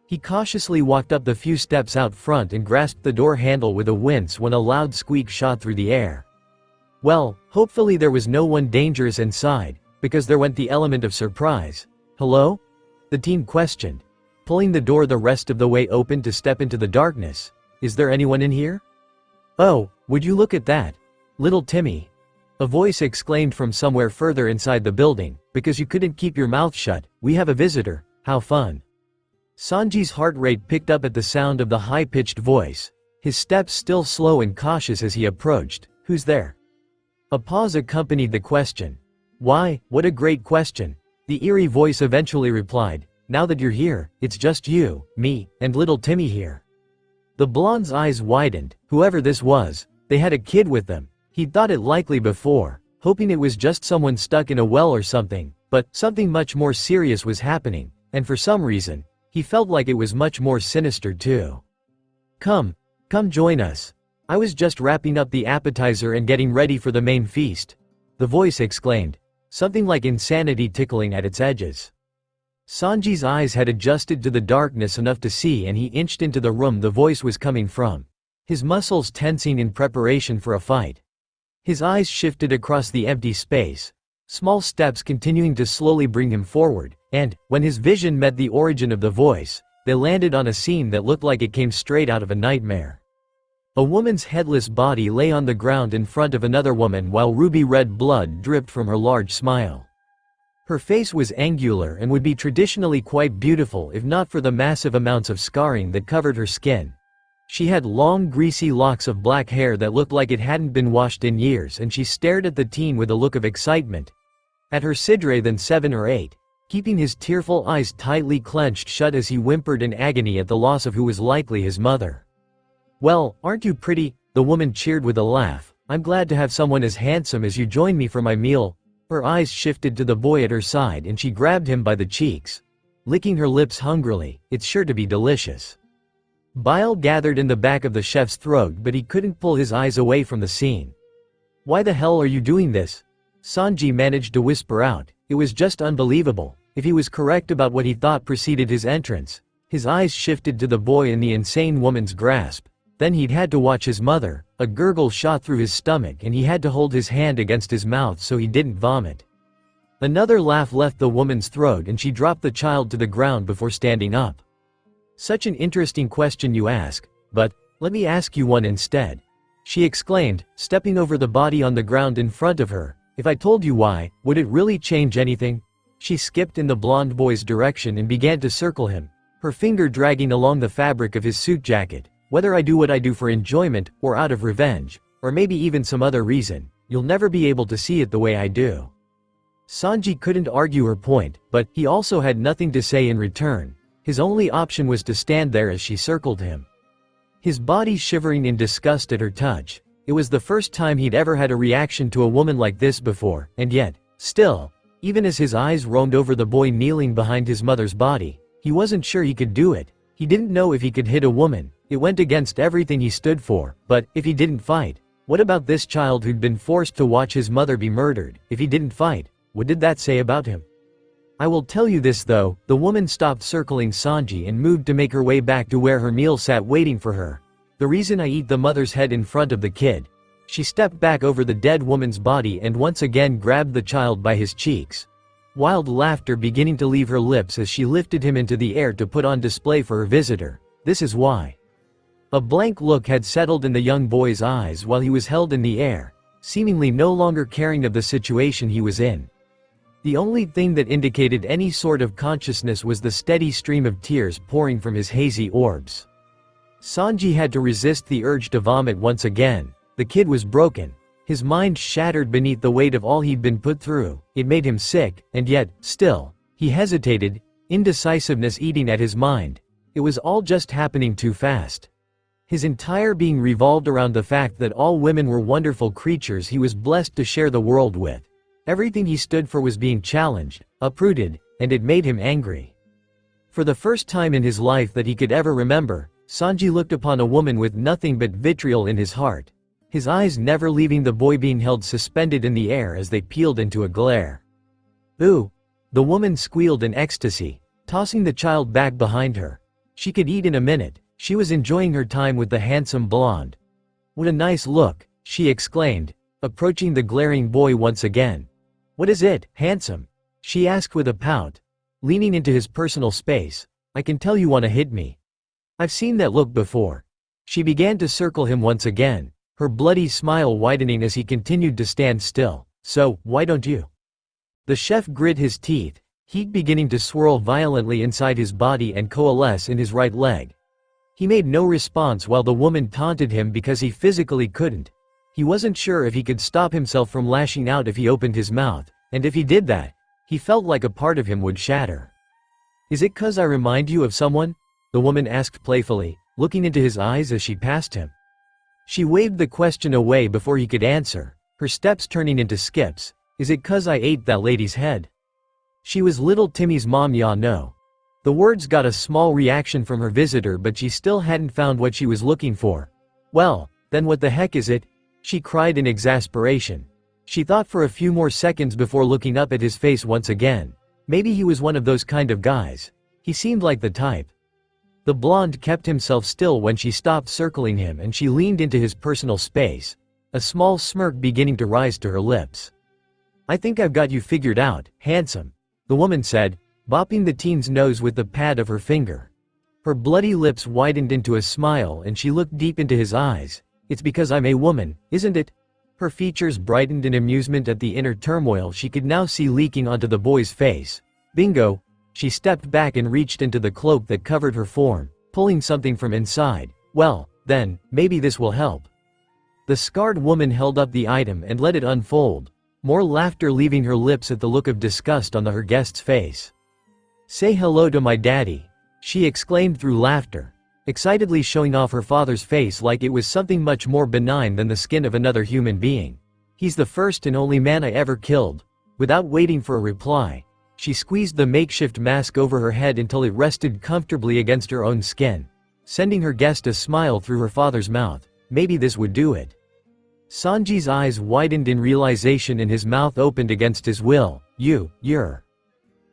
He cautiously walked up the few steps out front and grasped the door handle with a wince when a loud squeak shot through the air. Well, hopefully there was no one dangerous inside, because there went the element of surprise. Hello? The teen questioned, pulling the door the rest of the way open to step into the darkness. Is there anyone in here? Oh, would you look at that? Little Timmy. A voice exclaimed from somewhere further inside the building. Because you couldn't keep your mouth shut, we have a visitor, how fun. Sanji's heart rate picked up at the sound of the high-pitched voice, his steps still slow and cautious as he approached. Who's there? A pause accompanied the question. Why, what a great question. The eerie voice eventually replied, now that you're here, it's just you, me, and little Timmy here. The blonde's eyes widened. Whoever this was, they had a kid with them. He'd thought it likely before, hoping it was just someone stuck in a well or something, but something much more serious was happening, and for some reason, he felt like it was much more sinister too. Come join us. I was just wrapping up the appetizer and getting ready for the main feast, the voice exclaimed, something like insanity tickling at its edges. Sanji's eyes had adjusted to the darkness enough to see and he inched into the room the voice was coming from, his muscles tensing in preparation for a fight. His eyes shifted across the empty space, small steps continuing to slowly bring him forward, and, when his vision met the origin of the voice, they landed on a scene that looked like it came straight out of a nightmare. A woman's headless body lay on the ground in front of another woman while ruby-red blood dripped from her large smile. Her face was angular and would be traditionally quite beautiful if not for the massive amounts of scarring that covered her skin. She had long greasy locks of black hair that looked like it hadn't been washed in years, and she stared at the teen with a look of excitement. At her Sidre than 7 or 8, keeping his tearful eyes tightly clenched shut as he whimpered in agony at the loss of who was likely his mother. "Well, aren't you pretty?" the woman cheered with a laugh. "I'm glad to have someone as handsome as you join me for my meal." Her eyes shifted to the boy at her side and she grabbed him by the cheeks, licking her lips hungrily. "It's sure to be delicious." Bile gathered in the back of the chef's throat, but he couldn't pull his eyes away from the scene. "Why the hell are you doing this?" Sanji managed to whisper out. It was just unbelievable. If he was correct about what he thought preceded his entrance. His eyes shifted to the boy in the insane woman's grasp. Then he'd had to watch his mother. A gurgle shot through his stomach and he had to hold his hand against his mouth so he didn't vomit. Another laugh left the woman's throat and she dropped the child to the ground before standing up. "Such an interesting question you ask, but let me ask you one instead," she exclaimed, stepping over the body on the ground in front of her. "If I told you why, would it really change anything?" She skipped in the blonde boy's direction and began to circle him, her finger dragging along the fabric of his suit jacket. "Whether I do what I do for enjoyment, or out of revenge, or maybe even some other reason, you'll never be able to see it the way I do." Sanji couldn't argue her point, but he also had nothing to say in return. His only option was to stand there as she circled him, his body shivering in disgust at her touch. It was the first time he'd ever had a reaction to a woman like this before, and yet, still, even as his eyes roamed over the boy kneeling behind his mother's body, he wasn't sure he could do it. He didn't know if he could hit a woman. It went against everything he stood for. But if he didn't fight, what about this child who'd been forced to watch his mother be murdered? If he didn't fight, what did that say about him? "I will tell you this though," the woman stopped circling Sanji and moved to make her way back to where her meal sat waiting for her. "The reason I eat the mother's head in front of the kid." She stepped back over the dead woman's body and once again grabbed the child by his cheeks, wild laughter beginning to leave her lips as she lifted him into the air to put on display for her visitor. "This is why." A blank look had settled in the young boy's eyes while he was held in the air, seemingly no longer caring of the situation he was in. The only thing that indicated any sort of consciousness was the steady stream of tears pouring from his hazy orbs. Sanji had to resist the urge to vomit once again. The kid was broken. His mind shattered beneath the weight of all he'd been put through. It made him sick, and yet, still, he hesitated, indecisiveness eating at his mind. It was all just happening too fast. His entire being revolved around the fact that all women were wonderful creatures he was blessed to share the world with. Everything he stood for was being challenged, uprooted, and it made him angry. For the first time in his life that he could ever remember, Sanji looked upon a woman with nothing but vitriol in his heart, his eyes never leaving the boy being held suspended in the air as they peeled into a glare. "Ooh!" the woman squealed in ecstasy, tossing the child back behind her. She could eat in a minute. She was enjoying her time with the handsome blonde. "What a nice look," she exclaimed, approaching the glaring boy once again. "What is it, handsome?" she asked with a pout, leaning into his personal space. "I can tell you want to hit me. I've seen that look before." She began to circle him once again, her bloody smile widening as he continued to stand still. "So, why don't you?" The chef grit his teeth, heat beginning to swirl violently inside his body and coalesce in his right leg. He made no response while the woman taunted him because he physically couldn't. He wasn't sure if he could stop himself from lashing out if he opened his mouth, and if he did that, he felt like a part of him would shatter. "Is it 'cause I remind you of someone?" the woman asked playfully, looking into his eyes as she passed him. She waved the question away before he could answer, her steps turning into skips. "Is it 'cause I ate that lady's head?" She was little Timmy's mom, ya know. The words got a small reaction from her visitor, but she still hadn't found what she was looking for. "Well, then what the heck is it?" she cried in exasperation. She thought for a few more seconds before looking up at his face once again. Maybe he was one of those kind of guys. He seemed like the type. The blonde kept himself still when she stopped circling him and she leaned into his personal space, a small smirk beginning to rise to her lips. "I think I've got you figured out, handsome," the woman said, bopping the teen's nose with the pad of her finger. Her bloody lips widened into a smile and she looked deep into his eyes. "It's because I'm a woman, isn't it?" Her features brightened in amusement at the inner turmoil she could now see leaking onto the boy's face. "Bingo!" She stepped back and reached into the cloak that covered her form, pulling something from inside. "Well, Then, maybe this will help. The scarred woman held up the item and let it unfold, more laughter leaving her lips at the look of disgust on her guest's face. "Say hello to my daddy," she exclaimed through laughter, excitedly showing off her father's face like it was something much more benign than the skin of another human being. "He's the first and only man I ever killed." Without waiting for a reply, she squeezed the makeshift mask over her head until it rested comfortably against her own skin, sending her guest a smile through her father's mouth. Maybe this would do it. Sanji's eyes widened in realization and his mouth opened against his will. You're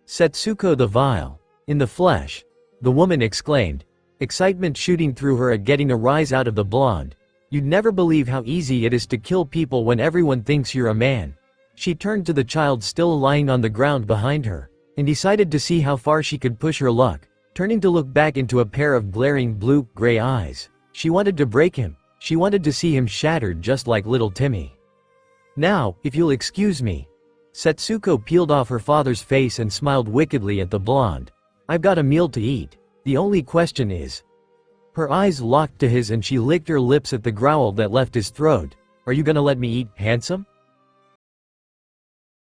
Setsuko the Vile. In the flesh," the woman exclaimed, excitement shooting through her at getting a rise out of the blonde. "You'd never believe how easy it is to kill people when everyone thinks you're a man." She turned to the child still lying on the ground behind her, and decided to see how far she could push her luck, turning to look back into a pair of glaring blue-gray eyes. She wanted to break him. She wanted to see him shattered just like little Timmy. "Now, if you'll excuse me." Setsuko peeled off her father's face and smiled wickedly at the blonde. "I've got a meal to eat. The only question is—" Her eyes locked to his and she licked her lips at the growl that left his throat. "Are you gonna let me eat, handsome?"